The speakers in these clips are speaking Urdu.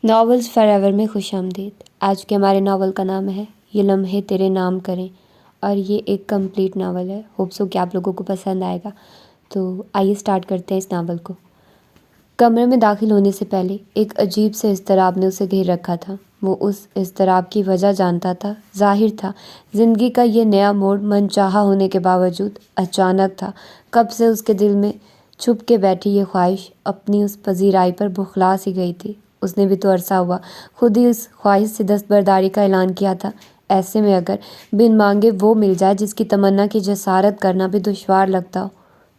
ناولز فار ایور میں خوش آمدید۔ آج کے ہمارے ناول کا نام ہے یہ لمحے تیرے نام کریں، اور یہ ایک کمپلیٹ ناول ہے۔ ہوپ سو کہ آپ لوگوں کو پسند آئے گا۔ تو آئیے سٹارٹ کرتے ہیں اس ناول کو۔ کمرے میں داخل ہونے سے پہلے ایک عجیب سے اضطراب نے اسے گھیر رکھا تھا۔ وہ اس اضطراب کی وجہ جانتا تھا، ظاہر تھا زندگی کا یہ نیا موڑ من چاہا ہونے کے باوجود اچانک تھا۔ کب سے اس کے دل میں چھپ کے بیٹھی یہ خواہش اپنی اس پذیرائی پر بوکھلا سی گئی تھی۔ اس نے بھی تو عرصہ ہوا خود ہی اس خواہش سے دستبرداری کا اعلان کیا تھا۔ ایسے میں اگر بن مانگے وہ مل جائے جس کی تمنا کی جسارت کرنا بھی دشوار لگتا ہو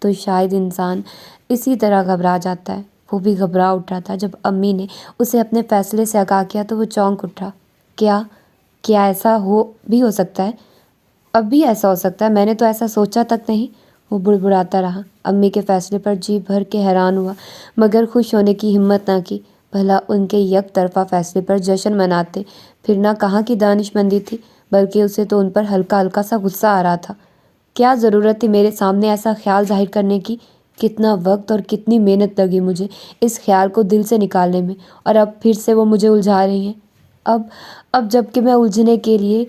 تو شاید انسان اسی طرح گھبرا جاتا ہے۔ وہ بھی گھبرا اٹھا تھا جب امی نے اسے اپنے فیصلے سے آگاہ کیا تو وہ چونک اٹھا۔ کیا ایسا بھی ہو سکتا ہے؟ اب بھی ایسا ہو سکتا ہے؟ میں نے تو ایسا سوچا تک نہیں۔ وہ بڑبڑاتا رہا۔ امی کے فیصلے پر جی بھر کے حیران ہوا مگر خوش ہونے کی ہمت نہ کی۔ بھلا ان کے یک طرفہ فیصلے پر جشن مناتے پھرنا کہاں کی دانش مندی تھی، بلکہ اسے تو ان پر ہلکا ہلکا سا غصہ آ رہا تھا۔ کیا ضرورت تھی میرے سامنے ایسا خیال ظاہر کرنے کی؟ کتنا وقت اور کتنی محنت لگی مجھے اس خیال کو دل سے نکالنے میں، اور اب پھر سے وہ مجھے الجھا رہی ہیں۔ اب جب کہ میں الجھنے کے لیے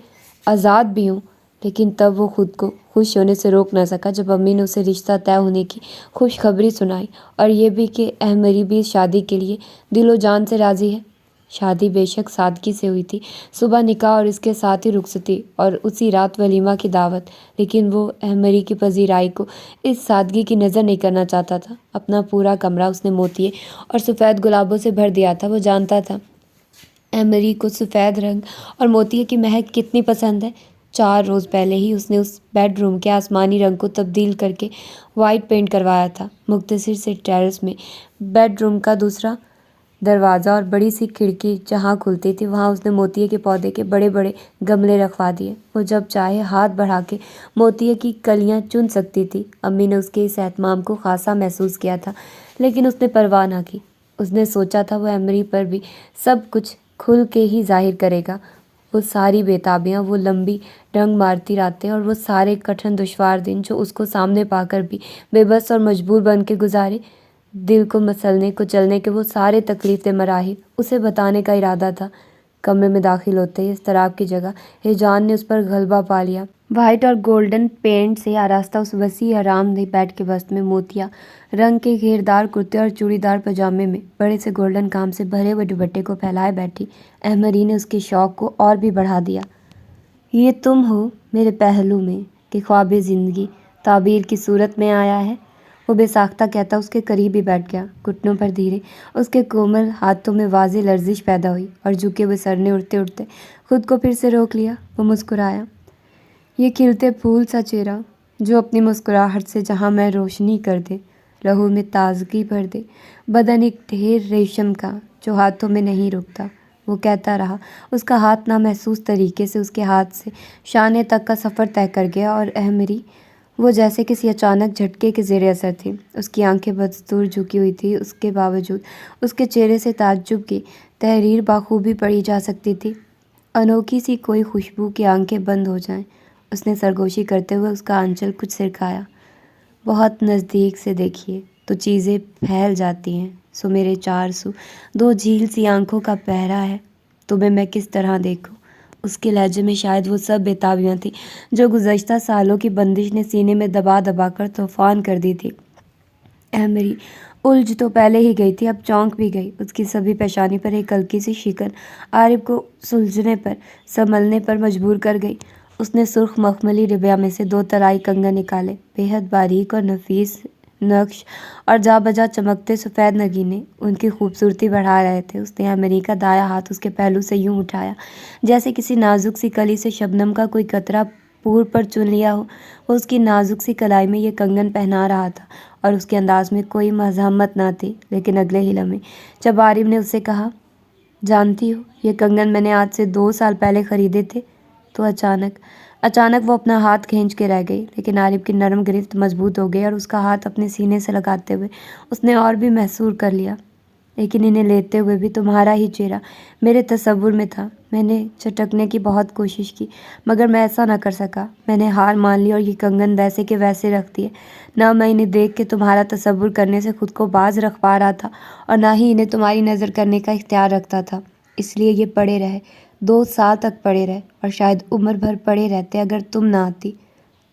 آزاد بھی ہوں۔ لیکن تب وہ خود کو خوش ہونے سے روک نہ سکا جب امی نے اسے رشتہ طے ہونے کی خوشخبری سنائی، اور یہ بھی کہ احمری بھی اس شادی کے لیے دل و جان سے راضی ہے۔ شادی بے شک سادگی سے ہوئی تھی، صبح نکاح اور اس کے ساتھ ہی رخصتی اور اسی رات ولیمہ کی دعوت، لیکن وہ احمری کی پذیرائی کو اس سادگی کی نظر نہیں کرنا چاہتا تھا۔ اپنا پورا کمرہ اس نے موتیے اور سفید گلابوں سے بھر دیا تھا۔ وہ جانتا تھا احمری کو سفید رنگ اور موتیے کی مہک کتنی پسند ہے۔ 4 روز پہلے ہی اس نے اس بیڈ روم کے آسمانی رنگ کو تبدیل کر کے وائٹ پینٹ کروایا تھا۔ مختصر سے ٹیرس میں بیڈ روم کا دوسرا دروازہ اور بڑی سی کھڑکی جہاں کھلتی تھی وہاں اس نے موتیے کے پودے کے بڑے بڑے گملے رکھوا دیے۔ وہ جب چاہے ہاتھ بڑھا کے موتیے کی کلیاں چن سکتی تھی۔ امی نے اس کے اس اہتمام کو خاصا محسوس کیا تھا، لیکن اس نے پرواہ نہ کی۔ اس نے سوچا تھا وہ احمری پر بھی سب کچھ کھل کے ہی ظاہر کرے گا۔ وہ ساری بےتابیاں، وہ لمبی ڈنگ مارتی راتیں اور وہ سارے کٹھن دشوار دن جو اس کو سامنے پا کر بھی بے بس اور مجبور بن کے گزارے، دل کو مسلنے کچلنے کے وہ سارے تکلیف دہ مراحل اسے بتانے کا ارادہ تھا۔ کمرے میں داخل ہوتے ہی اضطراب کی جگہ ہیجان نے اس پر غلبہ پا لیا۔ وائٹ اور گولڈن پینٹ سے آراستہ اس وسیع آرام دہ بیڈ کے وسط میں موتیا رنگ کے گھیردار کرتے اور چوڑی دار پاجامے میں بڑے سے گولڈن کام سے بھرے ہوئے دوپٹے کو پھیلائے بیٹھی احمری نے اس کے شوق کو اور بھی بڑھا دیا۔ یہ تم ہو میرے پہلو میں کہ خواب زندگی تعبیر کی صورت میں آیا ہے، وہ بے ساختہ کہتا اس کے قریب ہی بیٹھ گیا۔ گھٹنوں پر دھیرے اس کے کومل ہاتھوں میں واضح لرزش پیدا ہوئی اور جھکے ہوئے سر نے اٹھتے اٹھتے خود کو پھر سے روک لیا۔ وہ مسکرایا۔ یہ کھلتے پھول سا چہرہ جو اپنی مسکراہٹ سے جہاں میں روشنی کر دے، لہو میں تازگی بھر دے، بدن ایک ڈھیر ریشم کا جو ہاتھوں میں نہیں رکتا، وہ کہتا رہا۔ اس کا ہاتھ نامحسوس طریقے سے اس کے ہاتھ سے شانے تک کا سفر طے کر گیا، اور احمری وہ جیسے کسی اچانک جھٹکے کے زیر اثر تھی۔ اس کی آنکھیں بدستور جھکی ہوئی تھیں، اس کے باوجود اس کے چہرے سے تعجب کی تحریر بخوبی پڑھی جا سکتی تھی۔ انوکھی سی کوئی خوشبو کہ آنکھیں بند ہو جائیں۔ اس نے سرگوشی کرتے ہوئے اس کا آنچل کچھ سرکایا۔ بہت نزدیک سے دیکھیے تو چیزیں پھیل جاتی ہیں، سو میرے 4 سو 2 جھیل سی آنکھوں کا پہرا ہے، تمہیں میں کس طرح دیکھوں؟ اس کے لہجے میں شاید وہ سب بےتابیاں تھیں جو گزشتہ سالوں کی بندش نے سینے میں دبا دبا کر طوفان کر دی تھی۔ احمری الجھ تو پہلے ہی گئی تھی، اب چونک بھی گئی۔ اس کی سبھی پیشانی پر ایک ہلکی سی شکن عارف کو سلجھنے پر سنبھلنے پر مجبور کر گئی۔ اس نے سرخ مخملی ربیا میں سے 2 طلائی کنگن نکالے، بے حد باریک اور نفیس نقش اور جا بجا چمکتے سفید نگینے ان کی خوبصورتی بڑھا رہے تھے۔ اس نے احمری کا دایاں ہاتھ اس کے پہلو سے یوں اٹھایا جیسے کسی نازک سی کلی سے شبنم کا کوئی قطرہ پور پر چن لیا ہو۔ وہ اس کی نازک سی کلائی میں یہ کنگن پہنا رہا تھا اور اس کے انداز میں کوئی مزاحمت نہ تھی، لیکن اگلے ہی لمحے جب عارف نے اس سے کہا، جانتی ہو یہ کنگن میں نے آج سے 2 سال پہلے خریدے تھے، تو اچانک وہ اپنا ہاتھ کھینچ کے رہ گئی، لیکن عارف کی نرم گرفت مضبوط ہو گئی اور اس کا ہاتھ اپنے سینے سے لگاتے ہوئے اس نے اور بھی محصور کر لیا۔ لیکن انہیں لیتے ہوئے بھی تمہارا ہی چہرہ میرے تصور میں تھا۔ میں نے چٹکنے کی بہت کوشش کی مگر میں ایسا نہ کر سکا۔ میں نے ہار مان لی اور یہ کنگن ویسے کے ویسے رکھ دیے۔ نہ میں انہیں دیکھ کے تمہارا تصور کرنے سے خود کو باز رکھ پا رہا تھا اور نہ ہی انہیں تمہاری نظر کرنے کا اختیار رکھتا تھا۔ اس لیے یہ پڑے رہے، 2 سال تک پڑے رہے اور شاید عمر بھر پڑے رہتے اگر تم نہ آتی۔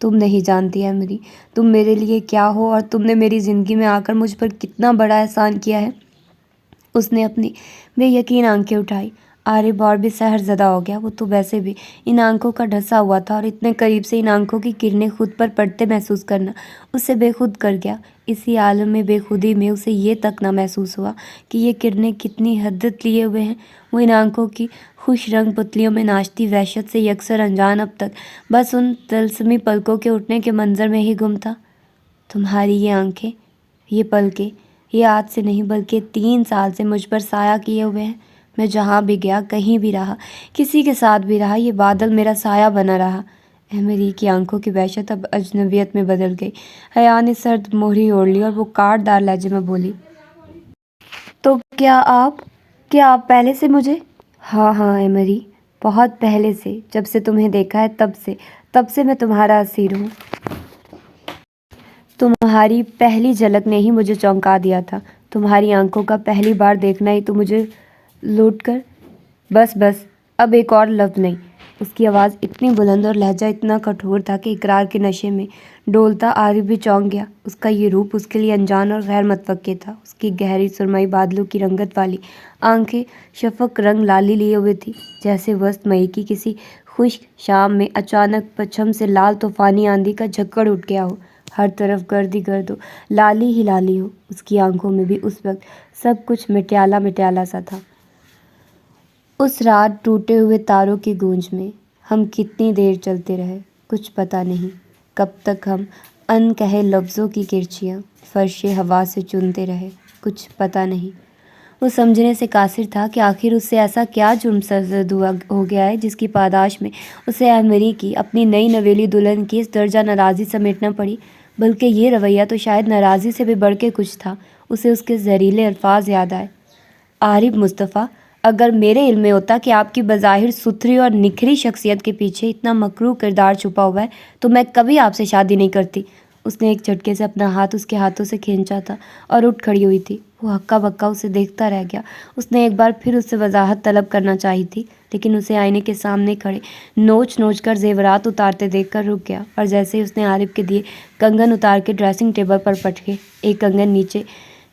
تم نہیں جانتی ایمری، تم میرے لیے کیا ہو اور تم نے میری زندگی میں آ کر مجھ پر کتنا بڑا احسان کیا ہے۔ اس نے اپنی بے یقین آنکھیں اٹھائی۔ عارف اور بھی سحر زدہ ہو گیا۔ وہ تو ویسے بھی ان آنکھوں کا ڈھسا ہوا تھا اور اتنے قریب سے ان آنکھوں کی کرنیں خود پر پڑتے محسوس کرنا اسے بے خود کر گیا۔ اسی عالم میں بے خودی میں اسے یہ تک نہ محسوس ہوا کہ یہ کرنیں کتنی حدت لیے ہوئے ہیں۔ وہ ان آنکھوں کی خوش رنگ پتلیوں میں ناشتی وحشت سے یکسر انجان اب تک بس ان طلسمی پلکوں کے اٹھنے کے منظر میں ہی گم تھا۔ تمہاری یہ آنکھیں، یہ پلکیں، یہ آج سے نہیں بلکہ 3 سال سے مجھ پر سایہ کیے ہوئے ہیں۔ میں جہاں بھی گیا، کہیں بھی رہا، کسی کے ساتھ بھی رہا، یہ بادل میرا سایہ بنا رہا۔ ایمری کی آنکھوں کی وحشت اب اجنبیت میں بدل گئی۔ حیا نے سرد موہری اوڑھ لی اور وہ کاٹ دار لہجے میں بولی، تو کیا آپ پہلے سے مجھے؟ ہاں ایمری، بہت پہلے سے، جب سے تمہیں دیکھا ہے تب سے میں تمہارا اسیر ہوں۔ تمہاری پہلی جھلک نے ہی مجھے چونکا دیا تھا۔ تمہاری آنکھوں کا پہلی بار دیکھنا ہی تو مجھے لوٹ کر۔ بس اب ایک اور لفظ نہیں۔ اس کی آواز اتنی بلند اور لہجہ اتنا کٹھور تھا کہ اقرار کے نشے میں ڈولتا عارف بھی چونک گیا۔ اس کا یہ روپ اس کے لیے انجان اور غیر متوقع تھا۔ اس کی گہری سرمئی بادلوں کی رنگت والی آنکھیں شفق رنگ لالی لیے ہوئے تھی، جیسے وسط مئی کی کسی خشک شام میں اچانک پچھم سے لال طوفانی آندھی کا جھکڑ اٹھ گیا ہو، ہر طرف گرد ہی گرد ہو، لالی ہی لالی ہو۔ اس کی آنکھوں میں بھی اس وقت سب کچھ مٹیالہ سا تھا۔ اس رات ٹوٹے ہوئے تاروں کی گونج میں ہم کتنی دیر چلتے رہے، کچھ پتہ نہیں۔ کب تک ہم ان کہے لفظوں کی کرچیاں فرش ہوا سے چنتے رہے، کچھ پتہ نہیں۔ وہ سمجھنے سے قاصر تھا کہ آخر اس سے ایسا کیا جرم سرزد ہو گیا ہے جس کی پاداش میں اسے ایمری کی اپنی نئی نویلی دلہن کی اس درجہ ناراضی سمیٹنا پڑی۔ بلکہ یہ رویہ تو شاید ناراضی سے بھی بڑھ کے کچھ تھا۔ اسے اس کے زہریلے الفاظ یاد آئے، عارف مصطفیٰ، اگر میرے علم میں ہوتا کہ آپ کی بظاہر ستھری اور نکھری شخصیت کے پیچھے اتنا مکروہ کردار چھپا ہوا ہے تو میں کبھی آپ سے شادی نہیں کرتی۔ اس نے ایک جھٹکے سے اپنا ہاتھ اس کے ہاتھوں سے کھینچا تھا اور اٹھ کھڑی ہوئی تھی۔ وہ ہکا بکا اسے دیکھتا رہ گیا۔ اس نے ایک بار پھر اس سے وضاحت طلب کرنا چاہی تھی، لیکن اسے آئینے کے سامنے کھڑے نوچ کر زیورات اتارتے دیکھ کر رک گیا، اور جیسے ہی اس نے عارف کے دیے کنگن اتار کے ڈریسنگ ٹیبل پر پٹکے، ایک کنگن نیچے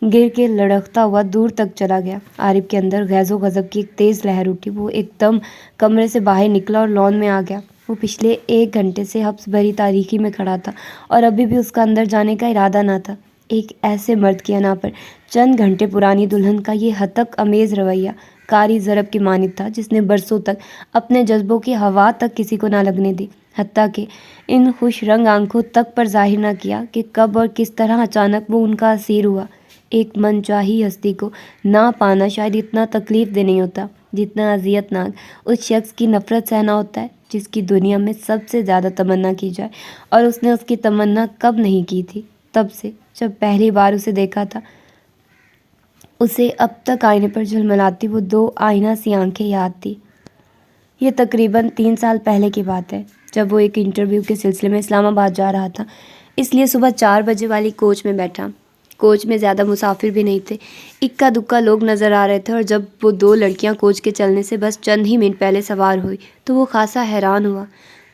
گر کے لڑکھتا ہوا دور تک چلا گیا۔ عارف کے اندر غیظ و غضب کی ایک تیز لہر اٹھی۔ وہ ایک دم کمرے سے باہر نکلا اور لان میں آ گیا۔ وہ پچھلے 1 گھنٹے سے حبس بھری تاریکی میں کھڑا تھا اور ابھی بھی اس کا اندر جانے کا ارادہ نہ تھا۔ ایک ایسے مرد کی انا پر چند گھنٹے پرانی دلہن کا یہ ہتک امیز رویہ کاری ضرب کی مانند تھا، جس نے برسوں تک اپنے جذبوں کی ہوا تک کسی کو نہ لگنے دی، حتیٰ کہ ان خوش رنگ آنکھوں تک پر ظاہر نہ کیا کہ کب اور کس طرح اچانک وہ ان کا اسیر ہوا۔ ایک من چاہی ہستی کو نہ پانا شاید اتنا تکلیف دہ نہیں ہوتا جتنا اذیت ناک اس شخص کی نفرت سہنا ہوتا ہے جس کی دنیا میں سب سے زیادہ تمنا کی جائے، اور اس نے اس کی تمنا کب نہیں کی تھی؟ تب سے، جب پہلی بار اسے دیکھا تھا۔ اسے اب تک آئینے پر جھلملاتی وہ 2 آئینہ سی آنکھیں یاد تھی۔ یہ تقریباً 3 سال پہلے کی بات ہے، جب وہ ایک انٹرویو کے سلسلے میں اسلام آباد جا رہا تھا، اس لیے صبح 4 بجے والی کوچ میں بیٹھا۔ کوچ میں زیادہ مسافر بھی نہیں تھے، اکا دکا لوگ نظر آ رہے تھے، اور جب وہ 2 لڑکیاں کوچ کے چلنے سے بس چند ہی منٹ پہلے سوار ہوئی تو وہ خاصا حیران ہوا۔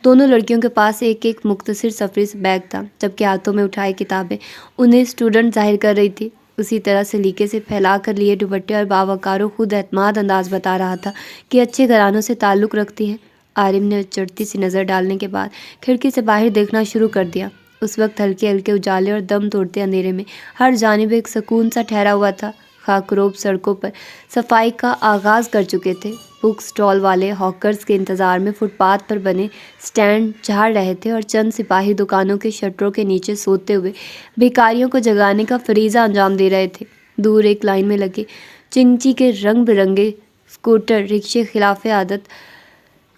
دونوں لڑکیوں کے پاس ایک مختصر سفری بیگ تھا، جبکہ ہاتھوں میں اٹھائی کتابیں انہیں اسٹوڈنٹ ظاہر کر رہی تھی۔ اسی طرح سلیقے سے پھیلا کر لیے دوپٹے اور باوقار و خود اعتماد انداز بتا رہا تھا کہ اچھے گھرانوں سے تعلق رکھتی ہیں۔ عارف نے چڑھتی سی نظر ڈالنے کے بعد کھڑکی سے باہر دیکھنا شروع کر دیا۔ اس وقت ہلکے ہلکے اجالے اور دم توڑتے اندھیرے میں ہر جانب ایک سکون سا ٹھہرا ہوا تھا۔ خاکروب سڑکوں پر صفائی کا آغاز کر چکے تھے۔ بک سٹال والے ہاکرز کے انتظار میں فٹ پاتھ پر بنے سٹینڈ جھاڑ رہے تھے، اور چند سپاہی دکانوں کے شٹروں کے نیچے سوتے ہوئے بھکاریوں کو جگانے کا فریضہ انجام دے رہے تھے۔ دور ایک لائن میں لگے چنچی کے رنگ برنگے اسکوٹر رکشے خلاف عادت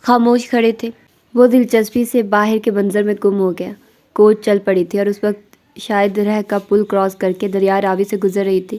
خاموش کھڑے تھے۔ وہ دلچسپی سے باہر کے منظر میں گم ہو گیا۔ کوچ چل پڑی تھی اور اس وقت شاید رہ کا پل کراس کر کے دریا راوی سے گزر رہی تھی۔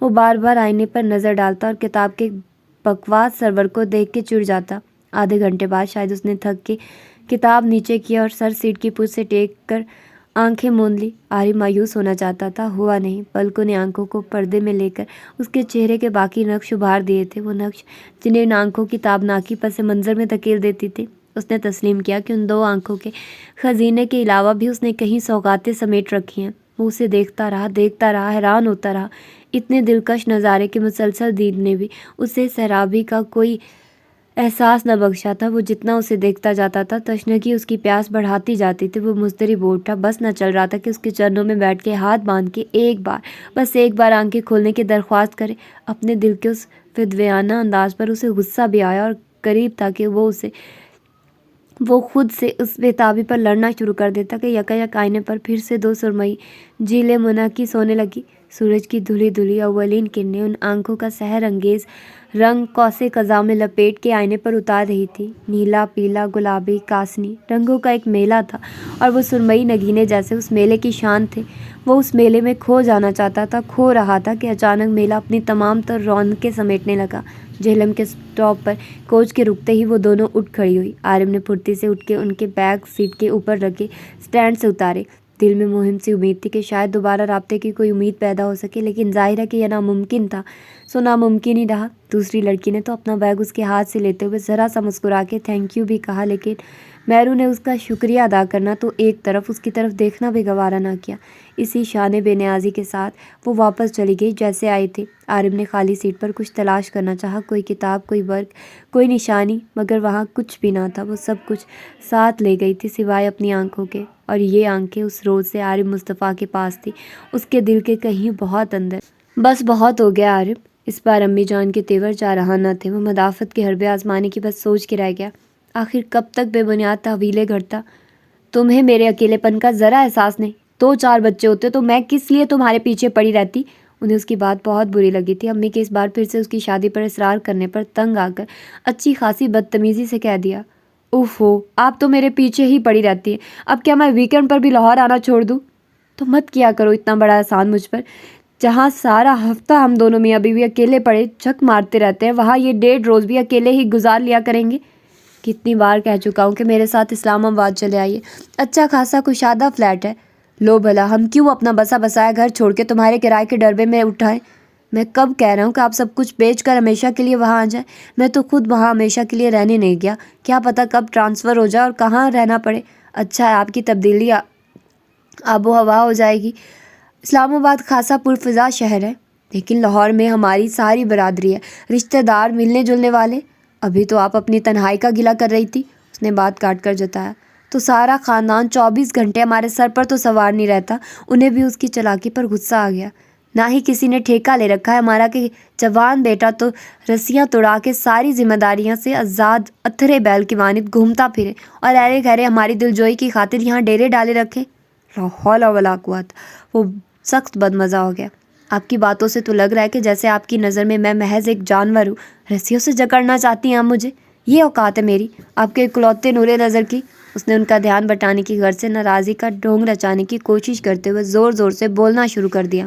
وہ بار بار آئینے پر نظر ڈالتا اور کتاب کے بکواس سرور کو دیکھ کے چڑ جاتا۔ آدھے گھنٹے بعد شاید اس نے تھک کے کتاب نیچے کیا اور سر سیٹ کی پشت سے ٹیک کر آنکھیں موند لی۔ عارف مایوس ہونا چاہتا تھا، ہوا نہیں۔ پلکوں نے آنکھوں کو پردے میں لے کر اس کے چہرے کے باقی نقش ابھار دیے تھے، وہ نقش جنہیں ان آنکھوں کی تابناکی پس منظر میں دھکیل دیتی تھی۔ اس نے تسلیم کیا کہ ان دو آنکھوں کے خزینے کے علاوہ بھی اس نے کہیں سوغاتیں سمیٹ رکھی ہیں۔ وہ اسے دیکھتا رہا، حیران ہوتا رہا۔ اتنے دلکش نظارے کے مسلسل دید نے بھی اسے سیرابی کا کوئی احساس نہ بخشا تھا۔ وہ جتنا اسے دیکھتا جاتا تھا، تشنگی اس کی پیاس بڑھاتی جاتی تھی۔ وہ مضطرب ہو اٹھا، بس نہ چل رہا تھا کہ اس کے چرنوں میں بیٹھ کے ہاتھ باندھ کے بس ایک بار آنکھیں کھولنے کی درخواست کرے۔ اپنے دل کے اس فدویانہ انداز پر اسے غصہ بھی آیا اور قریب تھا کہ وہ خود سے اس بےتابی پر لڑنا شروع کر دیتا کہ یکایک آئینے پر پھر سے دو سرمئی جھیلیں منعکس ہونے لگی۔ سورج کی دھلی اولین کرنیں ان آنکھوں کا سحر انگیز رنگ قوس قزح میں لپیٹ کے آئینے پر اتار رہی تھی۔ نیلا، پیلا، گلابی، کاسنی رنگوں کا ایک میلہ تھا اور وہ سرمئی نگینے جیسے اس میلے کی شان تھے۔ وہ اس میلے میں کھو جانا چاہتا تھا، کھو رہا تھا کہ اچانک میلہ اپنی تمام تر رونقیں سمیٹنے لگا۔ جہلم کے اسٹاپ پر کوچ کے رکتے ہی وہ دونوں اٹھ کھڑی ہوئی۔ عارف نے پھرتی سے اٹھ کے ان کے بیگ سیٹ کے اوپر رکھے اسٹینڈ سے اتارے۔ دل میں مہم سی امید تھی کہ شاید دوبارہ رابطے کی کوئی امید پیدا ہو سکے، لیکن ظاہر ہے کہ یہ ناممکن تھا، سو ناممکن ہی رہا۔ دوسری لڑکی نے تو اپنا بیگ اس کے ہاتھ سے لیتے ہوئے ذرا سا مسکرا کے تھینک یو بھی کہا، لیکن مہرو نے اس کا شکریہ ادا کرنا تو ایک طرف، اس کی طرف دیکھنا بھی گوارا نہ کیا۔ اسی شان بے نیازی کے ساتھ وہ واپس چلی گئی جیسے آئے تھے۔ عارف نے خالی سیٹ پر کچھ تلاش کرنا چاہا، کوئی کتاب، کوئی ورق، کوئی نشانی، مگر وہاں کچھ بھی نہ تھا۔ وہ سب کچھ ساتھ لے گئی تھی سوائے اپنی آنکھوں کے، اور یہ آنکھیں اس روز سے عارف مصطفیٰ کے پاس تھی، اس کے دل کے کہیں بہت اندر۔ بس بہت ہو گیا عارف، اس بار امی جان کے تیور جارحہ نہ تھے۔ وہ مدافعت کے حربے آزمانے کی بس سوچ کے رہ گیا۔ آخر کب تک بے بنیاد تحویلیں گھڑتا؟ تمہیں میرے اکیلے پن کا ذرا احساس نہیں؟ 2-4 بچے ہوتے تو میں کس لیے تمہارے پیچھے پڑی رہتی؟ انہیں اس کی بات بہت بری لگی تھی۔ امی کے اس بار پھر سے اس کی شادی پر اصرار کرنے پر تنگ آ کر اچھی خاصی بدتمیزی سے کہہ دیا، اوف ہو، آپ تو میرے پیچھے ہی پڑی رہتی ہیں، اب کیا میں ویکینڈ پر بھی لاہور آنا چھوڑ دوں؟ تو مت کیا کرو اتنا بڑا احسان مجھ پر۔ جہاں سارا ہفتہ ہم دونوں میاں بیوی اکیلے پڑے جھک مارتے رہتے ہیں، وہاں یہ 1.5 روز بھی اکیلے ہی گزار لیا کریں گے۔ کتنی بار کہہ چکا ہوں کہ میرے ساتھ اسلام آباد چلے آئیے، اچھا خاصا کشادہ فلیٹ ہے۔ لو بھلا، ہم کیوں اپنا بسا بسایا گھر چھوڑ کے تمہارے کرائے کے ڈربے میں اٹھائیں؟ میں کب کہہ رہا ہوں کہ آپ سب کچھ بیچ کر ہمیشہ کے لیے وہاں آ جائیں؟ میں تو خود وہاں ہمیشہ کے لیے رہنے نہیں گیا، کیا پتہ کب ٹرانسفر ہو جائے اور کہاں رہنا پڑے۔ اچھا ہے، آپ کی تبدیلی آب و ہوا ہو جائے گی۔ اسلام آباد خاصا پرفضا شہر ہے، لیکن لاہور میں ہماری ساری برادری ہے، رشتہ دار، ملنے جلنے والے۔ ابھی تو آپ اپنی تنہائی کا گلہ کر رہی تھی، اس نے بات کاٹ کر جتایا۔ تو سارا خاندان 24 گھنٹے ہمارے سر پر تو سوار نہیں رہتا۔ انہیں بھی اس کی چالاکی پر غصہ آ گیا۔ نہ ہی کسی نے ٹھیکہ لے رکھا ہے ہمارا کہ جوان بیٹا تو رسیاں توڑا کے ساری ذمہ داریاں سے آزاد اتھرے بیل کی مانند گھومتا پھرے اور ایرے گھرے ہماری دلجوئی کی خاطر یہاں ڈیرے ڈالے رکھے۔ لا حول ولا قوت۔ وہ سخت بدمزہ ہو گیا۔ آپ کی باتوں سے تو لگ رہا ہے کہ جیسے آپ کی نظر میں محض ایک جانور ہوں، رسیوں سے جکڑنا چاہتی ہیں آپ مجھے؟ یہ اوقات ہے میری آپ کے اکلوتے نورے نظر کی؟ اس نے ان کا دھیان بٹانے کی غرض سے ناراضی کا ڈھونگ رچانے کی کوشش کرتے ہوئے زور زور سے بولنا شروع کر دیا۔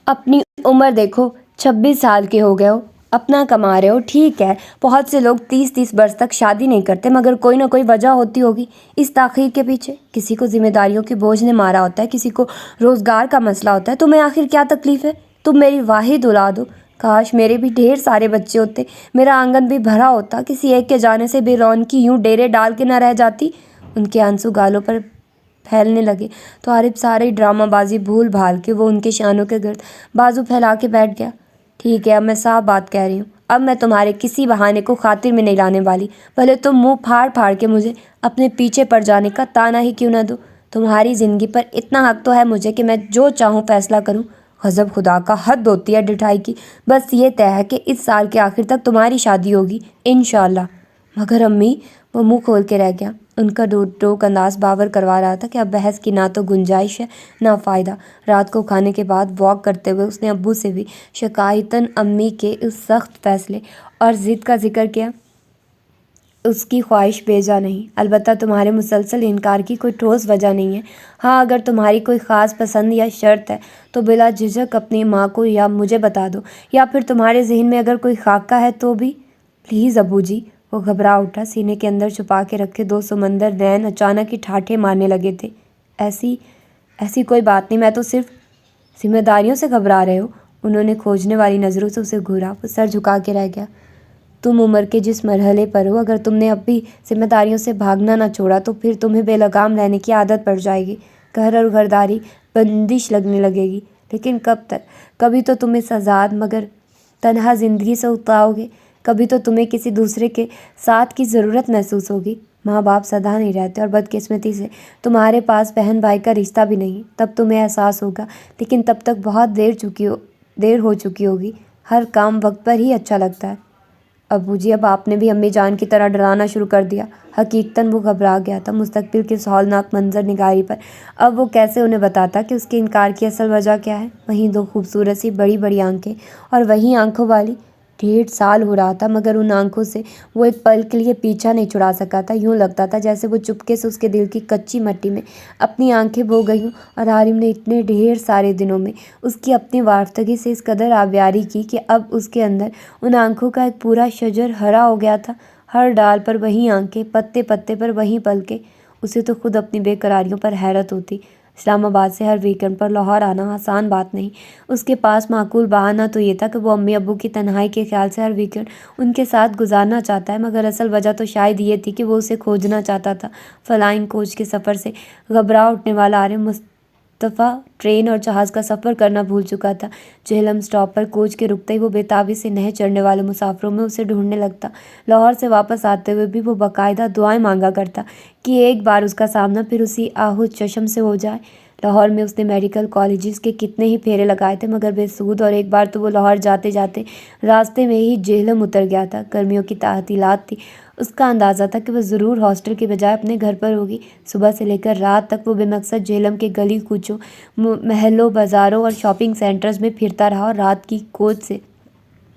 اپنی عمر دیکھو، 26 سال کے ہو گئے ہو، اپنا کما رہے ہو، ٹھیک ہے، بہت سے لوگ 30 برس تک شادی نہیں کرتے، مگر کوئی نہ کوئی وجہ ہوتی ہوگی اس تاخیر کے پیچھے۔ کسی کو ذمہ داریوں کے بوجھ نے مارا ہوتا ہے، کسی کو روزگار کا مسئلہ ہوتا ہے۔ تمہیں آخر کیا تکلیف ہے؟ تم میری واحد اولاد ہو۔ کاش میرے بھی ڈھیر سارے بچے ہوتے، میرا آنگن بھی بھرا ہوتا، کسی ایک کے جانے سے بے رونقی یوں ڈیرے ڈال کے نہ رہ جاتی۔ ان کے آنسو گالوں پر پھیلنے لگے تو عارف ساری ڈرامہ بازی بھول بھال کے وہ ان کے شانوں کے گرد بازو پھیلا کے بیٹھ گیا۔ ٹھیک ہے، اب میں صاف بات کہہ رہی ہوں، اب میں تمہارے کسی بہانے کو خاطر میں نہیں لانے والی، بھلے تم منہ پھاڑ پھاڑ کے مجھے اپنے پیچھے پڑ جانے کا طعنہ ہی کیوں نہ دو۔ تمہاری زندگی پر اتنا حق تو ہے مجھے کہ میں جو چاہوں فیصلہ کروں۔ غضب خدا کا، حد ہوتی ہے ڈٹھائی کی۔ بس یہ طے ہے کہ اس سال کے آخر تک تمہاری شادی ہوگی انشاءاللہ۔ مگر امی، وہ منہ کھول کے رہ گیا۔ ان کا ٹوک انداز باور کروا رہا تھا کہ اب بحث کی نہ تو گنجائش ہے نہ فائدہ۔ رات کو کھانے کے بعد واک کرتے ہوئے اس نے ابو سے بھی شکایتاً امی کے اس سخت فیصلے اور ضد کا ذکر کیا۔ اس کی خواہش بیجا نہیں، البتہ تمہارے مسلسل انکار کی کوئی ٹھوس وجہ نہیں ہے۔ ہاں، اگر تمہاری کوئی خاص پسند یا شرط ہے تو بلا جھجک اپنی ماں کو یا مجھے بتا دو، یا پھر تمہارے ذہن میں اگر کوئی خاکہ ہے تو بھی۔ پلیز ابو جی۔ وہ گھبرا اٹھا، سینے کے اندر چھپا کے رکھے دو سمندر نین اچانک ہی ٹھاٹھے مارنے لگے تھے۔ ایسی کوئی بات نہیں، میں تو صرف ذمہ داریوں سے گھبرا رہے ہو۔ انہوں نے کھوجنے والی نظروں سے اسے گھورا، وہ سر جھکا کے رہ گیا۔ تم عمر کے جس مرحلے پر ہو، اگر تم نے اب بھی ذمہ داریوں سے بھاگنا نہ چھوڑا تو پھر تمہیں بے لگام رہنے کی عادت پڑ جائے گی، گھر اور گھرداری بندش لگنے لگے گی۔ لیکن کب تک؟ کبھی تو تم اس آزاد مگر تنہا زندگی سے اتاؤ گے، کبھی تو تمہیں کسی دوسرے کے ساتھ کی ضرورت محسوس ہوگی۔ ماں باپ سدا نہیں رہتے، اور بدقسمتی سے تمہارے پاس بہن بھائی کا رشتہ بھی نہیں، تب تمہیں احساس ہوگا، لیکن تب تک بہت دیر ہو چکی ہوگی۔ ہر کام وقت پر ہی اچھا لگتا ہے۔ ابو جی، اب آپ نے بھی امی جان کی طرح ڈرانا شروع کر دیا۔ حقیقتاً وہ گھبرا گیا تھا مستقبل کے اس ہولناک منظر نگاری پر۔ اب وہ کیسے انہیں بتاتا کہ اس کے انکار کی اصل وجہ کیا ہے؟ وہیں دو خوبصورت سی بڑی بڑی آنکھیں، اور وہیں آنکھوں والی۔ 1.5 سال ہو رہا تھا مگر ان آنکھوں سے وہ ایک پل کے لیے پیچھا نہیں چھڑا سکا تھا۔ یوں لگتا تھا جیسے وہ چپکے سے اس کے دل کی کچی مٹی میں اپنی آنکھیں بو گئی ہوں، اور عارم نے اتنے ڈھیر سارے دنوں میں اس کی اپنی وارفتگی سے اس قدر آبیاری کی کہ اب اس کے اندر ان آنکھوں کا ایک پورا شجر ہرا ہو گیا تھا۔ ہر ڈال پر وہی آنکھیں، پتے پتے پر وہی پلکیں۔ اسے تو خود اپنی بے قراریوں پر حیرت ہوتی۔ اسلام آباد سے ہر ویکنڈ پر لاہور آنا آسان بات نہیں۔ اس کے پاس معقول بہانہ تو یہ تھا کہ وہ امی ابو کی تنہائی کے خیال سے ہر ویکنڈ ان کے ساتھ گزارنا چاہتا ہے، مگر اصل وجہ تو شاید یہ تھی کہ وہ اسے کھوجنا چاہتا تھا۔ فلائنگ کوچ کے سفر سے گھبرا اٹھنے والا عارف مصطفیٰ ٹرین اور جہاز کا سفر کرنا بھول چکا تھا۔ جہلم اسٹاپ پر کوچ کے رکتے ہی وہ بے تابی سے نہ چڑھنے والے مسافروں میں اسے ڈھونڈنے لگتا۔ لاہور سے واپس آتے ہوئے بھی وہ باقاعدہ دعائیں مانگا کرتا کہ ایک بار اس کا سامنا پھر اسی آہوت چشم سے ہو جائے۔ لاہور میں اس نے میڈیکل کالجز کے کتنے ہی پھیرے لگائے تھے مگر بے سود، اور ایک بار تو وہ لاہور جاتے جاتے راستے میں ہی جہلم اتر گیا تھا۔ گرمیوں کی تعطیلات تھی، اس کا اندازہ تھا کہ وہ ضرور ہاسٹل کے بجائے اپنے گھر پر ہوگی۔ صبح سے لے کر رات تک وہ بے مقصد جہلم کے گلی کوچوں، محلوں، بازاروں اور شاپنگ سینٹرز میں پھرتا رہا، اور رات کی کوچ سے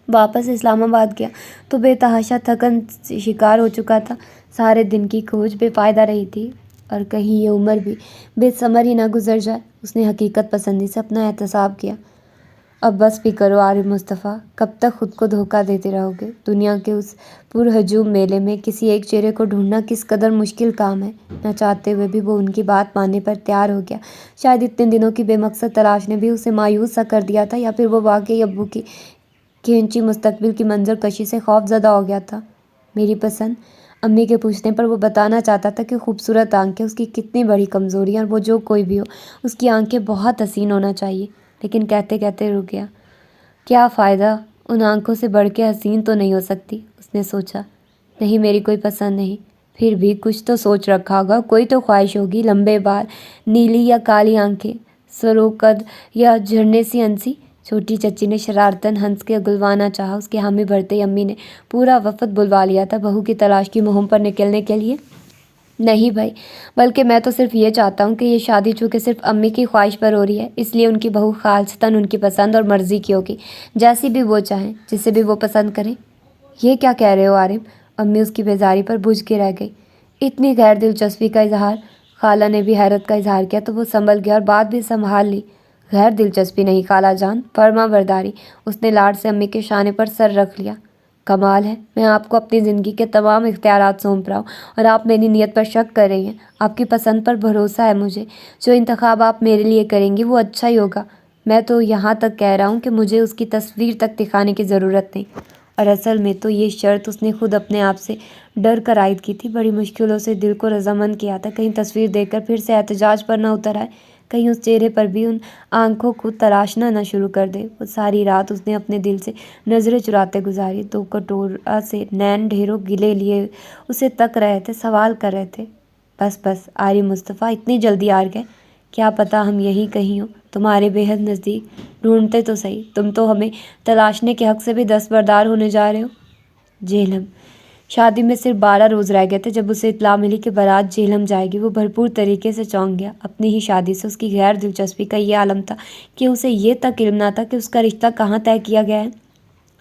واپس اسلام آباد گیا تو بے تحاشا تھکن شکار ہو چکا تھا۔ سارے دن کی کھوج بے فائدہ رہی تھی، اور کہیں یہ عمر بھی بے ثمر ہی نہ گزر جائے۔ اس نے حقیقت پسندی سے اپنا احتساب کیا۔ اب بس بھی کرو عارف مصطفیٰ، کب تک خود کو دھوکہ دیتے رہو گے؟ دنیا کے اس پرہجوم میلے میں کسی ایک چہرے کو ڈھونڈنا کس قدر مشکل کام ہے۔ نہ چاہتے ہوئے بھی وہ ان کی بات ماننے پر تیار ہو گیا۔ شاید اتنے دنوں کی بے مقصد تلاش نے بھی اسے مایوس سا کر دیا تھا، یا پھر وہ واقعی ابو کی کھینچی مستقبل کی منظر کشی سے خوف زدہ ہو گیا تھا۔ میری پسند؟ امی کے پوچھنے پر وہ بتانا چاہتا تھا کہ خوبصورت آنکھیں اس کی کتنی بڑی کمزوری ہیں، اور وہ جو کوئی بھی ہو، اس کی آنکھیں بہت حسین ہونا چاہیے، لیکن کہتے کہتے رک گیا۔ کیا فائدہ؟ ان آنکھوں سے بڑھ کے حسین تو نہیں ہو سکتی، اس نے سوچا۔ نہیں، میری کوئی پسند نہیں۔ پھر بھی کچھ تو سوچ رکھا ہوگا، کوئی تو خواہش ہوگی۔ لمبے بال، نیلی یا کالی آنکھیں، سرو قد یا جھرنے سی ہنسی؟ چھوٹی چچی نے شرارتاً ہنس کے اگلوانا چاہا۔ اس کے حامی بھرتے ہی امی نے پورا وفد بلوا لیا تھا بہو کی تلاش کی مہم پر نکلنے کے لیے۔ نہیں بھائی، بلکہ میں تو صرف یہ چاہتا ہوں کہ یہ شادی چونکہ صرف امی کی خواہش پر ہو رہی ہے، اس لیے ان کی بہو خالصتاً ان کی پسند اور مرضی کی ہوگی، جیسی بھی وہ چاہیں، جسے بھی وہ پسند کریں۔ یہ کیا کہہ رہے ہو عارف؟ امی اس کی بیزاری پر بجھ کے رہ گئی۔ اتنی غیر دلچسپی کا اظہار؟ خالہ نے بھی حیرت کا اظہار کیا تو وہ سنبھل گیا اور بات بھی سنبھال لی۔ غیر دلچسپی نہیں خالہ جان، فرما برداری۔ اس نے لاڈ سے امی کے شانے پر سر رکھ لیا۔ کمال ہے، میں آپ کو اپنی زندگی کے تمام اختیارات سونپ رہا ہوں، اور آپ میری نیت پر شک کر رہی ہیں۔ آپ کی پسند پر بھروسہ ہے مجھے، جو انتخاب آپ میرے لیے کریں گی وہ اچھا ہی ہوگا۔ میں تو یہاں تک کہہ رہا ہوں کہ مجھے اس کی تصویر تک دکھانے کی ضرورت نہیں۔ اور اصل میں تو یہ شرط اس نے خود اپنے آپ سے ڈر کر عائد کی تھی۔ بڑی مشکلوں سے دل کو رضامند کیا تھا، کہیں تصویر دیکھ کر پھر سے احتجاج پر نہ اتر آئے، کہیں اس چہرے پر بھی ان آنکھوں کو تراشنا نہ شروع کر دے۔ وہ ساری رات اس نے اپنے دل سے نظریں چراتے گزاری۔ دو کٹورا سے نین ڈھیروں گلے لیے اسے تک رہے تھے، سوال کر رہے تھے۔ بس بس عارف مصطفیٰ، اتنی جلدی ہار گئے؟ کیا پتہ ہم یہیں کہیں ہوں، تمہارے بے حد نزدیک۔ ڈھونڈتے تو صحیح، تم تو ہمیں تلاشنے کے حق سے بھی دستبردار ہونے جا رہے ہو۔ جہلم۔ شادی میں صرف 12 روز رہ گئے تھے جب اسے اطلاع ملی کہ بارات جہلم جائے گی۔ وہ بھرپور طریقے سے چونک گیا۔ اپنی ہی شادی سے اس کی غیر دلچسپی کا یہ عالم تھا کہ اسے یہ تک علم نہ تھا کہ اس کا رشتہ کہاں طے کیا گیا ہے۔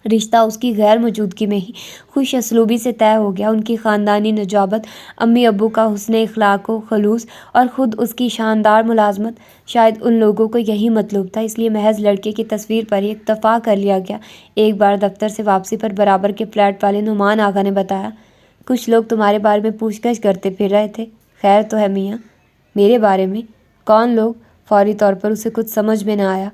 رشتہ اس کی غیر موجودگی میں ہی خوش اسلوبی سے طے ہو گیا۔ ان کی خاندانی نجابت، امی ابو کا حسن اخلاق و خلوص اور خود اس کی شاندار ملازمت، شاید ان لوگوں کو یہی مطلوب تھا، اس لیے محض لڑکے کی تصویر پر ہی اکتفا کر لیا گیا۔ ایک بار دفتر سے واپسی پر برابر کے فلیٹ والے نعمان آغا نے بتایا، کچھ لوگ تمہارے بارے میں پوچھ گچھ کرتے پھر رہے تھے۔ خیر تو ہے میاں؟ میرے بارے میں؟ کون لوگ؟ فوری طور پر اسے کچھ سمجھ میں نہ آیا۔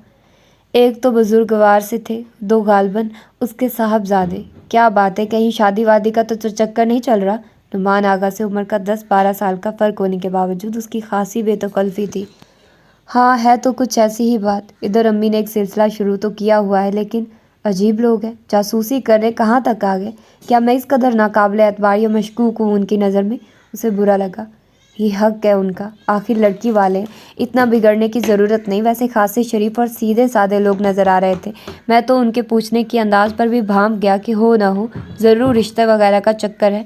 ایک تو بزرگوار سے تھے، دو غالباً اس کے صاحبزادے۔ کیا بات ہے، کہیں شادی وادی کا تو چکر نہیں چل رہا؟ نعمان آغا سے عمر کا 10-12 سال کا فرق ہونے کے باوجود اس کی خاصی بے تکلفی تھی۔ ہاں ہے تو کچھ ایسی ہی بات۔ ادھر امی نے ایک سلسلہ شروع تو کیا ہوا ہے، لیکن عجیب لوگ ہیں، جاسوسی کرنے کہاں تک آ گئے؟ کیا میں اس قدر ناقابل اعتبار یا مشکوک ہوں ان کی نظر میں؟ اسے برا لگا۔ یہ حق ہے ان کا، آخر لڑکی والے ہیں، اتنا بگڑنے کی ضرورت نہیں۔ ویسے خاصے شریف اور سیدھے سادے لوگ نظر آ رہے تھے۔ میں تو ان کے پوچھنے کے انداز پر بھی بھانپ گیا کہ ہو نہ ہو ضرور رشتے وغیرہ کا چکر ہے۔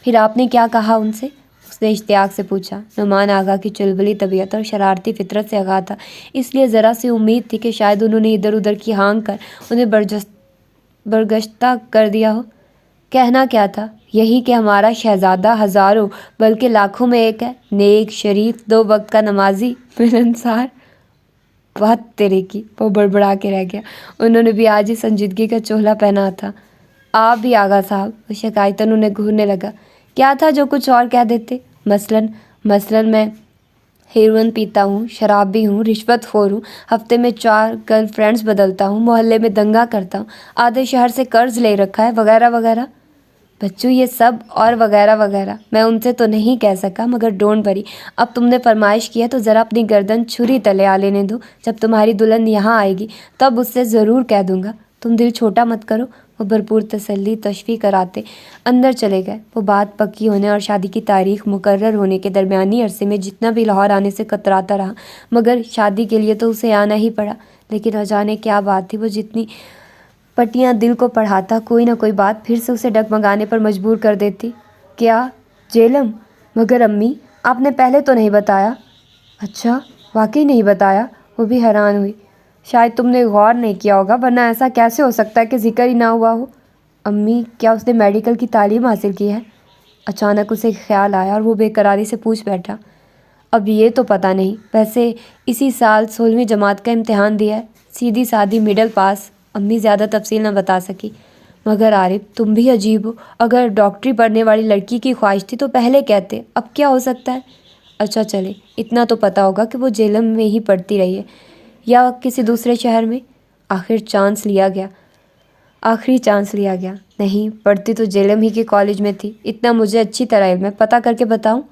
پھر آپ نے کیا کہا ان سے؟ اس نے اشتیاق سے پوچھا۔ نعمان آغا کی چلبلی طبیعت اور شرارتی فطرت سے آگاہ تھا، اس لیے ذرا سی امید تھی کہ شاید انہوں نے ادھر ادھر کی ہانک کر انہیں برگشتہ کر دیا ہو۔ کہنا کیا تھا؟ یہی کہ ہمارا شہزادہ ہزاروں بلکہ لاکھوں میں ایک ہے، نیک، شریف، 2 وقت کا نمازی، ملنسار۔ بات تیرے کی، وہ بڑبڑا کے رہ گیا۔ انہوں نے بھی آج ہی سنجیدگی کا چولہا پہنا تھا۔ آپ بھی آغا صاحب، وہ شکایتاً انہیں گھورنے لگا۔ کیا تھا جو کچھ اور کہہ دیتے؟ مثلاً میں ہیروئن پیتا ہوں، شرابی ہوں، رشوت خور ہوں، ہفتے میں 4 گرل فرینڈز بدلتا ہوں، محلے میں دنگا کرتا ہوں، آدھے شہر سے قرض لے رکھا ہے، وغیرہ وغیرہ۔ بچوں یہ سب اور وغیرہ وغیرہ میں ان سے تو نہیں کہہ سکا، مگر ڈونٹ وری، اب تم نے فرمائش کی ہے تو ذرا اپنی گردن چھری تلے آ لینے دو۔ جب تمہاری دلہن یہاں آئے گی تب اس سے ضرور کہہ دوں گا۔ تم دل چھوٹا مت کرو۔ وہ بھرپور تسلی تشفی کراتے اندر چلے گئے۔ وہ بات پکی ہونے اور شادی کی تاریخ مقرر ہونے کے درمیانی عرصے میں جتنا بھی لاہور آنے سے کتراتا رہا، مگر شادی کے لیے تو اسے آنا ہی پڑا۔ لیکن نہ جانے کیا بات تھی، وہ جتنی پٹیاں دل کو پڑھاتا، کوئی نہ کوئی بات پھر سے اسے ڈگمگانے پر مجبور کر دیتی۔ کیا؟ جیلم؟ مگر امی، آپ نے پہلے تو نہیں بتایا۔ اچھا، واقعی نہیں بتایا؟ وہ بھی حیران ہوئی۔ شاید تم نے غور نہیں کیا ہوگا، ورنہ ایسا کیسے ہو سکتا ہے کہ ذکر ہی نہ ہوا ہو؟ امی، کیا اس نے میڈیکل کی تعلیم حاصل کی ہے؟ اچانک اسے خیال آیا اور وہ بے قراری سے پوچھ بیٹھا۔ اب یہ تو پتہ نہیں، ویسے اسی سال 16ویں جماعت کا امتحان دیا ہے، سیدھی سادی مڈل پاس۔ امی زیادہ تفصیل نہ بتا سکی۔ مگر عارف، تم بھی عجیب ہو، اگر ڈاکٹری پڑھنے والی لڑکی کی خواہش تھی تو پہلے کہتے، اب کیا ہو سکتا ہے؟ اچھا چلے، اتنا تو پتہ ہوگا کہ وہ جیلم میں ہی پڑھتی رہی ہے یا کسی دوسرے شہر میں؟ آخری چانس لیا گیا۔ نہیں، پڑھتی تو جیلم ہی کے کالج میں تھی، اتنا مجھے اچھی طرح علم ہے، پتہ کر کے بتاؤں؟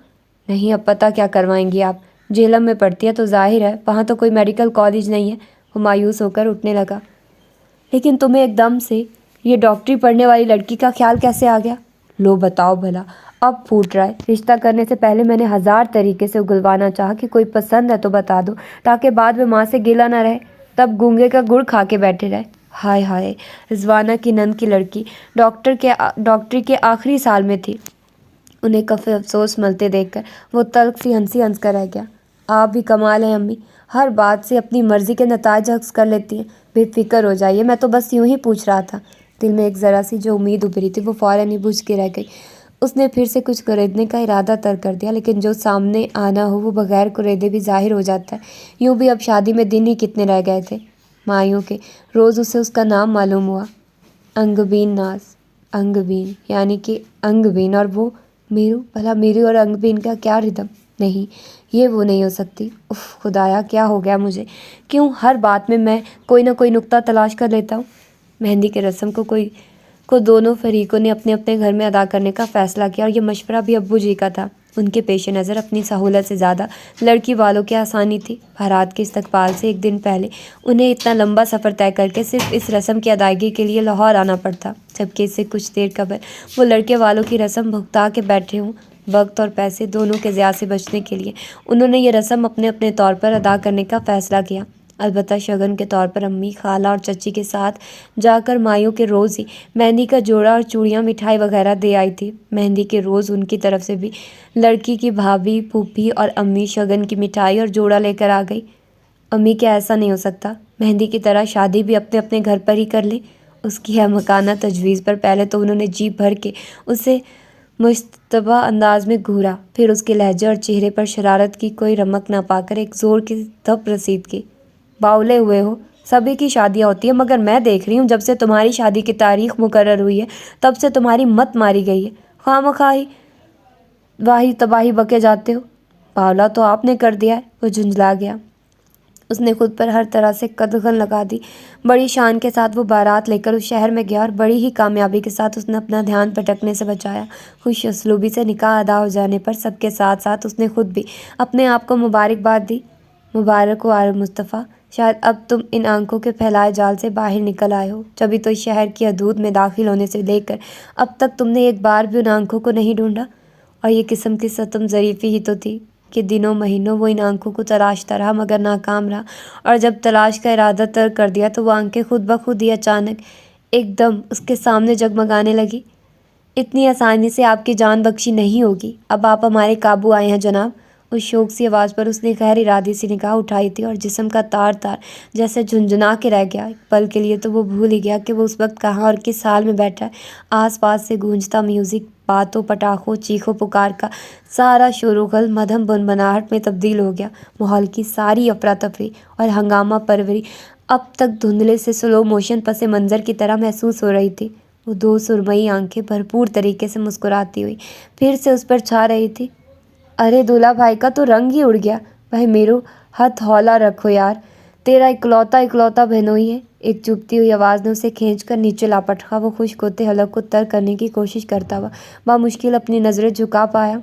نہیں، اب پتہ کیا کروائیں گی آپ؟ جیلم میں پڑھتی ہے تو ظاہر ہے وہاں تو کوئی میڈیکل کالج نہیں ہے۔ وہ مایوس ہو کر اٹھنے لگا۔ لیکن تمہیں ایک دم سے یہ ڈاکٹری پڑھنے والی لڑکی کا خیال کیسے آ گیا؟ لو بتاؤ بھلا، اب پھوٹ رہا ہے۔ رشتہ کرنے سے پہلے میں نے 1000 طریقے سے اگلوانا چاہا کہ کوئی پسند ہے تو بتا دو، تاکہ بعد میں ماں سے گلہ نہ رہے، تب گونگے کا گڑ کھا کے بیٹھے رہے۔ ہائے ہائے، رضوانہ کی نند کی لڑکی ڈاکٹری کے آخری سال میں تھی۔ انہیں کفِ افسوس ملتے دیکھ کر وہ تلخ سی ہنسی ہنس کر رہ گیا۔ آپ بھی کمال ہیں امی، ہر بات سے اپنی مرضی کے نتائج اخذ کر لیتی ہیں۔ بے فکر ہو جائیے، میں تو بس یوں ہی پوچھ رہا تھا۔ دل میں ایک ذرا سی جو امید ابھری تھی وہ فوراً ہی بجھ کے رہ گئی۔ اس نے پھر سے کچھ خریدنے کا ارادہ ترک کر دیا، لیکن جو سامنے آنا ہو وہ بغیر خریدے بھی ظاہر ہو جاتا ہے۔ یوں بھی اب شادی میں دن ہی کتنے رہ گئے تھے، مایوں کے روز اسے اس کا نام معلوم ہوا، انگبین ناز۔ انگبین یعنی کہ انگ بین، اور وہ میرو، بھلا میرو اور انگ بین کا کیا ردم؟ نہیں، یہ وہ نہیں ہو سکتی۔ اف خدایا، کیا ہو گیا مجھے؟ کیوں ہر بات میں کوئی نہ کوئی نکتہ تلاش کر لیتا ہوں؟ مہندی کے رسم کو دونوں فریقوں نے اپنے اپنے گھر میں ادا کرنے کا فیصلہ کیا، اور یہ مشورہ بھی ابو جی کا تھا۔ ان کے پیش نظر اپنی سہولت سے زیادہ لڑکی والوں کی آسانی تھی۔ بھارات کے استقبال سے ایک دن پہلے انہیں اتنا لمبا سفر طے کر کے صرف اس رسم کی ادائیگی کے لیے لاہور آنا پڑتا، جبکہ اس سے کچھ دیر قبل وہ لڑکے والوں کی رسم بھگتا کے بیٹھے ہوں۔ وقت اور پیسے دونوں کے ضیاع سے بچنے کے لیے انہوں نے یہ رسم اپنے اپنے طور پر ادا کرنے کا فیصلہ کیا۔ البتہ شگن کے طور پر امی، خالہ اور چچی کے ساتھ جا کر مایوں کے روز ہی مہندی کا جوڑا اور چوڑیاں، مٹھائی وغیرہ دے آئی تھی۔ مہندی کے روز ان کی طرف سے بھی لڑکی کی بھابھی، پھوپھی اور امی شگن کی مٹھائی اور جوڑا لے کر آ گئی۔ امی، کیا ایسا نہیں ہو سکتا مہندی کی طرح شادی بھی اپنے اپنے گھر پر ہی کر لیں؟ اس کی احمقانہ تجویز پر پہلے تو انہوں نے جی بھر کے اسے مشتبہ انداز میں گھورا، پھر اس کے لہجے اور چہرے پر شرارت کی کوئی رمق نہ پا کر ایک زور کی دھپ رسید کی۔ باولے ہوئے ہو، سبھی کی شادیاں ہوتی ہیں، مگر میں دیکھ رہی ہوں جب سے تمہاری شادی کی تاریخ مقرر ہوئی ہے تب سے تمہاری مت ماری گئی ہے، خواہ مخواہ واہی تباہی بکے جاتے ہو۔ باولا تو آپ نے کر دیا ہے، وہ جھنجھلا گیا۔ اس نے خود پر ہر طرح سے قدغن لگا دی۔ بڑی شان کے ساتھ وہ بارات لے کر اس شہر میں گیا اور بڑی ہی کامیابی کے ساتھ اس نے اپنا دھیان پٹکنے سے بچایا۔ خوش اسلوبی سے نکاح ادا ہو جانے پر سب کے ساتھ ساتھ اس نے خود بھی اپنے آپ کو مبارکباد دی۔ مبارک ہو آل مصطفیٰ، شاید اب تم ان آنکھوں کے پھیلائے جال سے باہر نکل آئے ہو، جبھی تو اس شہر کی حدود میں داخل ہونے سے لے کر اب تک تم نے ایک بار بھی ان آنکھوں کو نہیں ڈھونڈا۔ اور یہ قسم کی ستم ظریفی ہی تو تھی کہ دنوں مہینوں وہ ان آنکھوں کو تلاشتا رہا مگر ناکام رہا، اور جب تلاش کا ارادہ ترک کر دیا تو وہ آنکھیں خود بخود ہی اچانک ایک دم اس کے سامنے جگمگانے لگی۔ اتنی آسانی سے آپ کی جان بخشی نہیں ہوگی، اب آپ ہمارے قابو آئے ہیں جناب۔ اس شوق سی آواز پر اس نے غیر ارادی سی نگاہ اٹھائی تھی اور جسم کا تار تار جیسے جھنجھنا کے رہ گیا۔ ایک پل کے لیے تو وہ بھول ہی گیا کہ وہ اس وقت کہاں اور کس حال میں بیٹھا ہے۔ آس پاس سے گونجتا میوزک باتوں، پٹاخوں، چیخوں پکار کا سارا شور و غل مدھم بنبناہٹ میں تبدیل ہو گیا۔ ماحول کی ساری افراتفری اور ہنگامہ پروری اب تک دھندلے سے سلو موشن پس منظر کی طرح محسوس ہو رہی تھی۔ وہ دو سرمئی آنکھیں بھرپور طریقے سے مسکراتی ہوئی پھر سے اس پر چھا رہی تھی۔ ارے دولہا بھائی کا تو رنگ ہی اڑ گیا۔ بھائی میرو، ہتھ ہولا رکھو یار، تیرا اکلوتا بہنوئی ہے۔ ایک چبھتی ہوئی آواز نے اسے کھینچ کر نیچے لا پٹکا۔ وہ خشک ہوتے حلق کو تر کرنے کی کوشش کرتا ہوا بامشکل اپنی نظریں جھکا پایا۔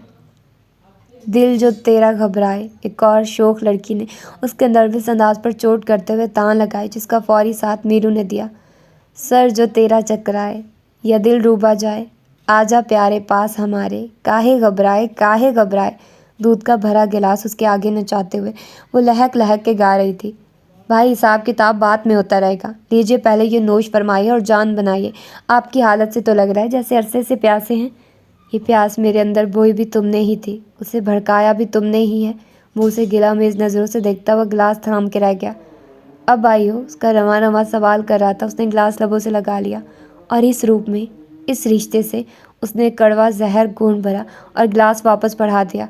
دل جو تیرا گھبرائے، ایک اور شوخ لڑکی نے اس کے نروس انداز پر چوٹ کرتے ہوئے تان لگائی، جس کا فوری ساتھ میرو نے دیا۔ سر جو تیرا چکرائے یا دل ڈوبا جائے، آجا پیارے پاس ہمارے، کاہے گھبرائے۔ دودھ کا بھرا گلاس اس کے آگے نچاتے ہوئے وہ لہک لہک کے گا رہی تھی۔ بھائی حساب کتاب بعد میں ہوتا رہے گا، لیجیے پہلے یہ نوش فرمائیے اور جان بنائیے۔ آپ کی حالت سے تو لگ رہا ہے جیسے عرصے سے پیاسے ہیں۔ یہ پیاس میرے اندر بوئی بھی تم نے ہی تھی، اسے بھڑکایا بھی تم نے ہی ہے۔ وہ اسے گلا میز نظروں سے دیکھتا ہوا گلاس تھام کے رہ گیا۔ اب آئی ہو، اس کا رواں سوال کر رہا تھا۔ اس نے گلاس لبوں سے لگا لیا اور اس روپ میں، اس رشتے سے اس نے کڑوا زہر گھونٹ بھرا اور گلاس واپس بڑھا دیا۔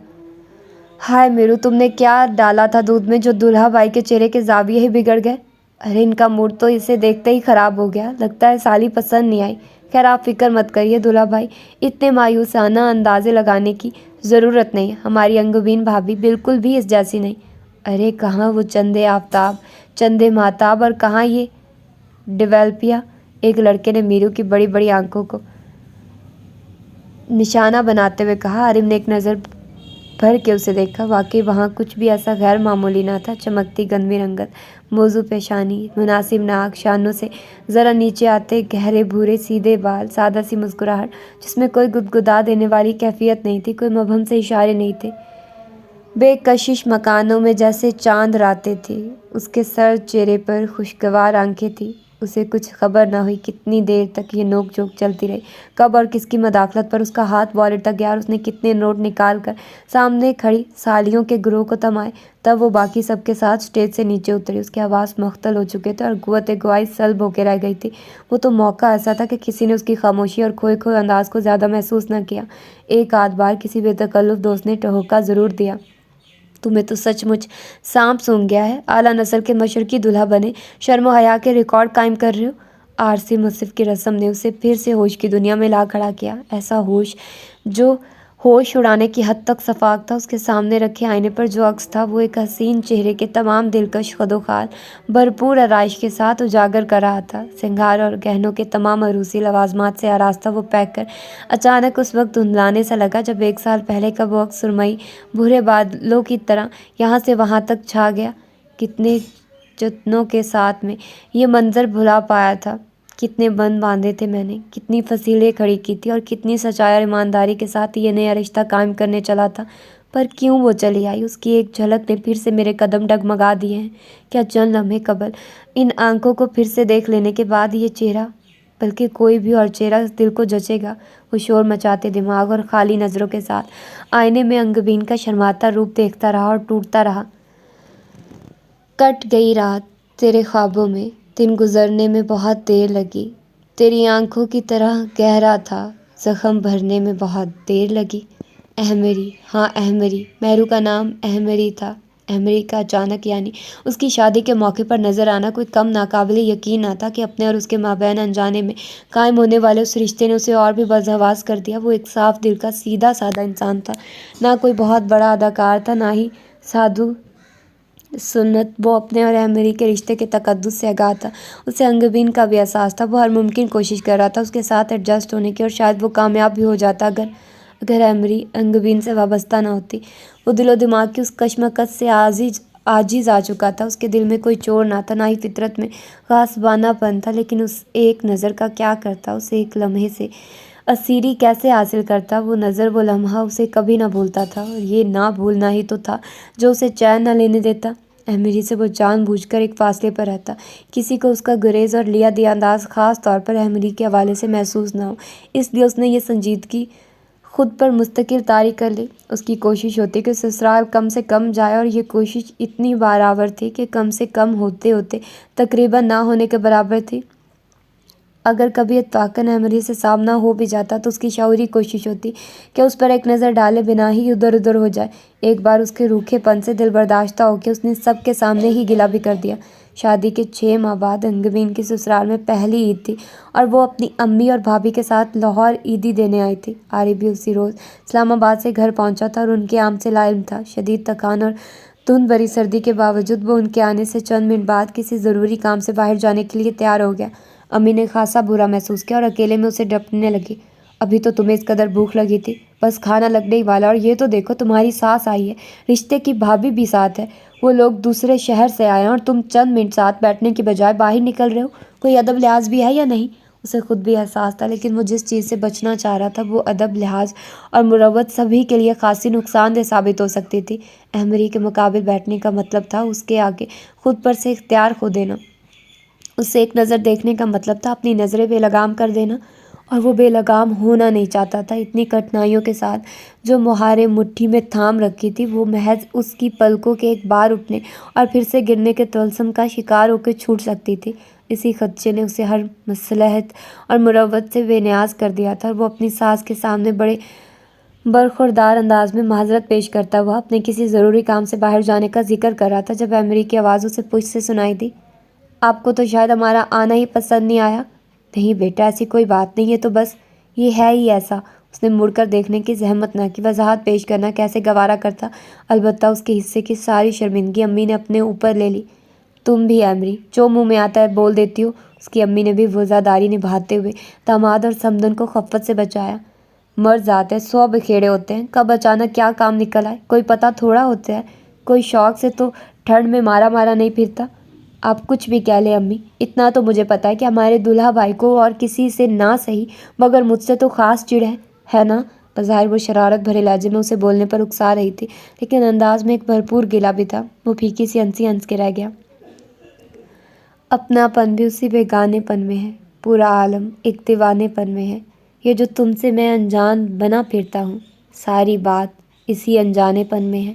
ہائے میرو، تم نے کیا ڈالا تھا دودھ میں جو دولہا بھائی کے چہرے کے زاویے ہی بگڑ گئے؟ ارے ان کا موڈ تو اسے دیکھتے ہی خراب ہو گیا، لگتا ہے سالی پسند نہیں آئی۔ خیر آپ فکر مت کریے دولہا بھائی، اتنے مایوسانہ اندازے لگانے کی ضرورت نہیں، ہماری انگبین بھابھی بالکل بھی اس جیسی نہیں۔ ارے کہاں وہ چندے آفتاب، چندے مہتاب، اور کہاں یہ ڈیولپیا؟ ایک لڑکے نے میرو کی بڑی بڑی آنکھوں کو نشانہ بناتے ہوئے کہا۔ عارم نے ایک نظر بھر کے اسے دیکھا، واقعی وہاں کچھ بھی ایسا غیر معمولی نہ تھا۔ چمکتی گندمی رنگت، موزوں پیشانی، مناسب ناک، شانوں سے ذرا نیچے آتے گہرے بھورے سیدھے بال، سادہ سی مسکراہٹ جس میں کوئی گدگدا دینے والی کیفیت نہیں تھی، کوئی مبہم سے اشارے نہیں تھے۔ بے کشش مکانوں میں جیسے چاند راتیں تھی۔ اس کے سرد چہرے پر خوشگوار آنکھیں تھیں۔ اسے کچھ خبر نہ ہوئی کتنی دیر تک یہ نوک جھوک چلتی رہی، کب اور کس کی مداخلت پر اس کا ہاتھ والیٹ تک گیا اور اس نے کتنے نوٹ نکال کر سامنے کھڑی سالیوں کے گروہ کو تھمائے۔ تب وہ باقی سب کے ساتھ اسٹیج سے نیچے اتری۔ اس کے حواس مختل ہو چکے تھے اور قوت گواہی سلب ہو کے رہ گئی تھی۔ وہ تو موقع ایسا تھا کہ کسی نے اس کی خاموشی اور کھوئے کھوئے انداز کو زیادہ محسوس نہ کیا۔ ایک آدھ بار کسی بے تکلف دوست نے ٹہوکا ضرور دیا۔ تمہیں تو سچ مچ سانپ سونگھ گیا ہے، اعلیٰ نسل کے مشرقی دلہا بنے شرم و حیا کے ریکارڈ قائم کر رہے ہو۔ عارضی مصحف کی رسم نے اسے پھر سے ہوش کی دنیا میں لا کھڑا کیا، ایسا ہوش جو ہوش اڑانے کی حد تک سفاک تھا۔ اس کے سامنے رکھے آئینے پر جو عکس تھا وہ ایک حسین چہرے کے تمام دلکش خد و خال بھرپور آرائش کے ساتھ اجاگر کر رہا تھا۔ سنگھار اور گہنوں کے تمام عروسی لوازمات سے آراستہ وہ پیک کر اچانک اس وقت دھندلانے سا لگا جب 1 سال پہلے کا وہ عکس سرمئی بھورے بادلوں کی طرح یہاں سے وہاں تک چھا گیا۔ کتنے جتنوں کے ساتھ میں یہ منظر بھلا پایا تھا، کتنے بند باندھے تھے میں نے، کتنی فصیلیں کھڑی کی تھی اور کتنی سچائی اور ایمانداری کے ساتھ یہ نیا رشتہ قائم کرنے چلا تھا، پر کیوں وہ چلی آئی؟ اس کی ایک جھلک نے پھر سے میرے قدم ڈگمگا دیے ہیں۔ کیا چند لمحے قبل ان آنکھوں کو پھر سے دیکھ لینے کے بعد یہ چہرہ، بلکہ کوئی بھی اور چہرہ دل کو جچے گا؟ وہ شور مچاتے دماغ اور خالی نظروں کے ساتھ آئینے میں انگبین کا شرماتا روپ دیکھتا رہا اور ٹوٹتا رہا۔ کٹ گئی رات تیرے خوابوں میں، دن گزرنے میں بہت دیر لگی، تیری آنکھوں کی طرح گہرا تھا، زخم بھرنے میں بہت دیر لگی۔ احمری، ہاں احمری، مہرو کا نام احمری تھا۔ احمری کا اچانک یعنی اس کی شادی کے موقع پر نظر آنا کوئی کم ناقابل یقین نہ تھا کہ اپنے اور اس کے مابین انجانے میں قائم ہونے والے اس رشتے نے اسے اور بھی بدحواس کر دیا۔ وہ ایک صاف دل کا سیدھا سادہ انسان تھا، نہ کوئی بہت بڑا اداکار تھا، نہ ہی سادھو سنت۔ وہ اپنے اور احمری کے رشتے کے تقدس سے آگاہ تھا۔ اسے انگبین کا بھی احساس تھا۔ وہ ہر ممکن کوشش کر رہا تھا اس کے ساتھ ایڈجسٹ ہونے کی، اور شاید وہ کامیاب بھی ہو جاتا اگر احمری انگبین سے وابستہ نہ ہوتی۔ وہ دل و دماغ کی اس کشمکش سے عاجز آ چکا تھا۔ اس کے دل میں کوئی چور نہ تھا، نہ ہی فطرت میں غاصبانہ پن تھا، لیکن اس ایک نظر کا کیا کرتا، اس ایک لمحے سے اسیری کیسے حاصل کرتا؟ وہ نظر، وہ لمحہ اسے کبھی نہ بھولتا تھا، اور یہ نہ بھولنا ہی تو تھا جو اسے چین نہ لینے دیتا۔ احمری سے وہ جان بوجھ کر ایک فاصلے پر رہتا، کسی کو اس کا گریز اور لیا دیا انداز خاص طور پر احمری کے حوالے سے محسوس نہ ہو۔ اس لیے اس نے یہ سنجیدگی خود پر مستقل طاری کر لی۔ اس کی کوشش ہوتی کہ سسرال کم سے کم جائے، اور یہ کوشش اتنی بارآور تھی کہ کم سے کم ہوتے ہوتے تقریباً نہ ہونے کے برابر تھی۔ اگر کبھی اتفاقاً احمری سے سامنا ہو بھی جاتا تو اس کی شعوری کوشش ہوتی کہ اس پر ایک نظر ڈالے بنا ہی ادھر ادھر ہو جائے۔ ایک بار اس کے روکھے پن سے دل برداشتہ ہو کے اس نے سب کے سامنے ہی گلہ بھی کر دیا۔ شادی کے 6 ماہ بعد انگبین کی سسرال میں پہلی عید تھی، اور وہ اپنی امی اور بھابھی کے ساتھ لاہور عیدی دینے آئی تھی۔ عارف بھی اسی روز اسلام آباد سے گھر پہنچا تھا، اور ان کے عام سے لا علم تھا۔ شدید تکان اور دھند بھری سردی کے باوجود وہ ان کے آنے سے چند منٹ بعد کسی ضروری کام سے باہر جانے کے لیے تیار ہو گیا۔ امی نے خاصا برا محسوس کیا اور اکیلے میں اسے ڈانٹنے لگی۔ ابھی تو تمہیں اس قدر بھوک لگی تھی، بس کھانا لگنے ہی والا، اور یہ تو دیکھو تمہاری ساس آئی ہے، رشتے کی بھابھی بھی ساتھ ہے، وہ لوگ دوسرے شہر سے آئے ہیں، اور تم چند منٹ ساتھ بیٹھنے کی بجائے باہر نکل رہے ہو۔ کوئی ادب لحاظ بھی ہے یا نہیں؟ اسے خود بھی احساس تھا، لیکن وہ جس چیز سے بچنا چاہ رہا تھا وہ ادب، لحاظ اور مروت سبھی کے لیے خاصی نقصان دہ ثابت ہو سکتی تھی۔ احمری کے مقابل بیٹھنے کا مطلب تھا اس کے آگے خود پر سے اختیار کھو دینا۔ اس سے ایک نظر دیکھنے کا مطلب تھا اپنی نظریں بے لگام کر دینا، اور وہ بے لگام ہونا نہیں چاہتا تھا۔ اتنی کٹھنائیوں کے ساتھ جو مہاریں مٹھی میں تھام رکھی تھی، وہ محض اس کی پلکوں کے ایک بار اٹھنے اور پھر سے گرنے کے طلسم کا شکار ہو کے چھوٹ سکتی تھی۔ اسی خدشے نے اسے ہر مصلحت اور مروت سے بے نیاز کر دیا تھا، اور وہ اپنی ساس کے سامنے بڑے برخوردار انداز میں معذرت پیش کرتا ہوا اپنے کسی ضروری کام سے باہر جانے کا ذکر کر رہا تھا، جب احمری کی آواز اسے پشت سے سنائی دی۔ آپ کو تو شاید ہمارا آنا ہی پسند نہیں آیا۔ نہیں بیٹا، ایسی کوئی بات نہیں ہے، تو بس یہ ہے ہی ایسا۔ اس نے مڑ کر دیکھنے کی زحمت نہ کی۔ وضاحت پیش کرنا کیسے گوارا کرتا، البتہ اس کے حصے کی ساری شرمندگی امی نے اپنے اوپر لے لی۔ تم بھی احمری، جو منہ میں آتا ہے بول دیتی ہو۔ اس کی امی نے بھی وفاداری نبھاتے ہوئے داماد اور سمدن کو خفت سے بچایا۔ مرد ذات ہے، 100 بکھیڑے ہوتے ہیں، کب اچانک کیا کام نکل آئے کوئی پتہ تھوڑا ہوتا ہے۔ کوئی شوق سے تو ٹھنڈ میں مارا نہیں پھرتا۔ آپ کچھ بھی کہہ لیں امی، اتنا تو مجھے پتہ ہے کہ ہمارے دلہا بھائی کو اور کسی سے نہ صحیح مگر مجھ سے تو خاص چڑ ہے نا؟ بظاہر وہ شرارت بھرے لہجے میں اسے بولنے پر اکسا رہی تھی، لیکن انداز میں ایک بھرپور گلہ بھی تھا۔ وہ پھیکی سی ہنسی ہنس کے رہ گیا۔ اپنا پن بھی اسی بیگانے پن میں ہے، پورا عالم ایک دیوانے پن میں ہے۔ یہ جو تم سے میں انجان بنا پھرتا ہوں، ساری بات اسی انجانے پن میں ہے۔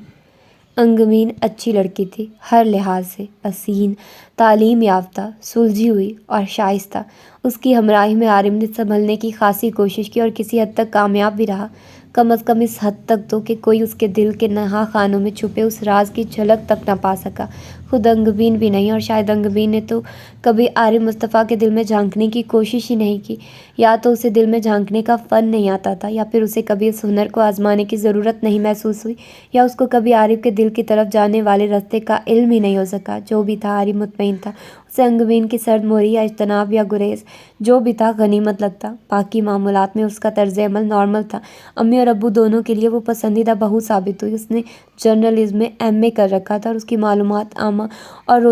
انگبین اچھی لڑکی تھی، ہر لحاظ سے حسین، تعلیم یافتہ، سلجھی ہوئی اور شائستہ۔ اس کی ہمراہی میں عارف نے سنبھلنے کی خاصی کوشش کی، اور کسی حد تک کامیاب بھی رہا، کم از کم اس حد تک تو کہ کوئی اس کے دل کے نہا خانوں میں چھپے اس راز کی جھلک تک نہ پا سکا۔ خود انگبین بھی نہیں، اور شاید انگبین نے تو کبھی عارف مصطفیٰ کے دل میں جھانکنے کی کوشش ہی نہیں کی۔ یا تو اسے دل میں جھانکنے کا فن نہیں آتا تھا، یا پھر اسے کبھی اس ہنر کو آزمانے کی ضرورت نہیں محسوس ہوئی، یا اس کو کبھی عارف کے دل کی طرف جانے والے راستے کا علم ہی نہیں ہو سکا۔ جو بھی تھا، عارف مطمئن تھا، اسے انگبین کی سرد موری یا اجتناب یا گریز جو بھی تھا غنیمت لگتا۔ باقی معاملات میں اس کا طرز عمل نارمل تھا۔ امی اور ابو دونوں کے لیے وہ پسندیدہ بہو ثابت ہوئی۔ اس نے جرنلزم میں ایم اے کر رکھا تھا، اور اس کی معلومات عامہ اور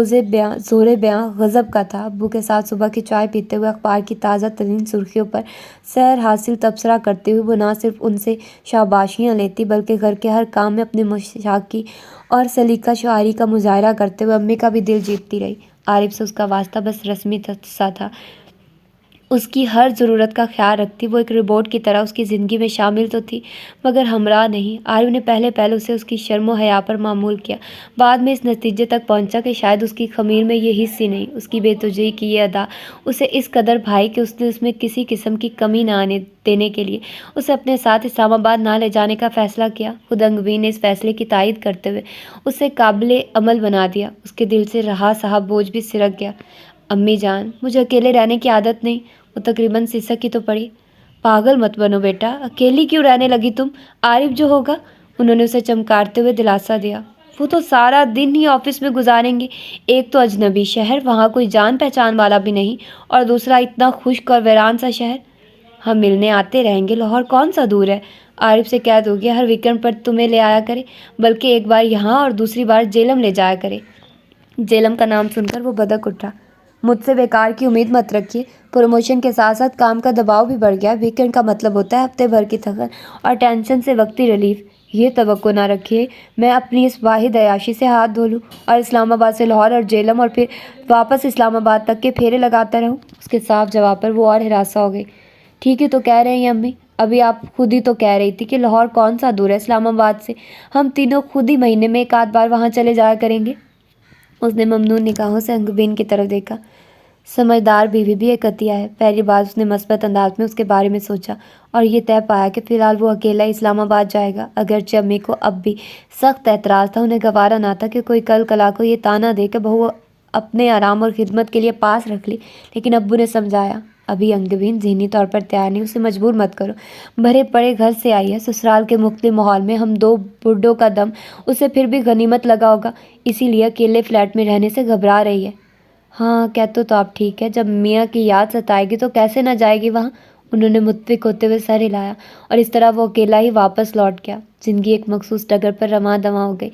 زور بیاں غضب کا تھا۔ ابو کے ساتھ صبح کی چائے پیتے ہوئے اخبار کی تازہ ترین سرخیوں پر سیر حاصل تبصرہ کرتے ہوئے وہ نہ صرف ان سے شاباشیاں لیتی، بلکہ گھر کے ہر کام میں اپنی مشاقی اور سلیقہ شعاری کا مظاہرہ کرتے ہوئے امی کا بھی دل جیتتی رہی۔ عارف سے اس کا واسطہ بس رسمی سا تھا، اس کی ہر ضرورت کا خیال رکھتی، وہ ایک روبوٹ کی طرح اس کی زندگی میں شامل تو تھی مگر ہمراہ نہیں۔ عارف نے پہلے اسے اس کی شرم و حیا پر معمول کیا، بعد میں اس نتیجے تک پہنچا کہ شاید اس کی خمیر میں یہ حس ہی نہیں، اس کی بے توجہی کی یہ ادا اسے اس قدر بھائی کہ اس نے اس میں کسی قسم کی کمی نہ آنے دینے کے لیے اسے اپنے ساتھ اسلام آباد نہ لے جانے کا فیصلہ کیا۔ خود انگبین نے اس فیصلے کی تائید کرتے ہوئے اسے قابل عمل بنا دیا۔ اس کے دل سے رہا سہا بوجھ بھی سرک گیا۔ امی جان، مجھے اکیلے رہنے کی عادت نہیں۔ وہ تقریباً سسک ہی تو پڑی۔ پاگل مت بنو بیٹا، اکیلی کیوں رہنے لگی تم؟ عارف جو ہوگا، انہوں نے اسے چمکارتے ہوئے دلاسا دیا، وہ تو سارا دن ہی آفس میں گزاریں گے۔ ایک تو اجنبی شہر، وہاں کوئی جان پہچان والا بھی نہیں، اور دوسرا اتنا خشک اور ویران سا شہر۔ ہم ملنے آتے رہیں گے، لاہور کون سا دور ہے؟ عارف سے کہہ دو گے ہر ویکینڈ پر تمہیں لے آیا کرے، بلکہ ایک بار یہاں اور دوسری بار جیلم لے جایا کرے۔ جیلم کا نام سن کر وہ بدک اٹھا۔ مجھ سے بیکار کی امید مت رکھیے، پروموشن کے ساتھ ساتھ کام کا دباؤ بھی بڑھ گیا۔ ویکینڈ کا مطلب ہوتا ہے ہفتے بھر کی تھکن اور ٹینشن سے وقتی ریلیف۔ یہ توقع نہ رکھیے میں اپنی اس واحد عیاشی سے ہاتھ دھو لوں اور اسلام آباد سے لاہور اور جیلم اور پھر واپس اسلام آباد تک کے پھیرے لگاتا رہوں۔ اس کے صاف جواب پر وہ اور ہراساں ہو گئی۔ ٹھیک ہی تو کہہ رہے ہیں امی، ابھی آپ خود ہی تو کہہ رہی تھی کہ لاہور کون سا دور ہے اسلام آباد سے، ہم تینوں خود ہی مہینے میں ایک آدھ بار وہاں چلے جایا کریں گے۔ اس نے ممنون نگاہوں سے انگبین کی طرف دیکھا۔ سمجھدار بیوی بھی ایک عطیہ ہے۔ پہلی بار اس نے مثبت انداز میں اس کے بارے میں سوچا اور یہ طے پایا کہ فی الحال وہ اکیلا اسلام آباد جائے گا۔ اگرچہ امی کو اب بھی سخت اعتراض تھا، انہیں گوارا نہ تھا کہ کوئی کل کلا کو یہ طعنہ دے کہ بہو اپنے آرام اور خدمت کے لیے پاس رکھ لی، لیکن ابو نے سمجھایا، ابھی انگبین ذہنی طور پر تیار نہیں، اسے مجبور مت کرو۔ بھرے پڑے گھر سے آئی ہے، سسرال کے مختلف ماحول میں ہم دو بڈھوں کا دم اسے پھر بھی غنیمت لگا ہوگا، اسی لیے اکیلے فلیٹ میں رہنے سے گھبرا رہی ہے۔ ہاں کہتے تو آپ ٹھیک ہے، جب میاں کی یاد ستائے گی تو کیسے نہ جائے گی وہاں؟ انہوں نے متفق ہوتے ہوئے سر ہلایا اور اس طرح وہ اکیلا ہی واپس لوٹ گیا۔ زندگی ایک مخصوص ڈگر پر رواں دواں ہو گئی۔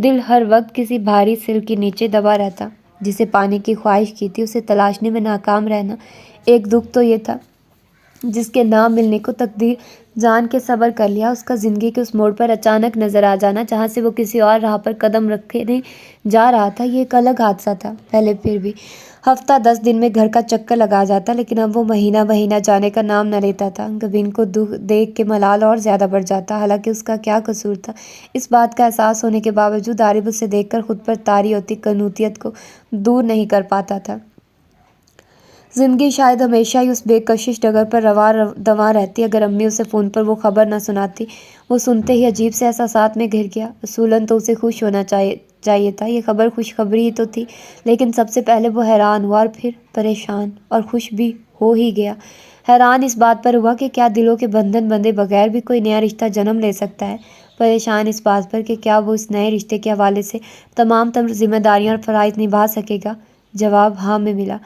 دل ہر وقت کسی بھاری سل کے نیچے دبا رہتا، جسے پانے کی خواہش کی تھی اسے تلاشنے میں ناکام رہنا۔ ایک دکھ تو یہ تھا جس کے نہ ملنے کو تقدیر جان کے صبر کر لیا، اس کا زندگی کے اس موڑ پر اچانک نظر آ جانا جہاں سے وہ کسی اور راہ پر قدم رکھنے جا رہا تھا۔ یہ ایک الگ حادثہ تھا۔ پہلے پھر بھی ہفتہ 10 دن میں گھر کا چکر لگا جاتا، لیکن اب وہ مہینہ مہینہ جانے کا نام نہ لیتا تھا۔ انگبین کو دکھ دیکھ کے ملال اور زیادہ بڑھ جاتا، حالانکہ اس کا کیا قصور تھا۔ اس بات کا احساس ہونے کے باوجود عارف اسے دیکھ کر خود پر طاری ہوتی قنوطیت کو دور نہیں کر پاتا تھا۔ زندگی شاید ہمیشہ ہی اس بے کشش ڈگر پر رواں دواں رہتی۔ اگر امی اسے فون پر وہ خبر نہ سناتی، وہ سنتے ہی عجیب سے احساسات میں گھر گیا۔ اصولاً تو اسے خوش ہونا چاہیے تھا، یہ خبر خوشخبری ہی تو تھی، لیکن سب سے پہلے وہ حیران ہوا اور پھر پریشان اور خوش بھی ہو ہی گیا۔ حیران اس بات پر ہوا کہ کیا دلوں کے بندھن بندھے بغیر بھی کوئی نیا رشتہ جنم لے سکتا ہے؟ پریشان اس بات پر کہ کیا وہ اس نئے رشتے کے حوالے سے تمام تر ذمہ داریاں اور فرائض نبھا سکے گا؟ جواب ہاں میں ملا۔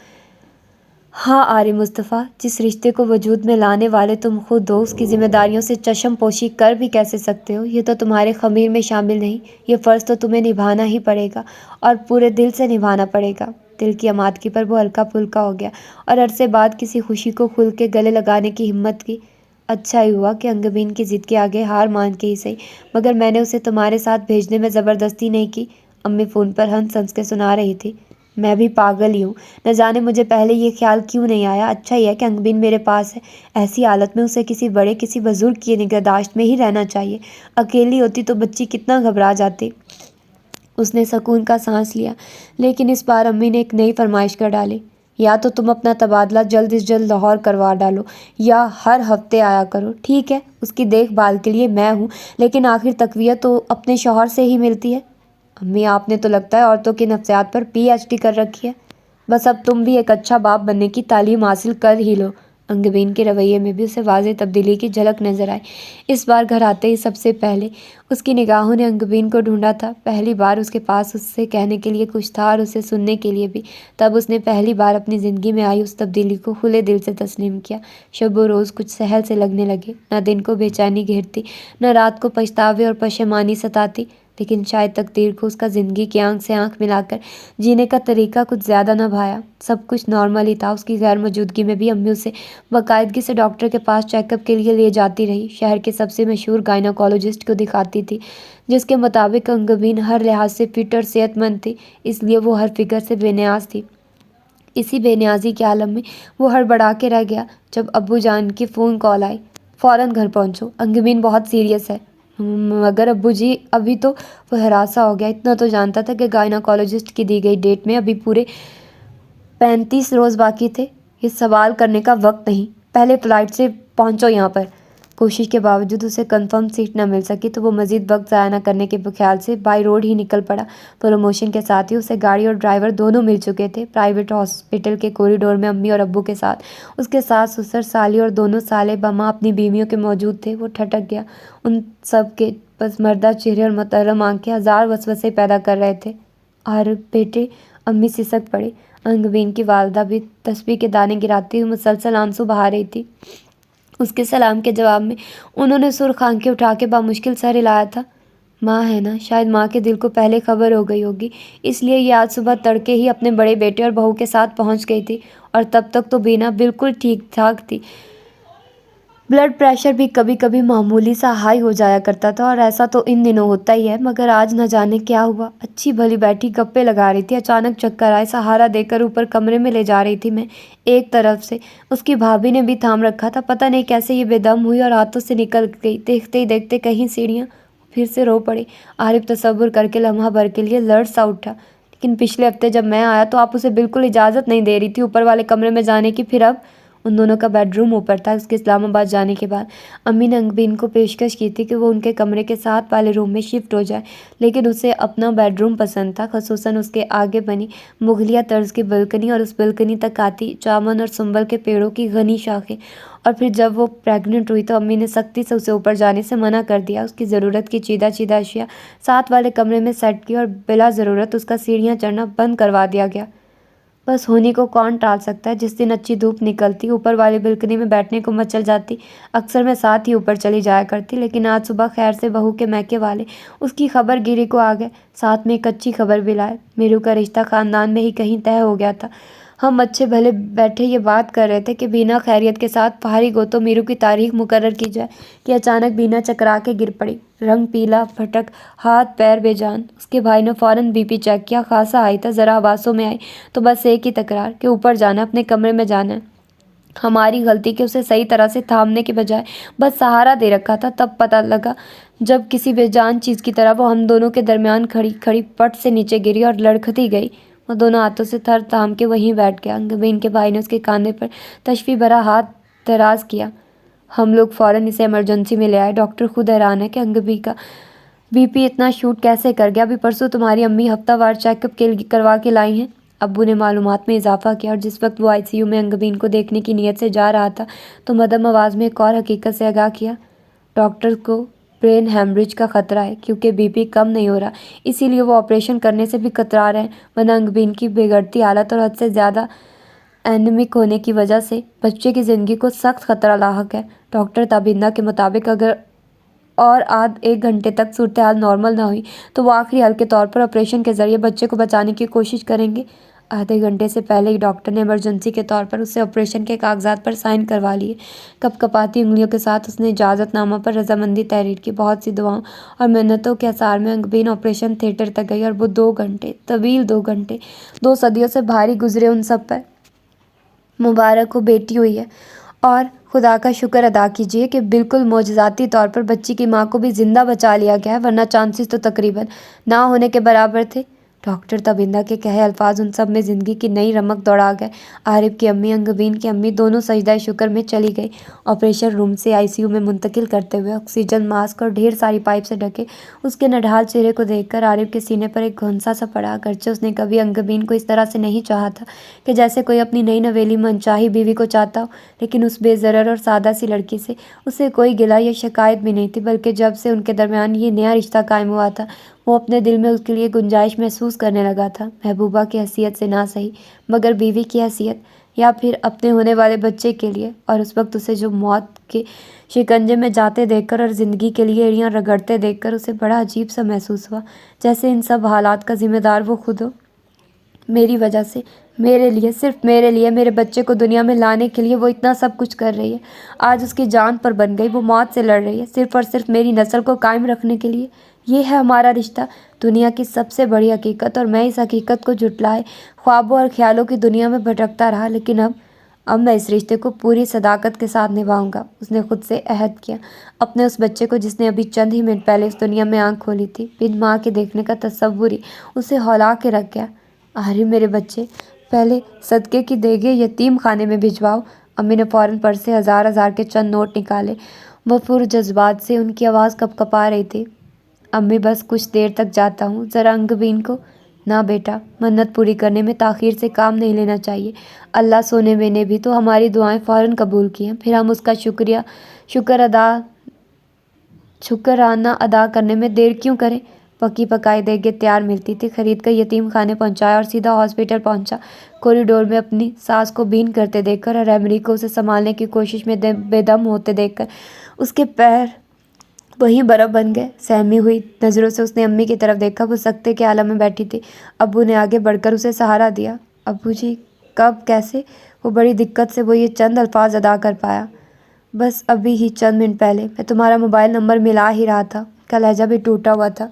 ہاں عارف مصطفیٰ، جس رشتے کو وجود میں لانے والے تم خود ہو، اس کی ذمہ داریوں سے چشم پوشی کر بھی کیسے سکتے ہو؟ یہ تو تمہارے خمیر میں شامل نہیں، یہ فرض تو تمہیں نبھانا ہی پڑے گا اور پورے دل سے نبھانا پڑے گا۔ دل کی امادگی پر وہ ہلکا پھلکا ہو گیا اور عرصے بعد کسی خوشی کو کھل کے گلے لگانے کی ہمت کی۔ اچھا ہی ہوا کہ انگبین کی ضد کے آگے ہار مان کے ہی صحیح، مگر میں نے اسے تمہارے ساتھ بھیجنے میں زبردستی نہیں کی۔ امی فون پر ہنس ہنس کے سنا رہی تھی۔ میں بھی پاگل ہی ہوں، نہ جانے مجھے پہلے یہ خیال کیوں نہیں آیا۔ اچھا ہی ہے کہ انگبین میرے پاس ہے، ایسی حالت میں اسے کسی بڑے کسی بزرگ کی نگہداشت میں ہی رہنا چاہیے۔ اکیلی ہوتی تو بچی کتنا گھبرا جاتی۔ اس نے سکون کا سانس لیا، لیکن اس بار امی نے ایک نئی فرمائش کر ڈالی۔ یا تو تم اپنا تبادلہ جلد از جلد لاہور کروا ڈالو یا ہر ہفتے آیا کرو۔ ٹھیک ہے، اس کی دیکھ بھال کے لیے میں ہوں، لیکن آخر تقویت تو اپنے شوہر سے ہی ملتی ہے۔ امی آپ نے تو لگتا ہے عورتوں کی نفسیات پر PhD کر رکھی ہے، بس اب تم بھی ایک اچھا باپ بننے کی تعلیم حاصل کر ہی لو۔ انگبین کے رویے میں بھی اسے واضح تبدیلی کی جھلک نظر آئی۔ اس بار گھر آتے ہی سب سے پہلے اس کی نگاہوں نے انگبین کو ڈھونڈا تھا۔ پہلی بار اس کے پاس اس سے کہنے کے لیے کچھ تھا اور اسے سننے کے لیے بھی۔ تب اس نے پہلی بار اپنی زندگی میں آئی اس تبدیلی کو کھلے دل سے تسلیم کیا۔ شب و روز کچھ سہل سے لگنے لگے، نہ دن کو بے چینی گھیرتی، نہ رات کو پچھتاوے اور پشیمانی ستاتی، لیکن شاید تقدیر کو اس کا زندگی کی آنکھ سے آنکھ ملا کر جینے کا طریقہ کچھ زیادہ نہ بھایا۔ سب کچھ نارمل ہی تھا۔ اس کی غیر موجودگی میں بھی امی اسے باقاعدگی سے ڈاکٹر کے پاس چیک اپ کے لیے لے جاتی رہی۔ شہر کے سب سے مشہور گائناکولوجسٹ کو دکھاتی تھی، جس کے مطابق انگبین ہر لحاظ سے فٹ اور صحت مند تھی، اس لیے وہ ہر فکر سے بے نیاز تھی۔ اسی بے نیازی کے عالم میں وہ ہڑبڑا کے رہ گیا جب ابو جان کی فون کال آئی، فوراً گھر پہنچو، انگبین بہت سیریس ہے۔ مگر ابو جی، ابھی تو وہ ہراساں ہو گیا، اتنا تو جانتا تھا کہ گائناکالوجسٹ کی دی گئی ڈیٹ میں ابھی پورے 35 روز باقی تھے۔ یہ سوال کرنے کا وقت نہیں، پہلے فلائٹ سے پہنچو یہاں پر۔ کوشش کے باوجود اسے کنفرم سیٹ نہ مل سکی تو وہ مزید وقت ضائع نہ کرنے کے خیال سے بائی روڈ ہی نکل پڑا۔ پروموشن کے ساتھ ہی اسے گاڑی اور ڈرائیور دونوں مل چکے تھے۔ پرائیویٹ ہاسپٹل کے کوریڈور میں امی اور ابو کے ساتھ اس کے ساس سسر، سالی اور دونوں سالے بماں اپنی بیویوں کے موجود تھے۔ وہ ٹھٹک گیا، ان سب کے پسماردہ چہرے اور محترم آنکھیں ہزار وسوسے پیدا کر رہے تھے۔ عارف بیٹے، امی سسک پڑے۔ انگبین کی والدہ بھی تسبیح کے دانے گراتی ہوئی مسلسل آنسو بہا رہی تھی۔ اس کے سلام کے جواب میں انہوں نے سرخ آنکھیں اٹھا کے بامشکل سر ہلایا تھا۔ ماں ہے نا، شاید ماں کے دل کو پہلے خبر ہو گئی ہوگی، اس لیے یہ آج صبح تڑکے ہی اپنے بڑے بیٹے اور بہو کے ساتھ پہنچ گئی تھی، اور تب تک تو بینا بالکل ٹھیک ٹھاک تھی۔ بلڈ پریشر بھی کبھی کبھی معمولی سا ہائی ہو جایا کرتا تھا، اور ایسا تو ان دنوں ہوتا ہی ہے، مگر آج نہ جانے کیا ہوا۔ اچھی بھلی بیٹھی گپے لگا رہی تھی، اچانک چکر آئے، سہارا دے کر اوپر کمرے میں لے جا رہی تھی میں ایک طرف سے۔ اس کی بھابھی نے بھی تھام رکھا تھا، پتہ نہیں کیسے یہ بے دم ہوئی اور ہاتھوں سے نکل گئی۔ دیکھتے ہی دیکھتے کہیں سیڑھیاں، پھر سے رو پڑی۔ عارف تصور کر کے لمحہ بھر کے لیے لرز سا اٹھا، لیکن پچھلے ہفتے جب میں آیا تو آپ اسے بالکل اجازت نہیں دے رہی تھی اوپر والے کمرے میں جانے کی، پھر اب ان دونوں کا بیڈ روم اوپر تھا۔ اس کے اسلام آباد جانے کے بعد امی نے انگبین کو پیشکش کی تھی کہ وہ ان کے کمرے کے ساتھ والے روم میں شفٹ ہو جائے، لیکن اسے اپنا بیڈ روم پسند تھا، خصوصاً اس کے آگے بنی مغلیہ طرز کی بلکنی اور اس بلکنی تک آتی جامن اور سنبل کے پیڑوں کی گھنی شاخیں۔ اور پھر جب وہ پریگننٹ ہوئی تو امی نے سختی سے اسے اوپر جانے سے منع کر دیا۔ اس کی ضرورت کی چیدہ چیدہ اشیاء ساتھ والے کمرے میں سیٹ کی اور بلا ضرورت اس کا سیڑھیاں چڑھنا بند کروا دیا گیا۔ بس ہونی کو کون ٹال سکتا ہے؟ جس دن اچھی دھوپ نکلتی، اوپر والی بلکنی میں بیٹھنے کو مچل جاتی، اکثر میں ساتھ ہی اوپر چلی جایا کرتی، لیکن آج صبح خیر سے بہو کے میکے والے اس کی خبر گیری کو آ گئے، ساتھ میں ایک اچھی خبر بھی لائے۔ میرو کا رشتہ خاندان میں ہی کہیں طے ہو گیا تھا۔ ہم اچھے بھلے بیٹھے یہ بات کر رہے تھے کہ بینا خیریت کے ساتھ فارغ ہو تو میرو کی تاریخ مقرر کی جائے کہ اچانک بینا چکرا کے گر پڑی، رنگ پیلا، پھٹک، ہاتھ پیر بے جان۔ اس کے بھائی نے فوراً بی پی چیک کیا، خاصا ہائی تھا، ذرا حواسوں میں آئی تو بس ایک ہی تکرار کہ اوپر جانا ہے، اپنے کمرے میں جانا ہے۔ ہماری غلطی کہ اسے صحیح طرح سے تھامنے کے بجائے بس سہارا دے رکھا تھا۔ تب پتہ لگا جب کسی بے جان چیز کی طرح وہ ہم دونوں کے درمیان کھڑی کھڑی پٹ سے نیچے گری اور لڑکھتی گئی۔ وہ دونوں ہاتھوں سے تھر تھام کے وہیں بیٹھ گیا۔ انگبین کے بھائی نے اس کے کاندھے پر تشفی بھرا ہاتھ دراز کیا۔ ہم لوگ فوراً اسے ایمرجنسی میں لے آئے۔ ڈاکٹر خود حیران ہے کہ انگبین کا بی پی اتنا شوٹ کیسے کر گیا۔ ابھی پرسوں تمہاری امی ہفتہ وار چیک اپ کروا کے لائی ہیں۔ ابو نے معلومات میں اضافہ کیا، اور جس وقت وہ آئی سی یو میں انگبین کو دیکھنے کی نیت سے جا رہا تھا تو مدھم آواز میں ایک اور حقیقت سے آگاہ کیا، ڈاکٹر کو برین ہیمریج کا خطرہ ہے، کیونکہ بی پی کم نہیں ہو رہا، اسی لیے وہ آپریشن کرنے سے بھی کترا رہے ہیں، ورنہ انگبین کی بگڑتی حالت اور حد سے زیادہ اینیمک ہونے کی وجہ سے بچے کی زندگی کو سخت خطرہ لاحق ہے۔ ڈاکٹر تابندہ کے مطابق اگر اور آدھ ایک گھنٹے تک صورتحال نارمل نہ ہوئی تو وہ آخری حل کے طور پر آپریشن کے ذریعے بچے کو بچانے کی کوشش کریں گے۔ آدھے گھنٹے سے پہلے ہی ڈاکٹر نے ایمرجنسی کے طور پر اس سے آپریشن کے کاغذات پر سائن کروا لیے۔ کپ کپاتی انگلیوں کے ساتھ اس نے اجازت نامہ پر رضامندی تحریر کی۔ بہت سی دعاؤں اور منتوں کے اثار میں انگبین آپریشن تھیٹر تک گئی، اور وہ 2 گھنٹے، طویل 2 گھنٹے، 2 صدیوں سے بھاری گزرے ان سب پر۔ مبارک ہو، بیٹی ہوئی ہے، اور خدا کا شکر ادا کیجیے کہ بالکل معجزاتی طور پر بچی کی ماں کو بھی زندہ بچا لیا گیا ہے، ورنہ چانسز تو تقریباً نہ ہونے کے برابر تھے۔ ڈاکٹر تابندہ کے کہے الفاظ ان سب میں زندگی کی نئی رمق دوڑا گئے۔ عارف کی امی، انگبین کی امی دونوں سجدہ شکر میں چلی گئی۔ آپریشن روم سے آئی سی یو میں منتقل کرتے ہوئے آکسیجن ماسک اور ڈھیر ساری پائپ سے ڈھکے اس کے نڈھال چہرے کو دیکھ کر عارف کے سینے پر ایک گھونسا سا پڑا، اگرچہ اس نے کبھی انگبین کو اس طرح سے نہیں چاہا تھا کہ جیسے کوئی اپنی نئی نویلی منچاہی بیوی کو چاہتا ہو، لیکن اس بے ضرر اور سادہ سی لڑکی سے اسے کوئی گلہ یا شکایت بھی نہیں تھی، بلکہ جب سے ان کے درمیان یہ نیا رشتہ قائم ہوا تھا وہ اپنے دل میں اس کے لیے گنجائش محسوس کرنے لگا تھا، محبوبہ کی حیثیت سے نہ صحیح مگر بیوی کی حیثیت، یا پھر اپنے ہونے والے بچے کے لیے۔ اور اس وقت اسے جو موت کے شکنجے میں جاتے دیکھ کر اور زندگی کے لیے ایڑیاں رگڑتے دیکھ کر اسے بڑا عجیب سا محسوس ہوا، جیسے ان سب حالات کا ذمہ دار وہ خود ہو۔ میری وجہ سے، میرے لیے، صرف میرے لیے، میرے بچے کو دنیا میں لانے کے لیے وہ اتنا سب کچھ کر رہی ہے۔ آج اس کی جان پر بن گئی، وہ موت سے لڑ رہی ہے، صرف اور صرف میری نسل کو قائم رکھنے کے لیے۔ یہ ہے ہمارا رشتہ، دنیا کی سب سے بڑی حقیقت، اور میں اس حقیقت کو جھٹلائے خوابوں اور خیالوں کی دنیا میں بھٹکتا رہا، لیکن اب میں اس رشتے کو پوری صداقت کے ساتھ نبھاؤں گا۔ اس نے خود سے عہد کیا، اپنے اس بچے کو جس نے ابھی چند ہی منٹ پہلے اس دنیا میں آنکھ کھولی تھی۔ بن ماں کے دیکھنے کا تصور ہی اسے ہلا کے رکھ گیا۔ ارے میرے بچے، پہلے صدقے کی دیگیں یتیم خانے میں بھجواؤ۔ امی نے فوراً پرس سے ہزار ہزار کے چند نوٹ نکالے۔ وہ پر جذبات سے، ان کی آواز کپکپا رہی تھی۔ امی بس کچھ دیر تک جاتا ہوں، ذرا انگبین کو۔ نہ بیٹا، منت پوری کرنے میں تاخیر سے کام نہیں لینا چاہیے۔ اللہ سونے میں نے بھی تو ہماری دعائیں فوراً قبول کی ہیں، پھر ہم اس کا شکرانہ ادا کرنے میں دیر کیوں کریں؟ پکی پکائی دیگیں تیار ملتی تھی، خرید کر یتیم خانے پہنچایا اور سیدھا ہاسپٹل پہنچا۔ کوریڈور میں اپنی ساس کو بین کرتے دیکھ کر اور ایمری کو اسے سنبھالنے کی کوشش میں بے دم ہوتے دیکھ کر اس کے پیر وہیں برف بن گئے۔ سہمی ہوئی نظروں سے اس نے امی کی طرف دیکھا، وہ سکتے کے عالم میں بیٹھی تھی۔ ابو نے آگے بڑھ کر اسے سہارا دیا۔ ابو جی، کب، کیسے؟ وہ بڑی دقت سے وہ یہ چند الفاظ ادا کر پایا۔ بس ابھی ہی چند منٹ پہلے میں تمہارا موبائل نمبر ملا ہی رہا تھا۔ کا لہجہ بھی ٹوٹا ہوا تھا۔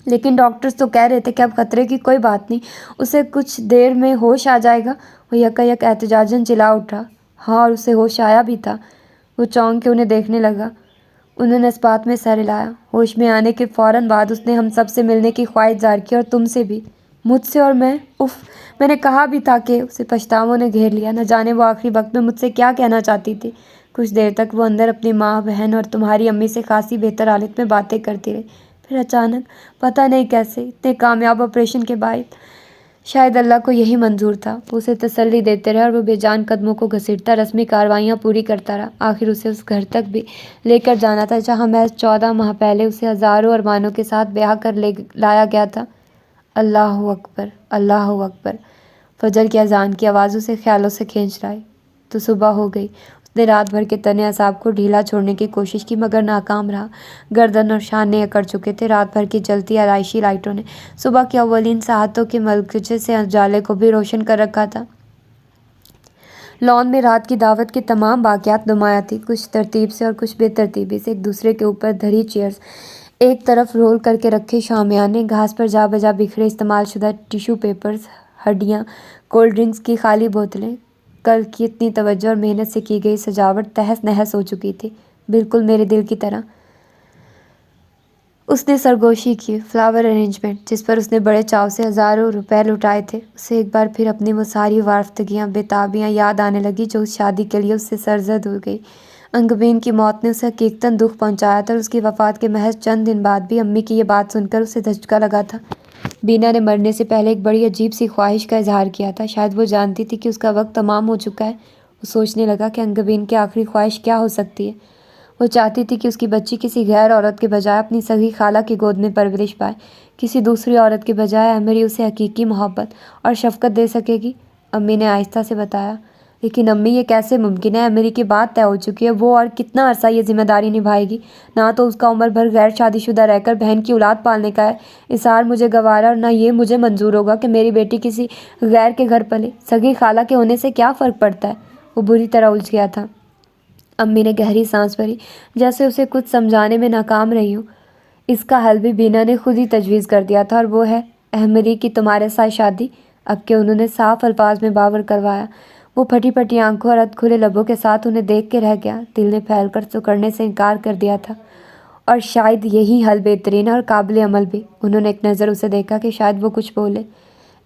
لیکن ڈاکٹرز تو کہہ رہے تھے کہ اب خطرے کی کوئی بات نہیں، اسے کچھ دیر میں ہوش آ جائے گا۔ وہ یکا یک احتجاجاً چلا اٹھا۔ ہاں، اور اسے ہوش آیا بھی تھا۔ وہ چونک کے انہیں دیکھنے لگا۔ انہوں نے اس بات میں سر ہلایا۔ ہوش میں آنے کے فوراً بعد اس نے ہم سب سے ملنے کی خواہش ظاہر کی، اور تم سے بھی۔ مجھ سے؟ اور میں؟ اف، میں نے کہا بھی تھا کہ… اسے پچھتاووں نے گھیر لیا۔ نہ جانے وہ آخری وقت میں مجھ سے کیا کہنا چاہتی تھی۔ کچھ دیر تک وہ اندر اپنی ماں، بہن اور تمہاری امی سے خاصی بہتر حالت میں باتیں کرتی رہی۔ پھر اچانک، پتہ نہیں کیسے، اتنے کامیاب آپریشن کے بعد، شاید اللہ کو یہی منظور تھا، وہ اسے تسلی دیتے رہے اور وہ بے جان قدموں کو گھسیٹتا رسمی کارروائیاں پوری کرتا رہا۔ آخر اسے اس گھر تک بھی لے کر جانا تھا جہاں محض 14 ماہ پہلے اسے ہزاروں ارمانوں کے ساتھ بیاہ کر لایا گیا تھا۔ اللہ اکبر، اللہ اکبر۔ فجر کی اذان کی آواز اسے خیالوں سے کھینچ لائی۔ تو صبح ہو گئی۔ اس نے رات بھر کے تنے اعصاب کو ڈھیلا چھوڑنے کی کوشش کی، مگر ناکام رہا۔ گردن اور شانے اکڑ چکے تھے رات بھر کی جلتی آرائشی لائٹوں نے۔ صبح کی اولین ساعتوں کے ملکچے سے اجالے کو بھی روشن کر رکھا تھا۔ لان میں رات کی دعوت کے تمام باقیات نمایاں تھیں، کچھ ترتیب سے اور کچھ بے ترتیبی سے۔ ایک دوسرے کے اوپر دھری چیئرز، ایک طرف رول کر کے رکھے شامیانے، گھاس پر جا بجا بکھرے استعمال شدہ ٹیشو پیپرز، ہڈیاں، کولڈ ڈرنکس کی خالی بوتلیں۔ کل کی اتنی توجہ اور محنت سے کی گئی سجاوٹ تہس نہس ہو چکی تھی، بالکل میرے دل کی طرح۔ اس نے سرگوشی کی۔ فلاور ارینجمنٹ، جس پر اس نے بڑے چاو سے ہزاروں روپے لٹائے تھے، اسے ایک بار پھر اپنی وہ ساری وارفتگیاں، بے تابیاں یاد آنے لگی جو اس شادی کے لیے اس سے سرزد ہو گئی۔ انگبین کی موت نے اسے حقیقتاً دکھ پہنچایا تھا، اور اس کی وفات کے محض چند دن بعد بھی امی کی یہ بات سن کر اسے دھچکا لگا تھا۔ بینا نے مرنے سے پہلے ایک بڑی عجیب سی خواہش کا اظہار کیا تھا، شاید وہ جانتی تھی کہ اس کا وقت تمام ہو چکا ہے۔ وہ سوچنے لگا کہ انگبین کی آخری خواہش کیا ہو سکتی ہے۔ وہ چاہتی تھی کہ اس کی بچی کسی غیر عورت کے بجائے اپنی سگی خالہ کی گود میں پرورش پائے، کسی دوسری عورت کے بجائے ایمری اسے حقیقی محبت اور شفقت دے سکے گی۔ امی نے آہستہ سے بتایا۔ لیکن امی، یہ کیسے ممکن ہے؟ ایمری کی بات طے ہو چکی ہے، وہ اور کتنا عرصہ یہ ذمہ داری نبھائے گی؟ نہ تو اس کا عمر بھر غیر شادی شدہ رہ کر بہن کی اولاد پالنے کا اصرار مجھے گوارا، اور نہ یہ مجھے منظور ہوگا کہ میری بیٹی کسی غیر کے گھر پلے۔ سگی خالہ کے ہونے سے کیا فرق پڑتا ہے؟ وہ بری طرح الجھ گیا تھا۔ امی نے گہری سانس بھری، جیسے اسے کچھ سمجھانے میں ناکام رہی ہوں۔ اس کا حل بھی بینا نے خود ہی تجویز کر دیا تھا، اور وہ ہے ایمری کی تمہارے ساتھ شادی۔ اب کہ انہوں نے صاف الفاظ میں باور کروایا۔ وہ پھٹی پھٹی آنکھوں اور ادھ کھلے لبوں کے ساتھ انہیں دیکھ کے رہ گیا۔ دل نے پھیل کر تو کرنے سے انکار کر دیا تھا، اور شاید یہی حل بہترین ہے اور قابل عمل بھی۔ انہوں نے ایک نظر اسے دیکھا کہ شاید وہ کچھ بولے۔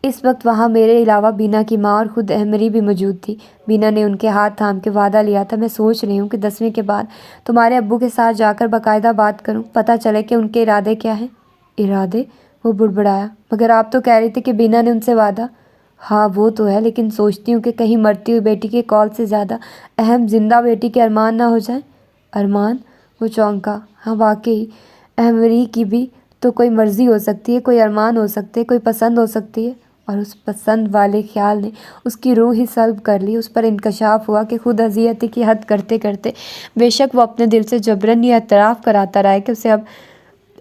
اس وقت وہاں میرے علاوہ بینا کی ماں اور خود ایمری بھی موجود تھی۔ بینا نے ان کے ہاتھ تھام کے وعدہ لیا تھا، میں سوچ رہی ہوں کہ 10ویں کے بعد تمہارے ابو کے ساتھ جا کر باقاعدہ بات کروں، پتہ چلے کہ ان کے ارادے کیا ہیں۔ ارادے؟ وہ بڑبڑایا۔ مگر آپ تو کہہ رہی تھی کہ بینا نے ان سے وعدہ… ہاں وہ تو ہے، لیکن سوچتی ہوں کہ کہیں مرتی ہوئی بیٹی کے کال سے زیادہ اہم زندہ بیٹی کے ارمان نہ ہو جائیں۔ ارمان؟ وہ چونکا۔ ہاں واقعی، ایمری کی بھی تو کوئی مرضی ہو سکتی ہے، کوئی ارمان ہو سکتے، کوئی پسند ہو سکتی ہے۔ اور اس پسند والے خیال نے اس کی روح ہی سلب کر لی۔ اس پر انکشاف ہوا کہ خود اذیت کی حد کرتے کرتے بے شک وہ اپنے دل سے جبراً یہ اعتراف کراتا رہا ہے کہ اسے اب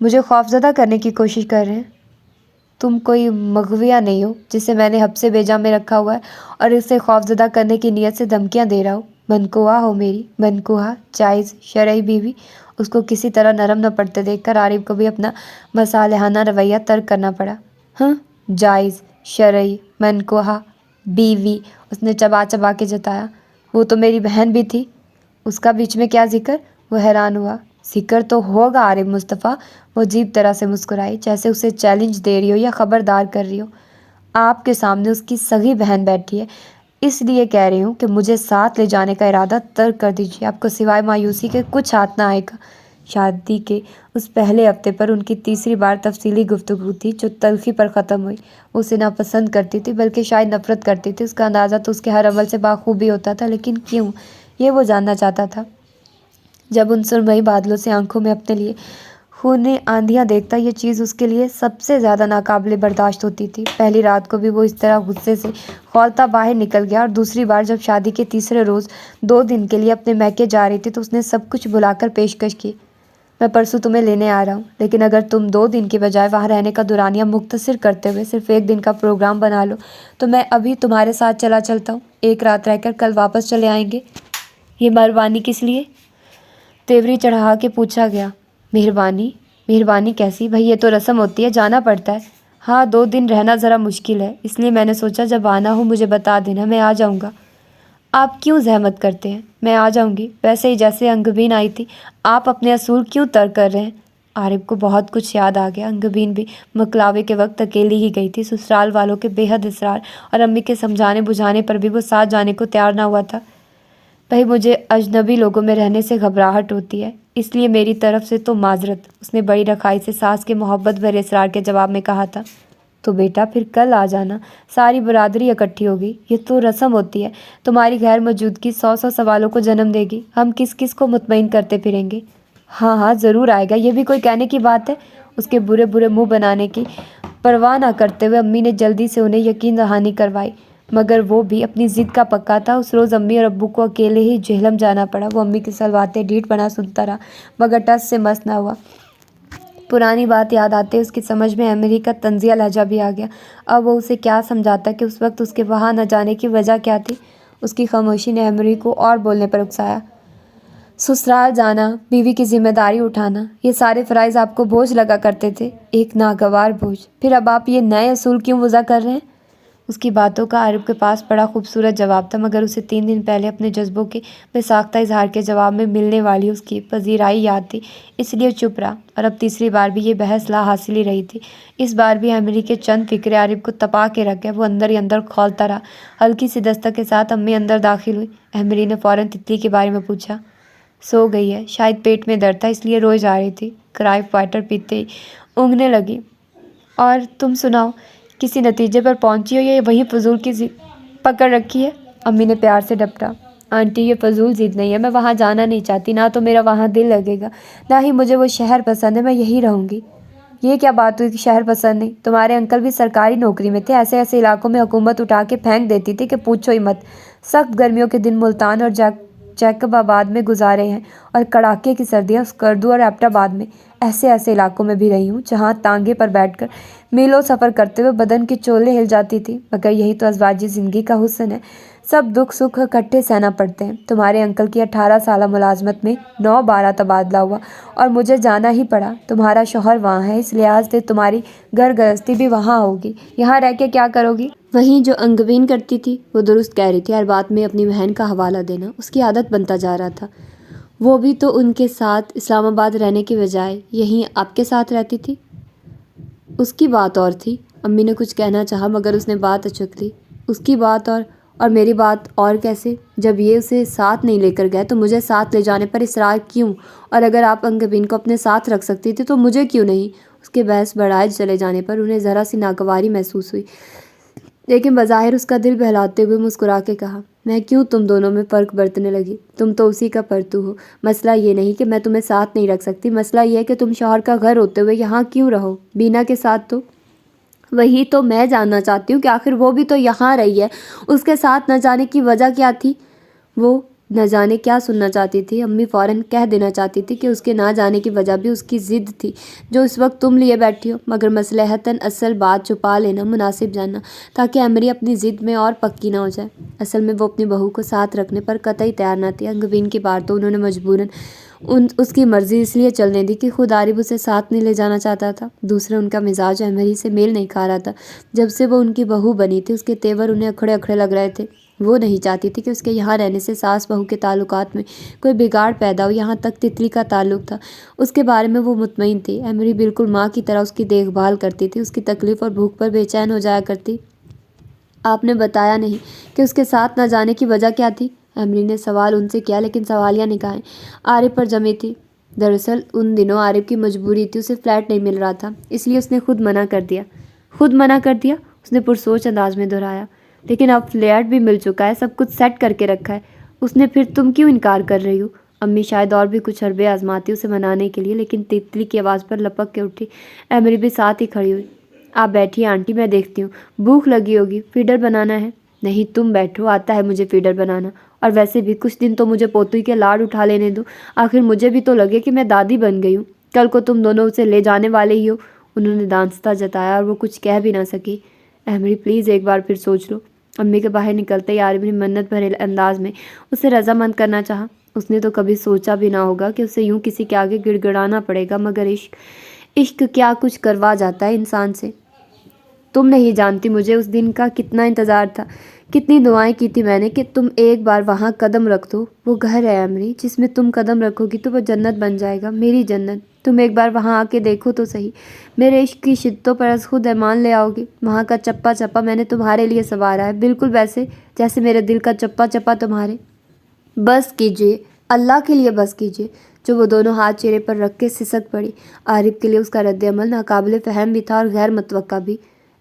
مجھے خوفزدہ کرنے کی کوشش کر رہے ہیں۔ تم کوئی مغویہ نہیں ہو جسے میں نے حبس بیجا میں رکھا ہوا ہے اور اسے خوفزدہ کرنے کی نیت سے دھمکیاں دے رہا ہوں۔ منکوہا ہو میری، منکوہا جائز شرعی بیوی۔ اس کو کسی طرح نرم نہ پڑتے دیکھ کر عارف کو بھی اپنا مصالحانہ رویہ ترک کرنا پڑا۔ ہاں، جائز شرعی منکوہا بیوی، اس نے چبا چبا کے جتایا۔ وہ تو میری بہن بھی تھی، اس کا بیچ میں کیا ذکر؟ وہ حیران ہوا۔ ذکر تو ہوگا عارف مصطفیٰ۔ وہ عجیب طرح سے مسکرائی، جیسے اسے چیلنج دے رہی ہو یا خبردار کر رہی ہو۔ آپ کے سامنے اس کی سگی بہن بیٹھی ہے، اس لیے کہہ رہی ہوں کہ مجھے ساتھ لے جانے کا ارادہ ترک کر دیجیے۔ آپ کو سوائے مایوسی کے کچھ ہاتھ نہ آئے گا۔ شادی کے اس پہلے ہفتے پر ان کی تیسری بار تفصیلی گفتگو تھی جو تلخی پر ختم ہوئی۔ وہ اسے ناپسند کرتی تھی، بلکہ شاید نفرت کرتی تھی۔ اس کا اندازہ تو اس کے ہر عمل سے بخوبی ہوتا تھا، لیکن کیوں، یہ وہ جاننا چاہتا تھا۔ جب ان سرمئی بادلوں سے آنکھوں میں اپنے لیے خونے آندھیاں دیکھتا، یہ چیز اس کے لیے سب سے زیادہ ناقابل برداشت ہوتی تھی۔ پہلی رات کو بھی وہ اس طرح غصے سے کھولتا باہر نکل گیا، اور دوسری بار جب شادی کے تیسرے روز 2 دن کے لیے اپنے میکے جا رہی تھی تو اس نے سب کچھ بلا کر پیشکش کی۔ میں پرسوں تمہیں لینے آ رہا ہوں، لیکن اگر تم 2 دن کے بجائے وہاں رہنے کا دورانیہ مختصر کرتے ہوئے صرف 1 دن کا پروگرام بنا لو تو میں ابھی تمہارے ساتھ چلتا ہوں۔ 1 رات رہ کر کل واپس چلے آئیں گے۔ یہ مہربانی کس لیے؟ تیوری چڑھا کے پوچھا گیا۔ مہربانی؟ مہربانی کیسی بھائی، یہ تو رسم ہوتی ہے، جانا پڑتا ہے۔ ہاں، 2 دن رہنا ذرا مشکل ہے، اس لیے میں نے سوچا جب آنا ہو مجھے بتا دینا، میں آ جاؤں گا۔ آپ کیوں زحمت کرتے ہیں، میں آ جاؤں گی، ویسے ہی جیسے انگبین آئی تھی۔ آپ اپنے اصول کیوں ترک کر رہے ہیں؟ عارف کو بہت کچھ یاد آ گیا۔ انگبین بھی مکلاوے کے وقت اکیلی ہی گئی تھی، سسرال والوں کے بے حد اصرار اور امی کے سمجھانے بجھانے پر بھی وہ ساتھ جانے کو تیار نہ ہوا تھا۔ بھائی، مجھے اجنبی لوگوں میں رہنے سے گھبراہٹ ہوتی ہے، اس لیے میری طرف سے تو معذرت، اس نے بڑی رخائی سے ساس کے محبت بھرے اصرار کے جواب میں کہا تھا۔ تو بیٹا پھر کل آ جانا، ساری برادری اکٹھی ہوگی، یہ تو رسم ہوتی ہے، تمہاری غیر موجودگی 100 سوالوں کو جنم دے گی، ہم کس کس کو مطمئن کرتے پھریں گے۔ ہاں ہاں ضرور آئے گا، یہ بھی کوئی کہنے کی بات ہے؟ اس کے برے برے منہ بنانے کی پرواہ نہ کرتے ہوئے امی نے جلدی سے انہیں یقین دہانی کروائی، مگر وہ بھی اپنی ضد کا پکا تھا۔ اس روز امی اور ابو کو اکیلے ہی جہلم جانا پڑا۔ وہ امی کی سلواتیں ڈھیٹ بنا سنتا رہا، مگر ٹس سے مس نہ ہوا۔ پرانی بات یاد آتے اس کی سمجھ میں ایمری کا طنزیہ لہجہ بھی آ گیا۔ اب وہ اسے کیا سمجھاتا کہ اس وقت اس کے وہاں نہ جانے کی وجہ کیا تھی؟ اس کی خاموشی نے ایمری کو اور بولنے پر اکسایا۔ سسرال جانا، بیوی کی ذمہ داری اٹھانا، یہ سارے فرائض آپ کو بوجھ لگا کرتے تھے، ایک ناگوار بوجھ۔ پھر اب آپ یہ نئے اصول کیوں وضع کر رہے ہیں؟ اس کی باتوں کا عارف کے پاس بڑا خوبصورت جواب تھا، مگر اسے 3 دن پہلے اپنے جذبوں کے بے ساختہ اظہار کے جواب میں ملنے والی اس کی پذیرائی یاد تھی، اس لیے چپ رہا۔ اور اب تیسری بار بھی یہ بحث لا حاصل ہی رہی تھی۔ اس بار بھی ایمری کے چند فکرے عارف کو تپا کے رکھ گئے۔ وہ اندر ہی اندر کھولتا رہا۔ ہلکی سی دستک کے ساتھ امی اندر داخل ہوئی۔ ایمری نے فوراً تتلی کے بارے میں پوچھا۔ سو گئی ہے، شاید پیٹ میں درد تھا اس لیے روئے جا رہی تھی۔ کرائف واٹر پیتے ہی اونگنے لگی۔ اور تم سناؤ، کسی نتیجے پر پہنچی ہو یا وہیں فضول کی پکڑ رکھی ہے؟ امی نے پیار سے ڈپٹا۔ آنٹی، یہ فضول ضد نہیں ہے، میں وہاں جانا نہیں چاہتی، نہ تو میرا وہاں دل لگے گا، نہ ہی مجھے وہ شہر پسند ہے، میں یہی رہوں گی۔ یہ کیا بات ہوئی کہ شہر پسند نہیں؟ تمہارے انکل بھی سرکاری نوکری میں تھے، ایسے ایسے علاقوں میں حکومت اٹھا کے پھینک دیتی تھی کہ پوچھو ہی مت۔ سخت گرمیوں کے دن ملتان اور جیکب آباد میں گزارے ہیں، اور کڑاکے کی سردیاں اسکردو اور ایبٹ آباد میں۔ ایسے ایسے علاقوں میں بھی رہی ہوں جہاں تانگے پر بیٹھ کر میلوں سفر کرتے ہوئے بدن کی چولیں ہل جاتی تھی، مگر یہی تو ازواجی زندگی کا حسن ہے، سب دکھ سکھ اکٹھے سہنا پڑتے ہیں۔ تمہارے انکل کی 18 سالہ ملازمت میں 9-12 تبادلہ ہوا اور مجھے جانا ہی پڑا۔ تمہارا شوہر وہاں ہے، اس لحاظ سے تمہاری گھر گرہستی بھی وہاں ہوگی، یہاں رہ کے کیا کرو گی؟ وہیں جو انگبین کرتی تھی۔ وہ درست کہہ رہی تھی، ہر بات میں اپنی بہن کا حوالہ دینا اس کی عادت بنتا جا رہا تھا۔ وہ بھی تو ان کے ساتھ اسلام آباد رہنے کی بجائے یہیں آپ کے ساتھ رہتی تھی۔ اس کی بات اور تھی۔ امی نے کچھ کہنا چاہا مگر اس نے بات اچک لی۔ اس کی بات اور میری بات اور کیسے؟ جب یہ اسے ساتھ نہیں لے کر گئے تو مجھے ساتھ لے جانے پر اصرار کیوں؟ اور اگر آپ انگبین کو اپنے ساتھ رکھ سکتی تھی تو مجھے کیوں نہیں؟ اس کے بحث بڑھائے چلے جانے پر انہیں ذرا سی ناگواری محسوس ہوئی، لیکن بظاہر اس کا دل بہلاتے ہوئے مسکرا کے کہا، میں کیوں تم دونوں میں فرق برتنے لگی؟ تم تو اسی کا پرتو ہو۔ مسئلہ یہ نہیں کہ میں تمہیں ساتھ نہیں رکھ سکتی، مسئلہ یہ ہے کہ تم شوہر کا گھر ہوتے ہوئے یہاں کیوں رہو بینا کے ساتھ؟ تو وہی تو میں جاننا چاہتی ہوں کہ آخر وہ بھی تو یہاں رہی ہے، اس کے ساتھ نہ جانے کی وجہ کیا تھی؟ وہ نہ جانے کیا سننا چاہتی تھی۔ امی فوراً کہہ دینا چاہتی تھی کہ اس کے نہ جانے کی وجہ بھی اس کی ضد تھی جو اس وقت تم لیے بیٹھی ہو، مگر مصلحتاً اصل بات چھپا لینا مناسب جانا تاکہ ایمری اپنی ضد میں اور پکی نہ ہو جائے۔ اصل میں وہ اپنی بہو کو ساتھ رکھنے پر قطعی تیار نہ تھی۔ انگبین کی بار تو انہوں نے مجبوراً اس کی مرضی اس لیے چلنے دی کہ خود عارف اسے ساتھ نہیں لے جانا چاہتا تھا، دوسرا ان کا مزاج ایمری سے میل نہیں کھا رہا تھا۔ جب سے وہ ان کی بہو بنی تھی اس کے تیور انہیں اکھڑے اکھڑے لگ رہے تھے۔ وہ نہیں چاہتی تھی کہ اس کے یہاں رہنے سے ساس بہو کے تعلقات میں کوئی بگاڑ پیدا ہو، یہاں تک تتلی کا تعلق تھا۔ اس کے بارے میں وہ مطمئن تھی۔ ایمری بالکل ماں کی طرح اس کی دیکھ بھال کرتی تھی، اس کی تکلیف اور بھوک پر بے چین ہو جایا کرتی۔ آپ نے بتایا نہیں کہ اس کے ساتھ نہ جانے کی وجہ کیا تھی؟ ایمری نے سوال ان سے کیا، لیکن سوالیہ نگاہیں عارف پر جمی تھی۔ دراصل ان دنوں عارف کی مجبوری تھی، اسے فلیٹ نہیں مل رہا تھا، اس لیے اس نے خود منع کر دیا۔ خود منع کر دیا؟ اس نے پرسوچ انداز میں دہرایا۔ لیکن اب فلیٹ بھی مل چکا ہے، سب کچھ سیٹ کر کے رکھا ہے، اس نے پھر تم کیوں انکار کر رہی ہو؟ امی شاید اور بھی کچھ حربے آزماتی اسے منانے کے لیے، لیکن تتلی کی آواز پر لپک کے اٹھی۔ ایمری بھی ساتھ ہی کھڑی ہوئی۔ آپ بیٹھیے آنٹی، میں دیکھتی ہوں، بھوک لگی ہوگی، فیڈر بنانا ہے؟ نہیں تم بیٹھو، آتا ہے مجھے فیڈر بنانا، اور ویسے بھی کچھ دن تو مجھے پوتوئی کے لاڈ اٹھا لینے دو، آخر مجھے بھی تو لگے کہ میں دادی بن گئی ہوں، کل کو تم دونوں اسے لے جانے والے ہی ہو۔ انہوں نے دانستہ جتایا اور وہ کچھ کہہ بھی نہ سکی۔ ایمری پلیز ایک بار پھر سوچ لو۔ امی کے باہر نکلتے ہی عارف نے منت بھرے انداز میں اسے رضامند کرنا چاہا۔ اس نے تو کبھی سوچا بھی نہ ہوگا کہ اسے یوں کسی کے آگے گڑ گڑانا پڑے گا، مگر عشق کیا کچھ کروا جاتا ہے انسان سے۔ تم نہیں جانتی مجھے اس دن کا کتنا انتظار تھا، کتنی دعائیں کی تھی میں نے کہ تم ایک بار وہاں قدم رکھ دو۔ وہ گھر ہے ایمری، جس میں تم قدم رکھو گی تو وہ جنت بن جائے گا، میری جنت۔ تم ایک بار وہاں آ کے دیکھو تو صحیح، میرے عشق کی شدتوں پر از خود ایمان لے آؤ گی۔ وہاں کا چپا چپا میں نے تمہارے لیے سنوارا ہے، بالکل ویسے جیسے میرے دل کا چپا چپا تمہارے۔ بس کیجیے، اللہ کے لیے بس کیجیے۔ جو وہ دونوں ہاتھ چہرے پر رکھ کے سسک پڑی۔ عارف کے لیے اس کا رد عمل ناقابل فہم بھی تھا اور غیر متوقع بھی۔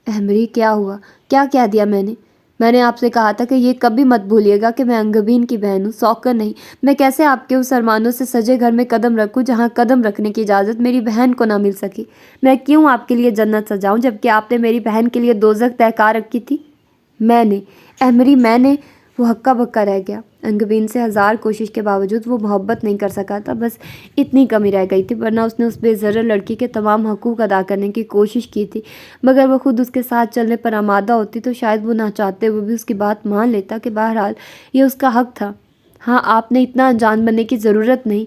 ایمری کیا ہوا؟ کیا کہہ دیا میں نے آپ سے کہا تھا کہ یہ کبھی مت بھولیے گا کہ میں انگبین کی بہن ہوں، سوکر نہیں۔ میں کیسے آپ کے اس ارمانوں سے سجے گھر میں قدم رکھوں جہاں قدم رکھنے کی اجازت میری بہن کو نہ مل سکی؟ میں کیوں آپ کے لیے جنت سجاؤں جبکہ آپ نے میری بہن کے لیے دوزخ طے کر رکھی تھی؟ ایمری میں نے وہ ہکا بکا رہ گیا۔ انگبین سے ہزار کوشش کے باوجود وہ محبت نہیں کر سکا تھا، بس اتنی کمی رہ گئی تھی، ورنہ اس نے اس بے ضرر لڑکی کے تمام حقوق ادا کرنے کی کوشش کی تھی۔ مگر وہ خود اس کے ساتھ چلنے پر آمادہ ہوتی تو شاید وہ نہ چاہتے ہوئے بھی اس کی بات مان لیتا کہ بہرحال یہ اس کا حق تھا۔ ہاں، آپ نے اتنا انجان بننے کی ضرورت نہیں،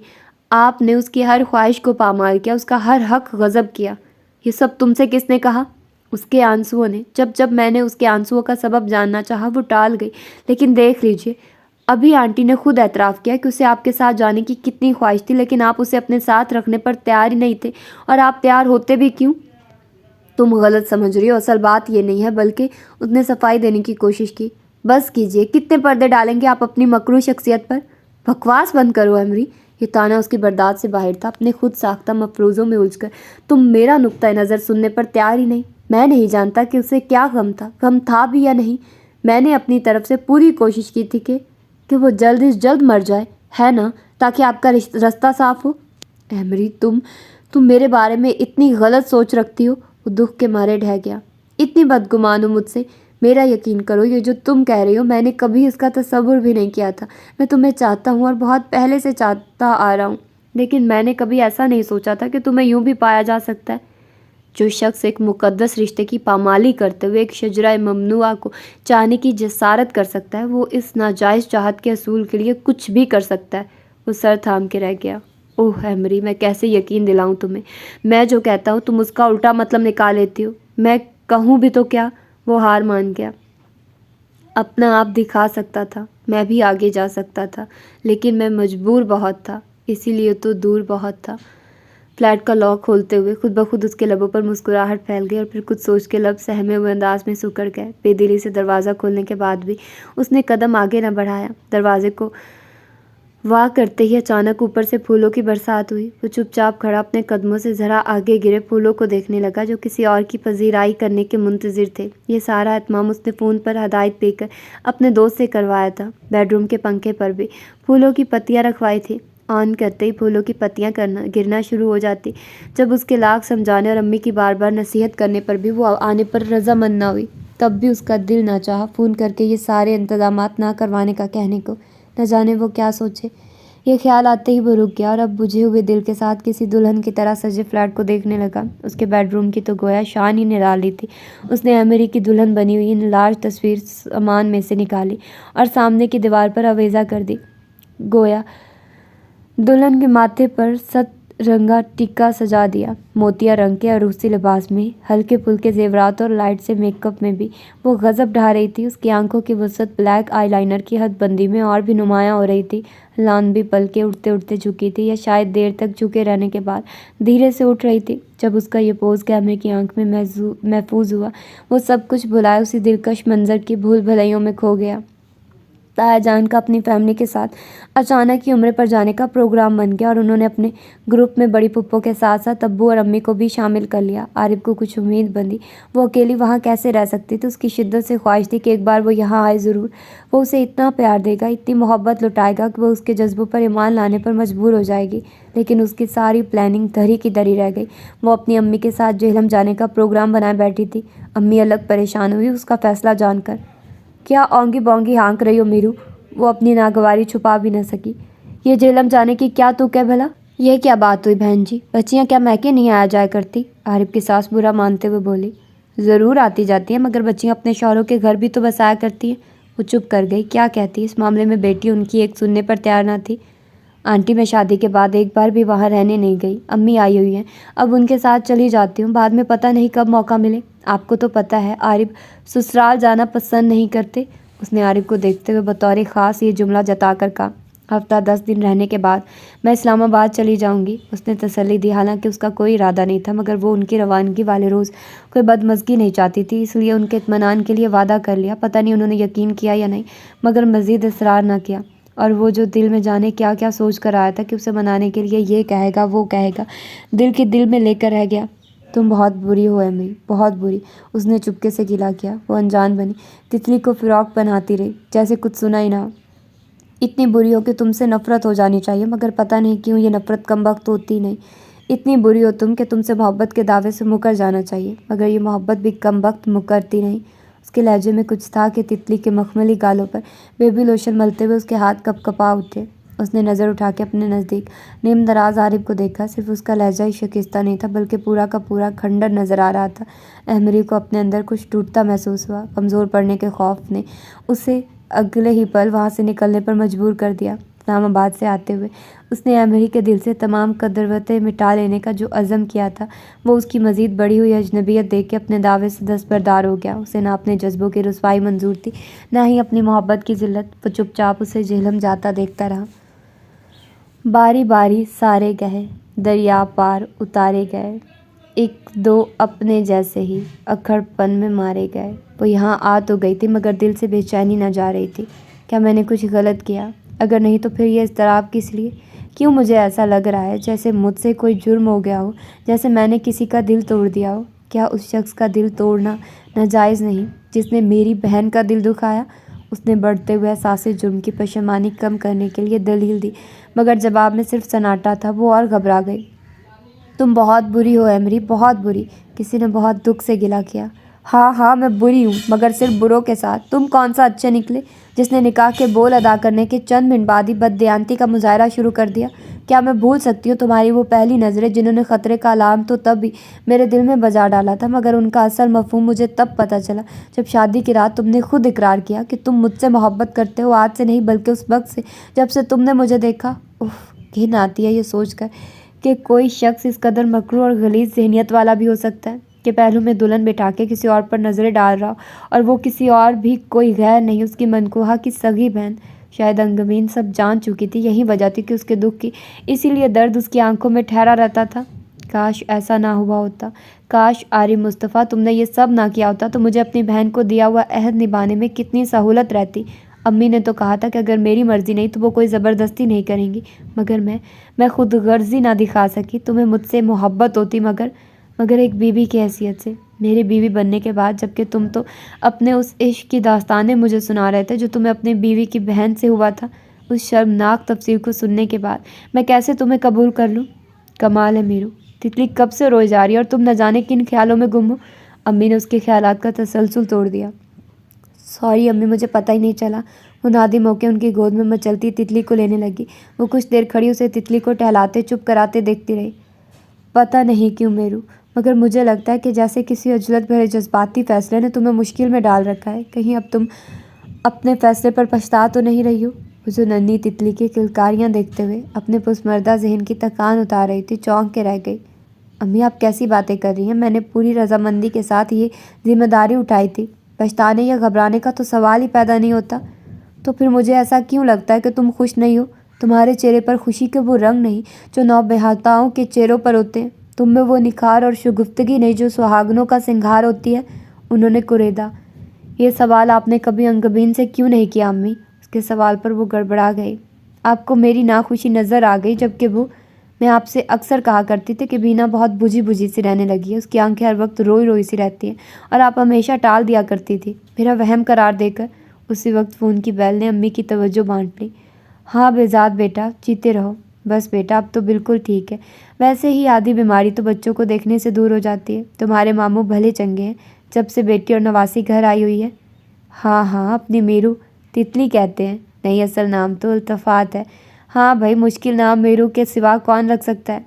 آپ نے اس کی ہر خواہش کو پامال کیا، اس کا ہر حق غصب کیا۔ یہ سب تم سے کس نے کہا؟ اس کے آنسوؤں نے۔ جب میں نے اس کے آنسوؤں کا سبب جاننا چاہا وہ ٹال گئی، لیکن دیکھ لیجیے ابھی آنٹی نے خود اعتراف کیا کہ اسے آپ کے ساتھ جانے کی کتنی خواہش تھی، لیکن آپ اسے اپنے ساتھ رکھنے پر تیار ہی نہیں تھے، اور آپ تیار ہوتے بھی کیوں؟ تم غلط سمجھ رہی ہو، اصل بات یہ نہیں ہے، بلکہ اس نے صفائی دینے کی کوشش کی۔ بس کیجیے، کتنے پردے ڈالیں گے آپ اپنی مکروہ شخصیت پر؟ بکواس بند کرو ایمری۔ یہ طعنہ اس کی برداشت سے باہر تھا۔ اپنے خود ساختہ مفروضوں میں الجھ کر تم میرا نقطہ نظر سننے پر تیار ہی نہیں۔ میں نہیں جانتا کہ اسے کیا غم تھا بھی یا نہیں۔ میں نے اپنی طرف سے پوری کوشش کی تھی کہ وہ جلد از جلد مر جائے، ہے نا، تاکہ آپ کا رستہ صاف ہو۔ ایمری تم میرے بارے میں اتنی غلط سوچ رکھتی ہو۔ وہ دکھ کے مارے ڈھہ گیا۔ اتنی بدگمان ہو مجھ سے؟ میرا یقین کرو، یہ جو تم کہہ رہی ہو میں نے کبھی اس کا تصور بھی نہیں کیا تھا۔ میں تمہیں چاہتا ہوں اور بہت پہلے سے چاہتا آ رہا ہوں، لیکن میں نے کبھی ایسا نہیں سوچا تھا کہ تمہیں یوں بھی پایا جا سکتا ہے۔ جو شخص ایک مقدس رشتے کی پامالی کرتے ہوئے ایک شجرہ ممنوعہ کو چاہنے کی جسارت کر سکتا ہے، وہ اس ناجائز چاہت کے حصول کے لیے کچھ بھی کر سکتا ہے۔ وہ سر تھام کے رہ گیا۔ اوہ ایمری، میں کیسے یقین دلاؤں تمہیں؟ میں جو کہتا ہوں تم اس کا الٹا مطلب نکال لیتی ہو۔ میں کہوں بھی تو کیا؟ وہ ہار مان گیا۔ اپنا آپ دکھا سکتا تھا، میں بھی آگے جا سکتا تھا، لیکن میں مجبور بہت تھا، اسی لیے تو دور بہت تھا۔ فلیٹ کا لاک کھولتے ہوئے خود بخود اس کے لبوں پر مسکراہٹ پھیل گئی اور پھر کچھ سوچ کے لب سہمے ہوئے انداز میں سکڑ گئے۔ بے دلی سے دروازہ کھولنے کے بعد بھی اس نے قدم آگے نہ بڑھایا۔ دروازے کو واہ کرتے ہی اچانک اوپر سے پھولوں کی برسات ہوئی۔ وہ چپ چاپ کھڑا اپنے قدموں سے ذرا آگے گرے پھولوں کو دیکھنے لگا جو کسی اور کی پذیرائی کرنے کے منتظر تھے۔ یہ سارا اہتمام اس نے فون پر ہدایت دے کر اپنے دوست سے کروایا تھا۔ بیڈ روم کے پنکھے پر بھی پھولوں کی پتیاں رکھوائی تھی۔ آن کرتے ہی پھولوں کی پتیاں گرنا شروع ہو جاتی۔ جب اس کے لاکھ سمجھانے اور امی کی بار بار نصیحت کرنے پر بھی وہ آنے پر رضامند نہ ہوئی، تب بھی اس کا دل نہ چاہا فون کر کے یہ سارے انتظامات نہ کروانے کا کہنے کو۔ نہ جانے وہ کیا سوچے۔ یہ خیال آتے ہی وہ رک گیا اور اب بجھے ہوئے دل کے ساتھ کسی دلہن کی طرح سجے فلیٹ کو دیکھنے لگا۔ اس کے بیڈ روم کی تو گویا شان ہی نرالی تھی۔ اس نے ایمری کی دلہن بنی ہوئی لارج تصویر سامان میں سے نکالی اور سامنے کی دیوار پر آویزاں کر دی۔ گویا دلہن کے ماتھے پر ست رنگا ٹیکا سجا دیا، موتیا رنگ کے عروسی لباس میں، ہلکے پھلکے زیورات اور لائٹ سے میک اپ میں بھی وہ غضب ڈھا رہی تھی۔ اس کی آنکھوں کی وسعت بلیک آئی لائنر کی حد بندی میں اور بھی نمایاں ہو رہی تھی۔ لانبی پلکیں اٹھتے اٹھتے جھکی تھی یا شاید دیر تک جھکے رہنے کے بعد دھیرے سے اٹھ رہی تھی۔ جب اس کا یہ پوز کیمرے کی آنکھ میں محفوظ ہوا، وہ سب کچھ بھلائے اسی دلکش منظر کی بھول بھلائیوں میں کھو گیا۔ تایا جان کا اپنی فیملی کے ساتھ اچانک ہی عمرے پر جانے کا پروگرام بن گیا اور انہوں نے اپنے گروپ میں بڑی پھپھو کے ساتھ ساتھ ابو اور امی کو بھی شامل کر لیا۔ عارف کو کچھ امید بندھی، وہ اکیلی وہاں کیسے رہ سکتی تھی۔ اس کی شدت سے خواہش تھی کہ ایک بار وہ یہاں آئے ضرور۔ وہ اسے اتنا پیار دے گا، اتنی محبت لٹائے گا کہ وہ اس کے جذبوں پر ایمان لانے پر مجبور ہو جائے گی۔ لیکن اس کی ساری پلاننگ دھری کی دھری رہ گئی۔ وہ اپنی امی کے ساتھ جہلم جانے کا پروگرام بنائے بیٹھی تھی۔ امی الگ پریشان ہوئی اس کا فیصلہ جان کر۔ کیا اونگی بونگی ہانک رہی ہو میرو؟ وہ اپنی ناگواری چھپا بھی نہ سکی۔ یہ جہلم جانے کی کیا تک ہے بھلا؟ یہ کیا بات ہوئی بہن جی؟ بچیاں کیا میکے نہیں آیا جایا کرتی؟ عارف کی ساس برا مانتے ہوئے بولی۔ ضرور آتی جاتی ہیں، مگر بچیاں اپنے شوہروں کے گھر بھی تو بسایا کرتی ہیں۔ وہ چپ کر گئی۔ کیا کہتی؟ اس معاملے میں بیٹی ان کی ایک سننے پر تیار نہ تھی۔ آنٹی میں شادی کے بعد ایک بار بھی وہاں رہنے نہیں گئی۔ امی آئی ہوئی ہیں، اب ان کے ساتھ چلی جاتی ہوں، بعد میں پتہ نہیں کب موقع ملے۔ آپ کو تو پتہ ہے عارف سسرال جانا پسند نہیں کرتے۔ اس نے عارف کو دیکھتے ہوئے بطور خاص یہ جملہ جتا کر کہا۔ ہفتہ 10 دن رہنے کے بعد میں اسلام آباد چلی جاؤں گی، اس نے تسلی دی۔ حالانکہ اس کا کوئی ارادہ نہیں تھا، مگر وہ ان کی روانگی والے روز کوئی بدمزگی نہیں چاہتی تھی، اس لیے ان کے اطمینان کے لیے وعدہ کر لیا۔ پتہ نہیں انہوں نے یقین کیا یا نہیں، مگر مزید اصرار نہ کیا۔ اور وہ جو دل میں جانے کیا کیا سوچ کر آیا تھا کہ اسے منانے کے لیے یہ کہے گا وہ کہے گا، دل کی دل میں لے کر رہ گیا۔ تم بہت بری ہو ایمری، بہت بری، اس نے چپکے سے گلا کیا۔ وہ انجان بنی، تتلی کو فراق پہناتی رہی، جیسے کچھ سنا ہی نہ ہو۔ اتنی بری ہو کہ تم سے نفرت ہو جانی چاہیے، مگر پتہ نہیں کیوں یہ نفرت کم وقت ہوتی نہیں۔ اتنی بری ہو تم کہ تم سے محبت کے دعوے سے مکر جانا چاہیے، مگر یہ محبت بھی کم وقت مکرتی نہیں۔ اس کے لہجے میں کچھ تھا کہ تتلی کے مخملی گالوں پر بیبی لوشن ملتے ہوئے اس کے ہاتھ کپ کپا اٹھے۔ اس نے نظر اٹھا کے اپنے نزدیک نیم دراز عارف کو دیکھا۔ صرف اس کا لہجہ ہی شکستہ نہیں تھا، بلکہ پورا کا پورا کھنڈر نظر آ رہا تھا۔ ایمری کو اپنے اندر کچھ ٹوٹتا محسوس ہوا۔ کمزور پڑنے کے خوف نے اسے اگلے ہی پل وہاں سے نکلنے پر مجبور کر دیا۔ اسلام آباد سے آتے ہوئے اس نے ایمری کے دل سے تمام قدرتیں مٹا لینے کا جو عزم کیا تھا، وہ اس کی مزید بڑھی ہوئی اجنبیت دیکھ کے اپنے دعوے سے دستبردار ہو گیا۔ اسے نہ اپنے جذبوں کی رسوائی منظور تھی، نہ ہی اپنی محبت کی ذلت۔ وہ چپ چاپ اسے جہلم جاتا دیکھتا رہا۔ باری باری سارے گئے، دریا پار اتارے گئے، ایک دو اپنے جیسے ہی اکھڑ پن میں مارے گئے۔ وہ یہاں آ تو گئی تھی، مگر دل سے بے چینی نہ جا رہی تھی۔ کیا میں نے کچھ غلط کیا؟ اگر نہیں تو پھر یہ اضطراب کس لیے؟ کیوں مجھے ایسا لگ رہا ہے جیسے مجھ سے کوئی جرم ہو گیا ہو، جیسے میں نے کسی کا دل توڑ دیا ہو؟ کیا اس شخص کا دل توڑنا ناجائز نہیں جس نے میری بہن کا دل دکھایا؟ اس نے بڑھتے ہوئے احساس جرم کی پشیمانی کم کرنے کے لیے دلیل دی، مگر جواب میں صرف سناٹا تھا۔ وہ اور گھبرا گئی۔ تم بہت بری ہو ایمری، بہت بری، کسی نے بہت دکھ سے گلا کیا۔ ہاں میں بری ہوں، مگر صرف بروں کے ساتھ۔ تم کون سا اچھے نکلے جس نے نکاح کے بول ادا کرنے کے چند منٹ بعد ہی بددیانتی کا مظاہرہ شروع کر دیا؟ کیا میں بھول سکتی ہوں تمہاری وہ پہلی نظریں جنہوں نے خطرے کا الارم تو تب ہی میرے دل میں بجا ڈالا تھا، مگر ان کا اصل مفہوم مجھے تب پتہ چلا جب شادی کی رات تم نے خود اقرار کیا کہ تم مجھ سے محبت کرتے ہو، آج سے نہیں بلکہ اس وقت سے جب سے تم نے مجھے دیکھا۔ گھن آتی ہے یہ سوچ کر کہ کوئی شخص اس قدر مکروہ اور غلیظ ذہنیت والا بھی ہو سکتا ہے کہ پہلو میں دلہن بٹھا کے کسی اور پر نظریں ڈال رہا ہو، اور وہ کسی اور بھی کوئی غیر نہیں، اس کی منکوحہ کی سگی بہن۔ شاید انگمین سب جان چکی تھی، یہی وجہ تھی کہ اس کے دکھ کی، اسی لیے درد اس کی آنکھوں میں ٹھہرا رہتا تھا۔ کاش ایسا نہ ہوا ہوتا، کاش عارف مصطفیٰ تم نے یہ سب نہ کیا ہوتا تو مجھے اپنی بہن کو دیا ہوا عہد نبھانے میں کتنی سہولت رہتی۔ امی نے تو کہا تھا کہ اگر میری مرضی نہیں تو وہ کوئی زبردستی نہیں کریں گی، مگر میں خود غرضی نہ دکھا سکی۔ تمہیں مجھ سے محبت ہوتی، مگر ایک بیوی کی حیثیت سے، میری بیوی بننے کے بعد، جبکہ تم تو اپنے اس عشق کی داستانیں مجھے سنا رہے تھے جو تمہیں اپنی بیوی کی بہن سے ہوا تھا، اس شرمناک تفصیل کو سننے کے بعد میں کیسے تمہیں قبول کر لوں؟ کمال ہے میرو، تتلی کب سے روئی جا رہی ہے اور تم نہ جانے کن خیالوں میں گم ہو۔ امی نے اس کے خیالات کا تسلسل توڑ دیا۔ سوری امی، مجھے پتہ ہی نہیں چلا۔ وہ نادم ہو کے ان کی گود میں مچلتی تتلی کو لینے لگی۔ وہ کچھ دیر کھڑی اسے تتلی کو ٹہلاتے چپ کراتے دیکھتی رہی۔ پتہ نہیں کیوں میرو، مگر مجھے لگتا ہے کہ جیسے کسی عجلت بھرے جذباتی فیصلے نے تمہیں مشکل میں ڈال رکھا ہے۔ کہیں اب تم اپنے فیصلے پر پچھتا تو نہیں رہی ہو؟ وہ ننھی تتلی کی کلکاریاں دیکھتے ہوئے اپنے پسماردہ ذہن کی تکان اتار رہی تھی، چونک کے رہ گئی۔ امی آپ کیسی باتیں کر رہی ہیں؟ میں نے پوری رضامندی کے ساتھ یہ ذمہ داری اٹھائی تھی۔ پچھتانے یا گھبرانے کا تو سوال ہی پیدا نہیں ہوتا۔ تو پھر مجھے ایسا کیوں لگتا ہے کہ تم خوش نہیں ہو؟ تمہارے چہرے پر خوشی کے وہ رنگ نہیں جو نوبہتاؤں کے چہروں پر ہوتے ہیں۔ تم میں وہ نکھار اور شگفتگی نہیں جو سہاگنوں کا سنگھار ہوتی ہے۔ انہوں نے کریدا۔ یہ سوال آپ نے کبھی انگبین سے کیوں نہیں کیا امی؟ اس کے سوال پر وہ گڑبڑا گئی۔ آپ کو میری ناخوشی نظر آ گئی، جبکہ میں آپ سے اکثر کہا کرتی تھی کہ بینا بہت بجھی بجھی سی رہنے لگی ہے، اس کی آنکھیں ہر وقت روئی روئی سی رہتی ہیں، اور آپ ہمیشہ ٹال دیا کرتی تھی میرا وہم قرار دے کر۔ اسی وقت فون کی بیل نے امی کی توجہ بانٹ لی۔ ہاں بہزاد بیٹا، جیتے رہو۔ بس بیٹا اب تو بالکل ٹھیک ہے۔ ویسے ہی آدھی بیماری تو بچوں کو دیکھنے سے دور ہو جاتی ہے۔ تمہارے ماموں بھلے چنگے ہیں جب سے بیٹی اور نواسی گھر آئی ہوئی ہے۔ ہاں ہاں، اپنی میرو، تتلی کہتے ہیں، نہیں اصل نام تو التفات ہے۔ ہاں بھائی، مشکل نام میرو کے سوا کون رکھ سکتا ہے؟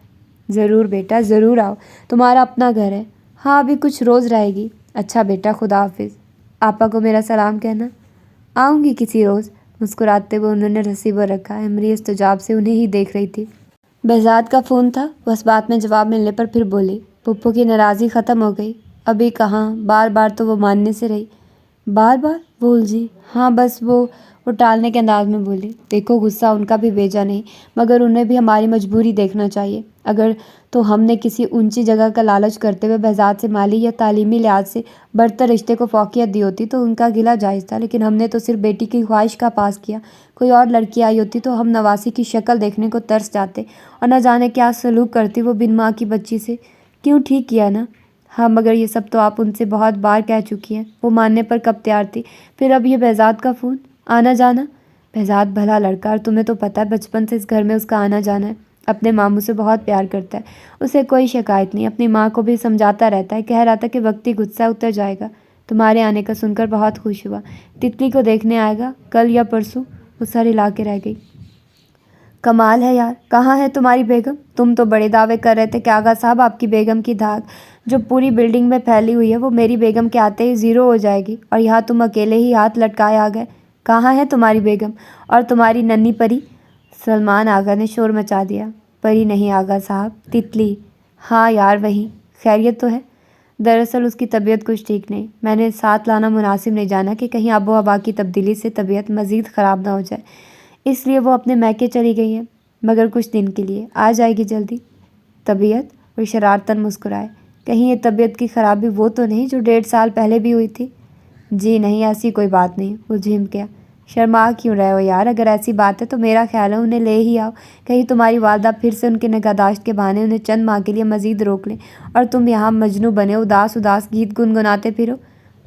ضرور بیٹا ضرور آؤ، تمہارا اپنا گھر ہے۔ ہاں ابھی کچھ روز رہے گی۔ اچھا بیٹا، خدا حافظ۔ آپا کو میرا سلام کہنا۔ آؤں گی کسی روز۔ مسکراتے ہوئے انہوں نے رسیور رکھا۔ ایمری استجاب سے انہیں ہی دیکھ رہی تھی۔ بہزاد کا فون تھا؟ وہ اس بات میں جواب ملنے پر پھر بولی۔ پھپھو کی ناراضی ختم ہو گئی؟ ابھی کہاں، بار بار تو وہ ماننے سے رہی۔ بار بار؟ وہ الجھی۔ ہاں بس وہ ٹالنے کے انداز میں بولی۔ دیکھو غصہ ان کا بھی بیجا نہیں، مگر انہیں بھی ہماری مجبوری دیکھنا چاہیے۔ اگر تو ہم نے کسی اونچی جگہ کا لالچ کرتے ہوئے بہزاد سے مالی یا تعلیمی لحاظ سے برتر رشتے کو فوقیت دی ہوتی تو ان کا گلہ جائز تھا، لیکن ہم نے تو صرف بیٹی کی خواہش کا پاس کیا۔ کوئی اور لڑکی آئی ہوتی تو ہم نواسی کی شکل دیکھنے کو ترس جاتے، اور نہ جانے کیا سلوک کرتی وہ بن ماں کی بچی سے۔ کیوں ٹھیک کیا نا؟ ہاں مگر یہ سب تو آپ ان سے بہت بار کہہ چکی ہیں۔ وہ ماننے پر کب تیار تھی؟ پھر اب یہ بہزاد کا فون، آنا جانا۔ بہزاد بھلا لڑکا، اور تمہیں تو پتہ ہے بچپن سے اس گھر میں اس کا آنا جانا ہے۔ اپنے ماموں سے بہت پیار کرتا ہے، اسے کوئی شکایت نہیں۔ اپنی ماں کو بھی سمجھاتا رہتا ہے، کہہ رہا تھا کہ وقتی غصہ اتر جائے گا۔ تمہارے آنے کا سن کر بہت خوش ہوا۔ تتلی کو دیکھنے آئے گا کل یا پرسوں؟ وہ سر ہلا کے رہ گئی۔ کمال ہے یار، کہاں ہے تمہاری بیگم؟ تم تو بڑے دعوے کر رہے تھے کہ آغا صاحب آپ کی بیگم کی دھاک جو پوری بلڈنگ میں پھیلی ہوئی ہے وہ میری بیگم کے آتے ہی زیرو ہو جائے گی، اور یہاں تم اکیلے ہی ہاتھ لٹکائے آ گئے۔ کہاں ہے تمہاری بیگم اور تمہاری ننھی پری؟ سلمان آغا نے شور مچا دیا۔ پری نہیں آغا صاحب، تتلی۔ ہاں یار وہی۔ خیریت تو ہے؟ دراصل اس کی طبیعت کچھ ٹھیک نہیں، میں نے ساتھ لانا مناسب نہیں جانا کہ کہیں آب و ہوا کی تبدیلی سے طبیعت مزید خراب نہ ہو جائے، اس لیے وہ اپنے میکے چلی گئی ہے، مگر کچھ دن کے لیے آ جائے گی جلدی۔ طبیعت؟ اور شرارتاً مسکرائے۔ کہیں یہ طبیعت کی خرابی وہ تو نہیں جو 1.5 سال پہلے بھی ہوئی تھی؟ جی نہیں، ایسی کوئی بات نہیں۔ وہ جھم گیا۔ شرما کیوں رہے ہو یار؟ اگر ایسی بات ہے تو میرا خیال ہے انہیں لے ہی آؤ، کہیں تمہاری والدہ پھر سے ان کے نگہداشت کے بہانے انہیں چند ماہ کے لیے مزید روک لیں اور تم یہاں مجنوں بنے اداس اداس گیت گنگناتے پھرو۔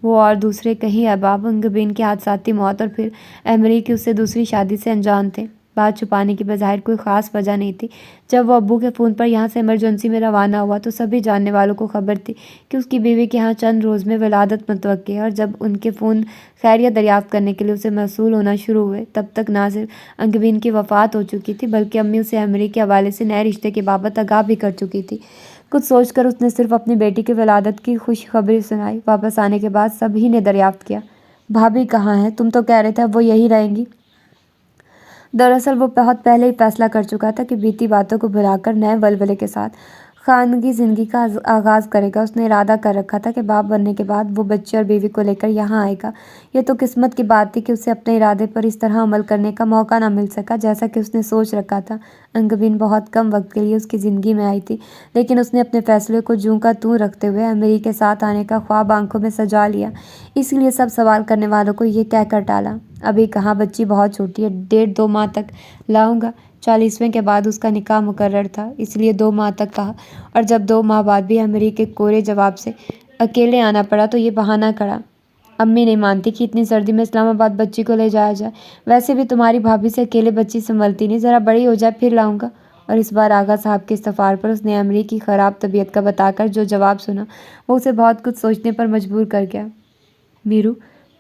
وہ اور دوسرے کہیں احباب انگبین کی حادثاتی موت اور پھر ایمری کی اس سے دوسری شادی سے انجان تھے۔ بات چھپانے کی بظاہر کوئی خاص وجہ نہیں تھی۔ جب وہ ابو کے فون پر یہاں سے ایمرجنسی میں روانہ ہوا تو سبھی جاننے والوں کو خبر تھی کہ اس کی بیوی کے یہاں چند روز میں ولادت متوقع ہے، اور جب ان کے فون خیریت دریافت کرنے کے لیے اسے موصول ہونا شروع ہوئے تب تک نہ صرف انگبین کی وفات ہو چکی تھی بلکہ امی اسے ایمری کے حوالے سے نئے رشتے کے بابت آگاہ بھی کر چکی تھی۔ کچھ سوچ کر اس نے صرف اپنی بیٹی کی ولادت کی خوشخبری سنائی۔ واپس آنے کے بعد سبھی نے دریافت کیا، بھابھی کہاں ہیں؟ تم تو کہہ رہے تھے اب وہ یہی رہیں گی۔ دراصل وہ بہت پہلے ہی فیصلہ کر چکا تھا کہ بیتی باتوں کو بھلا کر نئے ولولے کے ساتھ خاندگی زندگی کا آغاز کرے گا۔ اس نے ارادہ کر رکھا تھا کہ باپ بننے کے بعد وہ بچے اور بیوی کو لے کر یہاں آئے گا۔ یہ تو قسمت کی بات تھی کہ اسے اپنے ارادے پر اس طرح عمل کرنے کا موقع نہ مل سکا جیسا کہ اس نے سوچ رکھا تھا۔ انگبین بہت کم وقت کے لیے اس کی زندگی میں آئی تھی، لیکن اس نے اپنے فیصلے کو جوں کا توں رکھتے ہوئے ایمری کے ساتھ آنے کا خواب آنکھوں میں سجا لیا، اسی لیے سب سوال کرنے والوں کو یہ کہہ کر ٹالا، ابھی کہاں، بچی بہت چھوٹی ہے، 1.5-2 ماہ تک لاؤں گا۔ 40ویں کے بعد اس کا نکاح مقرر تھا، اس لیے 2 ماہ تک کہا، اور جب 2 ماہ بعد بھی ایمری کے کورے جواب سے اکیلے آنا پڑا تو یہ بہانہ کڑا، امی نہیں مانتی کہ اتنی سردی میں اسلام آباد بچی کو لے جایا جائے، ویسے بھی تمہاری بھابھی سے اکیلے بچی سنبھلتی نہیں، ذرا بڑی ہو جائے پھر لاؤں گا۔ اور اس بار آغا صاحب کے استفار پر اس نے ایمری کی خراب طبیعت کا بتا کر جو جواب سنا وہ اسے بہت کچھ سوچنے پر مجبور کر گیا۔ میرو،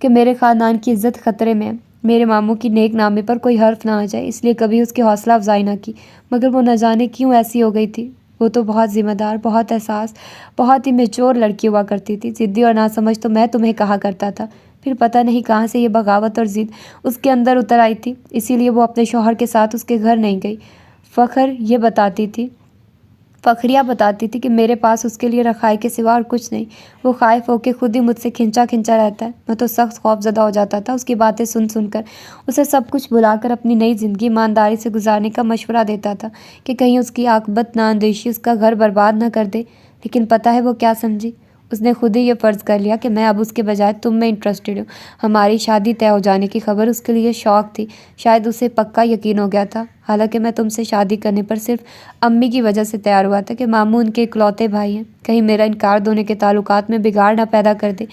کہ میرے خاندان کی عزت خطرے میں ہے، میرے ماموں کی نیک نامی پر کوئی حرف نہ آ جائے، اس لیے کبھی اس کی حوصلہ افزائی نہ کی، مگر وہ نہ جانے کیوں ایسی ہو گئی تھی۔ وہ تو بہت ذمہ دار، بہت احساس، بہت ہی میچور لڑکی ہوا کرتی تھی۔ ضدی اور ناسمجھ تو میں تمہیں کہا کرتا تھا، پھر پتہ نہیں کہاں سے یہ بغاوت اور ضد اس کے اندر اتر آئی تھی، اسی لیے وہ اپنے شوہر کے ساتھ اس کے گھر نہیں گئی۔ فخریہ بتاتی تھی کہ میرے پاس اس کے لیے رکھائی کے سوا اور کچھ نہیں، وہ خائف ہو کے خود ہی مجھ سے کھنچا رہتا ہے۔ میں تو سخت خوف زدہ ہو جاتا تھا، اس کی باتیں سن کر اسے سب کچھ بھلا کر اپنی نئی زندگی ایمانداری سے گزارنے کا مشورہ دیتا تھا کہ کہیں اس کی عاقبت نااندیشی اس کا گھر برباد نہ کر دے، لیکن پتہ ہے وہ کیا سمجھی؟ اس نے خود ہی یہ فرض کر لیا کہ میں اب اس کے بجائے تم میں انٹرسٹڈ ہوں۔ ہماری شادی طے ہو جانے کی خبر اس کے لیے شوق تھی، شاید اسے پکا یقین ہو گیا تھا، حالانکہ میں تم سے شادی کرنے پر صرف امی کی وجہ سے تیار ہوا تھا کہ ماموں ان کے اکلوتے بھائی ہیں، کہیں میرا انکار دونوں کے تعلقات میں بگاڑ نہ پیدا کر دے،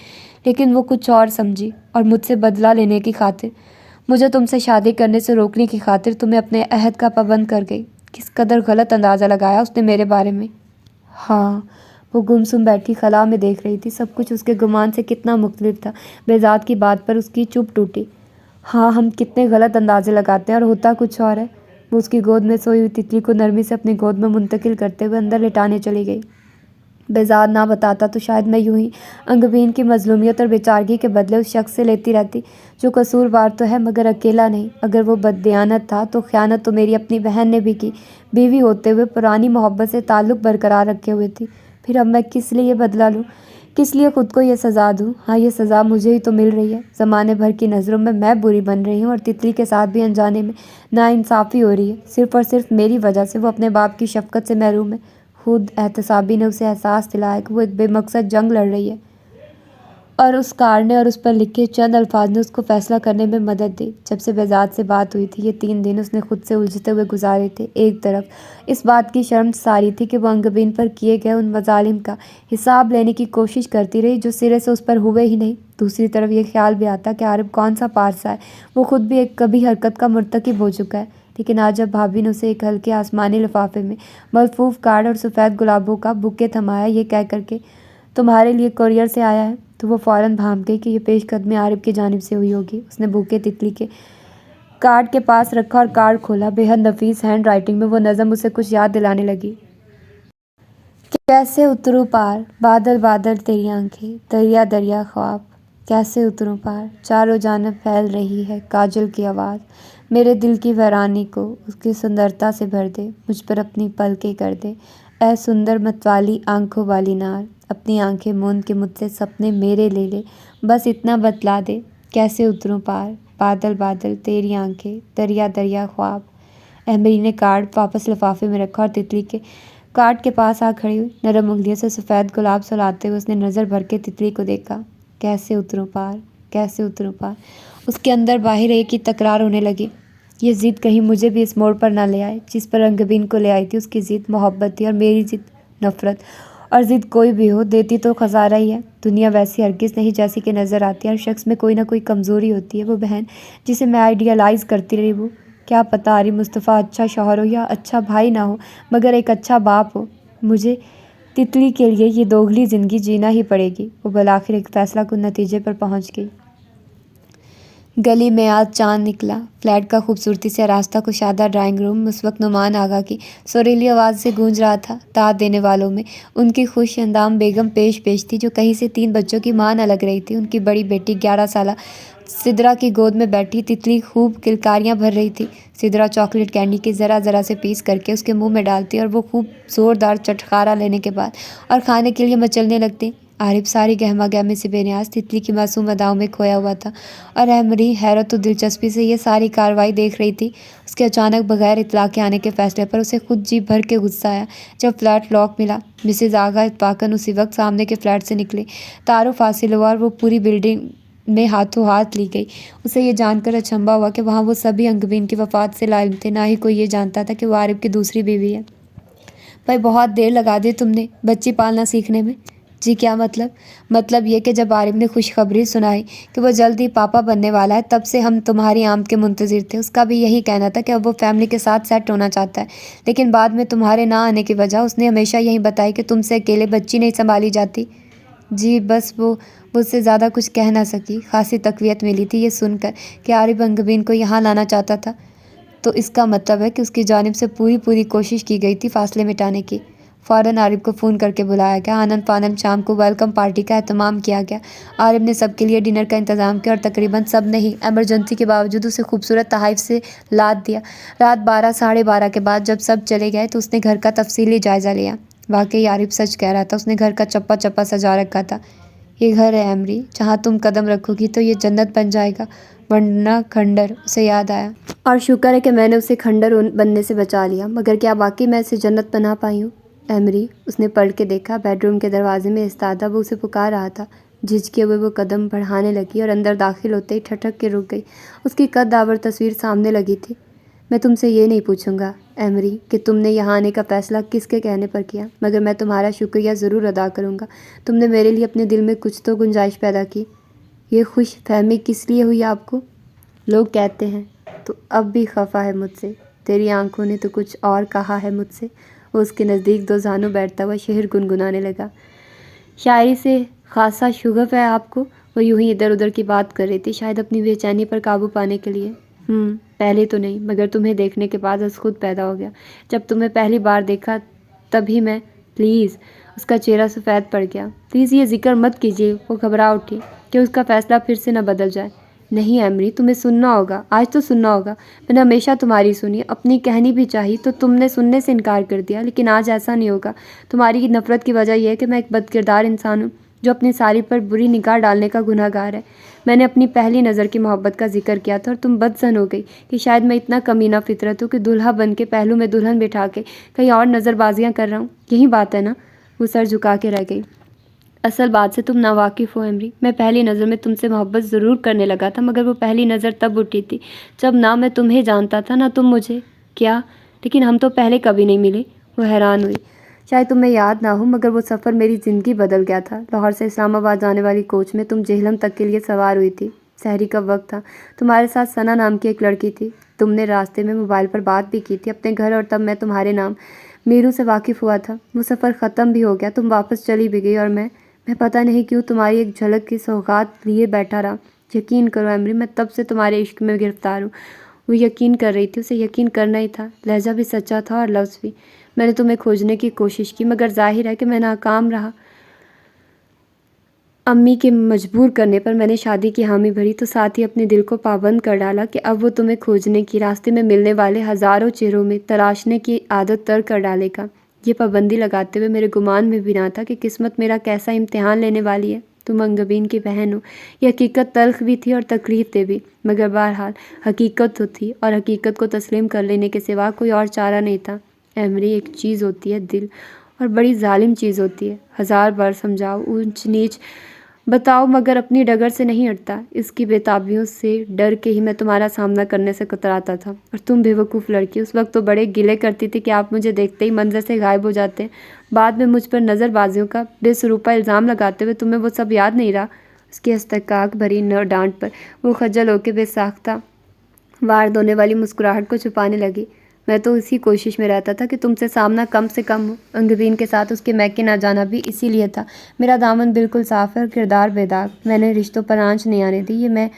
لیکن وہ کچھ اور سمجھی اور مجھ سے بدلہ لینے کی خاطر، مجھے تم سے شادی کرنے سے روکنے کی خاطر تمہیں اپنے عہد کا پابند کر گئی۔ کس قدر غلط اندازہ لگایا اس نے میرے بارے میں۔ ہاں، وہ گمسم بیٹھی خلا میں دیکھ رہی تھی، سب کچھ اس کے گمان سے کتنا مختلف تھا۔ بہزاد کی بات پر اس کی چپ ٹوٹی۔ ہاں، ہم کتنے غلط اندازے لگاتے ہیں اور ہوتا کچھ اور ہے۔ وہ اس کی گود میں سوئی ہوئی تتلی کو نرمی سے اپنی گود میں منتقل کرتے ہوئے اندر لٹانے چلی گئی۔ بہزاد نہ بتاتا تو شاید میں یوں ہی انگبین کی مظلومیت اور بیچارگی کے بدلے اس شخص سے لیتی رہتی جو قصوروار تو ہے مگر اکیلا نہیں۔ اگر وہ بددیانت تھا تو خیانت تو میری اپنی بہن نے بھی کی، بیوی ہوتے ہوئے پرانی محبت سے تعلق برقرار رکھے ہوئے تھی۔ پھر اب میں کس لیے بدلہ لوں، کس لیے خود کو یہ سزا دوں؟ ہاں، یہ سزا مجھے ہی تو مل رہی ہے۔ زمانے بھر کی نظروں میں بری بن رہی ہوں اور تتلی کے ساتھ بھی انجانے میں ناانصافی ہو رہی ہے، صرف اور صرف میری وجہ سے۔ وہ اپنے باپ کی شفقت سے محروم ہے۔ خود احتسابی نے اسے احساس دلایا کہ وہ ایک بے مقصد جنگ لڑ رہی ہے، اور اس کارڈ نے اور اس پر لکھے چند الفاظ نے اس کو فیصلہ کرنے میں مدد دی۔ جب سے بہزاد سے بات ہوئی تھی، یہ 3 دن اس نے خود سے الجھتے ہوئے گزارے تھے۔ ایک طرف اس بات کی شرم ساری تھی کہ وہ انگبین پر کیے گئے ان مظالم کا حساب لینے کی کوشش کرتی رہی جو سرے سے اس پر ہوئے ہی نہیں، دوسری طرف یہ خیال بھی آتا کہ عارف کون سا پارسا ہے، وہ خود بھی ایک کبھی حرکت کا مرتکب ہو چکا ہے۔ لیکن آج جب بھابھی نے اسے ایک ہلکے آسمانی لفافے میں ملفوف کارڈ اور سفید گلابوں کا بکے تھمایا، یہ کہہ کر کے تمہارے لیے کوریئر سے آیا ہے، تو وہ فوراً بھانپ گئی کہ یہ پیش قدمی عارف کی جانب سے ہوئی ہوگی۔ اس نے بوکے تتلی کے کارڈ کے پاس رکھا اور کارڈ کھولا۔ بے حد نفیس ہینڈ رائٹنگ میں وہ نظم اسے کچھ یاد دلانے لگی۔ کیسے اتروں پار، بادل بادل تیری آنکھیں، دریا دریا خواب، کیسے اتروں پار، چاروں جانب پھیل رہی ہے کاجل کی آواز، میرے دل کی ویرانی کو اس کی سندرتا سے بھر دے، مجھ پر اپنی پلکیں کر دے، اے سندر متوالی آنکھوں والی نار، اپنی آنکھیں موند کے مجھ سے سپنے میرے لے لے، بس اتنا بتلا دے، کیسے اتروں پار، بادل بادل تیری آنکھیں، دریا دریا خواب۔ احمری نے کارڈ واپس لفافے میں رکھا اور تتلی کے کارڈ کے پاس آ کھڑی ہوئی۔ نرم انگلیوں سے سفید گلاب سلاتے ہوئے اس نے نظر بھر کے تتلی کو دیکھا۔ کیسے اتروں پار، کیسے اتروں پار، اس کے اندر باہر ایک ہی تکرار ہونے لگی۔ یہ ضد کہیں مجھے بھی اس موڑ پر نہ لے آئے جس پر انگبین کو لے آئی تھی۔ اس کی ضد محبت تھی اور میری ضد نفرت، اور ضد کوئی بھی ہو دیتی تو خسارہ ہی ہے۔ دنیا ویسی ہرگز نہیں جیسی کہ نظر آتی ہے، ہر شخص میں کوئی نہ کوئی کمزوری ہوتی ہے۔ وہ بہن جسے میں آئیڈیالائز کرتی رہی، وہ کیا پتہ عارف مصطفیٰ اچھا شوہر ہو یا اچھا بھائی نہ ہو مگر ایک اچھا باپ ہو۔ مجھے تتلی کے لیے یہ دوگلی زندگی جینا ہی پڑے گی۔ وہ بالآخر ایک فیصلہ کن نتیجے پر پہنچ گئی۔ گلی میں آج چاند نکلا۔ فلیٹ کا خوبصورتی سے آراستہ کشادہ ڈرائنگ روم اس وقت نعمان آغا کی سریلی آواز سے گونج رہا تھا۔ دعوت دینے والوں میں ان کی خوش اندام بیگم پیش تھی جو کہیں سے 3 بچوں کی ماں نہ لگ رہی تھی۔ ان کی بڑی بیٹی 11 سالہ سدرا کی گود میں بیٹھی تتلی خوب کلکاریاں بھر رہی تھی۔ سدرا چاکلیٹ کینڈی کی ذرا ذرا سے پیس کر کے اس کے منہ میں ڈالتی اور وہ خوب زوردار چٹخارا لینے کے بعد اور کھانے کے لیے مچلنے لگتی۔ عارف ساری گہما گہمی سے بے نیاز تتلی کی معصوم اداؤں میں کھویا ہوا تھا اور احمری حیرت و دلچسپی سے یہ ساری کارروائی دیکھ رہی تھی۔ اس کے اچانک بغیر اطلاع کے آنے کے فیصلے پر اسے خود جی بھر کے غصہ آیا۔ جب فلیٹ لاک ملا، مسز آغا اتفاقاً اسی وقت سامنے کے فلیٹ سے نکلی۔ تعارف حاصل ہوا اور وہ پوری بلڈنگ میں ہاتھوں ہاتھ لی گئی۔ اسے یہ جان کر اچنبھا ہوا کہ وہاں وہ سبھی انگبین کی وفات سے لاعلم تھے، نہ ہی کوئی یہ جانتا تھا کہ وہ عارف کی دوسری بیوی ہے۔ بھائی بہت دیر لگا دی تم نے بچی پالنا سیکھنے میں۔ جی کیا مطلب؟ مطلب یہ کہ جب عارف نے خوشخبری سنائی کہ وہ جلد ہی پاپا بننے والا ہے، تب سے ہم تمہاری آمد کے منتظر تھے۔ اس کا بھی یہی کہنا تھا کہ اب وہ فیملی کے ساتھ سیٹ ہونا چاہتا ہے، لیکن بعد میں تمہارے نہ آنے کی وجہ اس نے ہمیشہ یہی بتائی کہ تم سے اکیلے بچی نہیں سنبھالی جاتی۔ جی بس وہ مجھ سے زیادہ کچھ کہہ نہ سکی۔ خاصی تقویت ملی تھی یہ سن کر کہ عارف انگبین کو یہاں لانا چاہتا تھا، تو اس کا مطلب ہے کہ اس کی جانب سے پوری کوشش کی گئی تھی فاصلے مٹانے کی۔ فوراً عارف کو فون کر کے بلایا گیا۔ آنن فانن شام کو ویلکم پارٹی کا اہتمام کیا گیا۔ عارف نے سب کے لیے ڈنر کا انتظام کیا اور تقریباً سب نے ہی ایمرجنسی کے باوجود اسے خوبصورت تحائف سے لاد دیا۔ رات 12 ساڑھے 12 کے بعد جب سب چلے گئے تو اس نے گھر کا تفصیلی جائزہ لیا۔ واقعی عارف سچ کہہ رہا تھا، اس نے گھر کا چپا چپا سجا رکھا تھا۔ یہ گھر ہے ایمری، جہاں تم قدم رکھو گی تو یہ جنت بن جائے گا، ورنہ کھنڈر۔ اسے یاد آیا، اور شکر ہے کہ میں نے اسے کھنڈر بننے سے بچا لیا۔ مگر کیا واقعی میں اسے جنت بنا پائی ہوں ایمری؟ اس نے پلٹ کے دیکھا۔ بیڈ روم کے دروازے میں استادہ وہ اسے پکار رہا تھا۔ جھجکے ہوئے وہ قدم بڑھانے لگی اور اندر داخل ہوتے ہی ٹھٹک کے رک گئی۔ اس کی قد داور تصویر سامنے لگی تھی۔ میں تم سے یہ نہیں پوچھوں گا ایمری کہ تم نے یہاں آنے کا فیصلہ کس کے کہنے پر کیا، مگر میں تمہارا شکریہ ضرور ادا کروں گا۔ تم نے میرے لیے اپنے دل میں کچھ تو گنجائش پیدا کی۔ یہ خوش فہمی کس لیے ہوئی آپ کو؟ لوگ کہتے ہیں تو اب بھی خفا ہے مجھ سے، تیری آنکھوں نے تو کچھ اور کہا ہے مجھ سے۔ وہ اس کے نزدیک دو زانوں بیٹھتا ہوا شعر گنگنانے لگا۔ شاعری سے خاصا شغف ہے آپ کو؟ وہ یوں ہی ادھر ادھر کی بات کر رہی تھی، شاید اپنی بے چینی پر قابو پانے کے لیے۔ پہلے تو نہیں، مگر تمہیں دیکھنے کے بعد از خود پیدا ہو گیا۔ جب تمہیں پہلی بار دیکھا تبھی میں… پلیز۔ اس کا چہرہ سفید پڑ گیا۔ پلیز یہ ذکر مت کیجیے۔ وہ گھبرا اٹھی کہ اس کا فیصلہ پھر سے نہ بدل جائے۔ نہیں ایمری، تمہیں سننا ہوگا، آج تو سننا ہوگا۔ میں نے ہمیشہ تمہاری سنی، اپنی کہنی بھی چاہی تو تم نے سننے سے انکار کر دیا، لیکن آج ایسا نہیں ہوگا۔ تمہاری نفرت کی وجہ یہ ہے کہ میں ایک بد کردار انسان ہوں جو اپنی ساری پر بری نگاہ ڈالنے کا گناہ گار ہے۔ میں نے اپنی پہلی نظر کی محبت کا ذکر کیا تھا اور تم بدظن ہو گئی کہ شاید میں اتنا کمینہ فطرت ہوں کہ دلہا بن کے پہلو میں دلہن بٹھا کے کہیں اور نظر بازیاں کر رہا ہوں۔ یہی بات ہے نا؟ وہ سر جھکا کے رہ گئی۔ اصل بات سے تم ناواقف ہو ایمری۔ میں پہلی نظر میں تم سے محبت ضرور کرنے لگا تھا، مگر وہ پہلی نظر تب اٹھی تھی جب نہ میں تمہیں جانتا تھا نہ تم مجھے۔ کیا؟ لیکن ہم تو پہلے کبھی نہیں ملے۔ وہ حیران ہوئی۔ شاید تمہیں یاد نہ ہو، مگر وہ سفر میری زندگی بدل گیا تھا۔ لاہور سے اسلام آباد جانے والی کوچ میں تم جہلم تک کے لیے سوار ہوئی تھی۔ سحری کا وقت تھا۔ تمہارے ساتھ ثنا نام کی ایک لڑکی تھی۔ تم نے راستے میں موبائل پر بات بھی کی تھی اپنے گھر، اور تب میں تمہارے نام میرو سے واقف ہوا تھا۔ وہ سفر ختم بھی ہو گیا، تم واپس چلی بھی گئی، اور میں پتہ نہیں کیوں تمہاری ایک جھلک کی سوغات لیے بیٹھا رہا۔ یقین کرو ایمری، میں تب سے تمہارے عشق میں گرفتار ہوں۔ وہ یقین کر رہی تھی، اسے یقین کرنا ہی تھا۔ لہجہ بھی سچا تھا اور لفظ بھی۔ میں نے تمہیں کھوجنے کی کوشش کی، مگر ظاہر ہے کہ میں ناکام رہا۔ امی کے مجبور کرنے پر میں نے شادی کی حامی بھری، تو ساتھ ہی اپنے دل کو پابند کر ڈالا کہ اب وہ تمہیں کھوجنے کی، راستے میں ملنے والے ہزاروں چہروں میں تلاشنے کی عادت ترک کر ڈالے گا۔ یہ پابندی لگاتے ہوئے میرے گمان میں بھی نہ تھا کہ قسمت میرا کیسا امتحان لینے والی ہے۔ تم انگبین کی بہن ہو۔ یہ حقیقت تلخ بھی تھی اور تکلیف دہ بھی، مگر بہرحال حقیقت تو تھی، اور حقیقت کو تسلیم کر لینے کے سوا کوئی اور چارہ نہیں تھا۔ ایمری، ایک چیز ہوتی ہے دل، اور بڑی ظالم چیز ہوتی ہے۔ ہزار بار سمجھاؤ، اونچ نیچ بتاؤ، مگر اپنی ڈگر سے نہیں ہٹتا۔ اس کی بے تابیوں سے ڈر کے ہی میں تمہارا سامنا کرنے سے کتراتا تھا۔ اور تم بے وقوف لڑکی، اس وقت تو بڑے گلے کرتی تھی کہ آپ مجھے دیکھتے ہی منظر سے غائب ہو جاتے ہیں۔ بعد میں مجھ پر نظر بازیوں کا بے سروپا الزام لگاتے ہوئے تمہیں وہ سب یاد نہیں رہا؟ اس کی استحقاق بھری ڈانٹ پر وہ خجل ہو کے بے ساختہ وار دھونے والی مسکراہٹ کو چھپانے لگی۔ میں تو اسی کوشش میں رہتا تھا کہ تم سے سامنا کم سے کم ہو۔ انگبین کے ساتھ اس کے میکے نہ جانا بھی اسی لیے تھا۔ میرا دامن بالکل صاف ہے اور کردار بے داغ۔ میں نے رشتوں پر آنچ نہیں آنے دی، یہ میں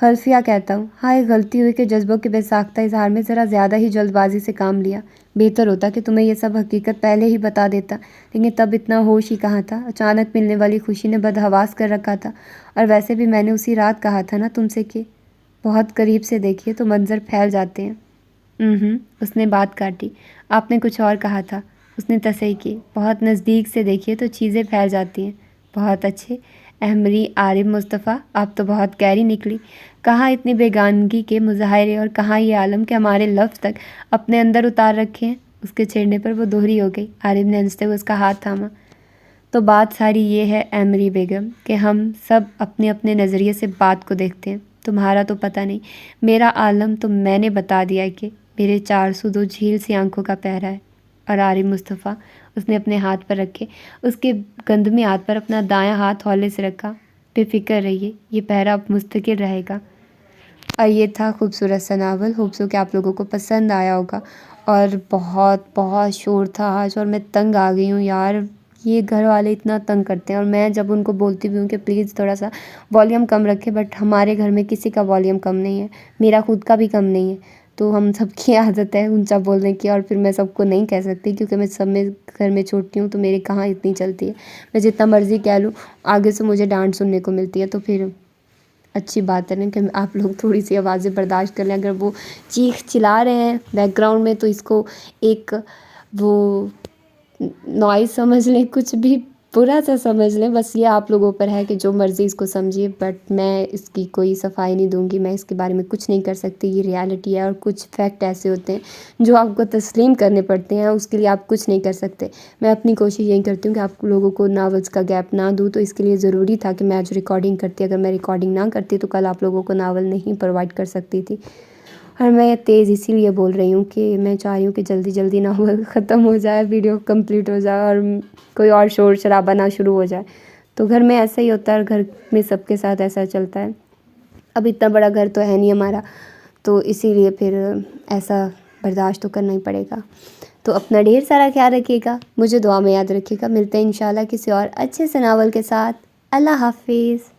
حلفیہ کہتا ہوں۔ ہاں، ایک غلطی ہوئی کہ جذبوں کے بے ساختہ اظہار میں ذرا زیادہ ہی جلد بازی سے کام لیا۔ بہتر ہوتا کہ تمہیں یہ سب حقیقت پہلے ہی بتا دیتا، لیکن تب اتنا ہوش ہی کہاں تھا۔ اچانک ملنے والی خوشی نے بدحواس کر رکھا تھا، اور ویسے بھی میں نے اسی رات کہا تھا نا تم سے کہ بہت قریب سے دیکھیے تو منظر پھیل جاتے ہیں۔ اس نے بات کاٹی۔ آپ نے کچھ اور کہا تھا، اس نے تصحیح کی۔ بہت نزدیک سے دیکھیے تو چیزیں پھیل جاتی ہیں۔ بہت اچھے ایمری عارف مصطفیٰ، آپ تو بہت گہری نکلی۔ کہاں اتنی بیگانگی کے مظاہرے، اور کہاں یہ عالم کہ ہمارے لفظ تک اپنے اندر اتار رکھے ہیں۔ اس کے چھیڑنے پر وہ دوہری ہو گئی۔ عارف نے ہنستے ہوئے اس کا ہاتھ تھاما۔ تو بات ساری یہ ہے ایمری بیگم کہ ہم سب اپنے اپنے نظریے سے بات کو دیکھتے ہیں۔ تمہارا تو پتہ نہیں، میرا عالم تو میں نے بتا دیا کہ میرے 402 جھیل سی آنکھوں کا پہرا ہے۔ اور عارف مصطفیٰ، اس نے اپنے ہاتھ پر رکھے، اس کے گندمی ہاتھ پر اپنا دایاں ہاتھ ہولے سے رکھا۔ بے فکر رہیے، یہ پہرا اب مستقل رہے گا۔ اور یہ تھا خوبصورت سا ناول۔ ہوپ سو کہ آپ لوگوں کو پسند آیا ہوگا، اور بہت بہت شور تھا آج، اور میں تنگ آ گئی ہوں یار۔ یہ گھر والے اتنا تنگ کرتے ہیں، اور میں جب ان کو بولتی بھی ہوں کہ پلیز تھوڑا سا والیوم کم رکھے، بٹ ہمارے گھر میں کسی کا والیوم کم نہیں ہے، میرا خود کا بھی کم نہیں ہے، تو ہم سب کی عادت ہے اونچا بولنے کی، اور پھر میں سب کو نہیں کہہ سکتی کیونکہ میں سب میں گھر میں چھوٹی ہوں، تو میرے کہاں اتنی چلتی ہے، میں جتنا مرضی کہہ لوں آگے سے مجھے ڈانٹ سننے کو ملتی ہے، تو پھر اچھی بات ہے نا کہ آپ لوگ تھوڑی سی آوازیں برداشت کر لیں، اگر وہ چیخ چلا رہے ہیں بیک گراؤنڈ میں تو اس کو ایک وہ نوائز سمجھ لیں، کچھ بھی برا سا سمجھ لیں، بس یہ آپ لوگوں پر ہے کہ جو مرضی اس کو سمجھیے، بٹ میں اس کی کوئی صفائی نہیں دوں گی، میں اس کے بارے میں کچھ نہیں کر سکتی، یہ ریالٹی ہے، اور کچھ فیکٹ ایسے ہوتے ہیں جو آپ کو تسلیم کرنے پڑتے ہیں، اس کے لیے آپ کچھ نہیں کر سکتے۔ میں اپنی کوشش یہی کرتی ہوں کہ آپ لوگوں کو ناولس کا گیپ نہ دوں، تو اس کے لیے ضروری تھا کہ میں آج ریکارڈنگ کرتی، اگر میں ریکارڈنگ نہ کرتی تو کل آپ لوگوں کو ناول نہیں پرووائڈ کر سکتی تھی، اور میں تیز اسی لیے بول رہی ہوں کہ میں چاہ رہی ہوں کہ جلدی جلدی ناول ختم ہو جائے، ویڈیو کمپلیٹ ہو جائے، اور کوئی اور شور شرابہ نہ شروع ہو جائے۔ تو گھر میں ایسا ہی ہوتا ہے، اور گھر میں سب کے ساتھ ایسا چلتا ہے، اب اتنا بڑا گھر تو ہے نہیں ہمارا، تو اسی لیے پھر ایسا برداشت تو کرنا ہی پڑے گا۔ تو اپنا ڈھیر سارا خیال رکھیے گا، مجھے دعا میں یاد رکھیے گا، ملتے ہیں انشاءاللہ کسی اور اچھے سے ناول کے ساتھ۔ اللہ حافظ۔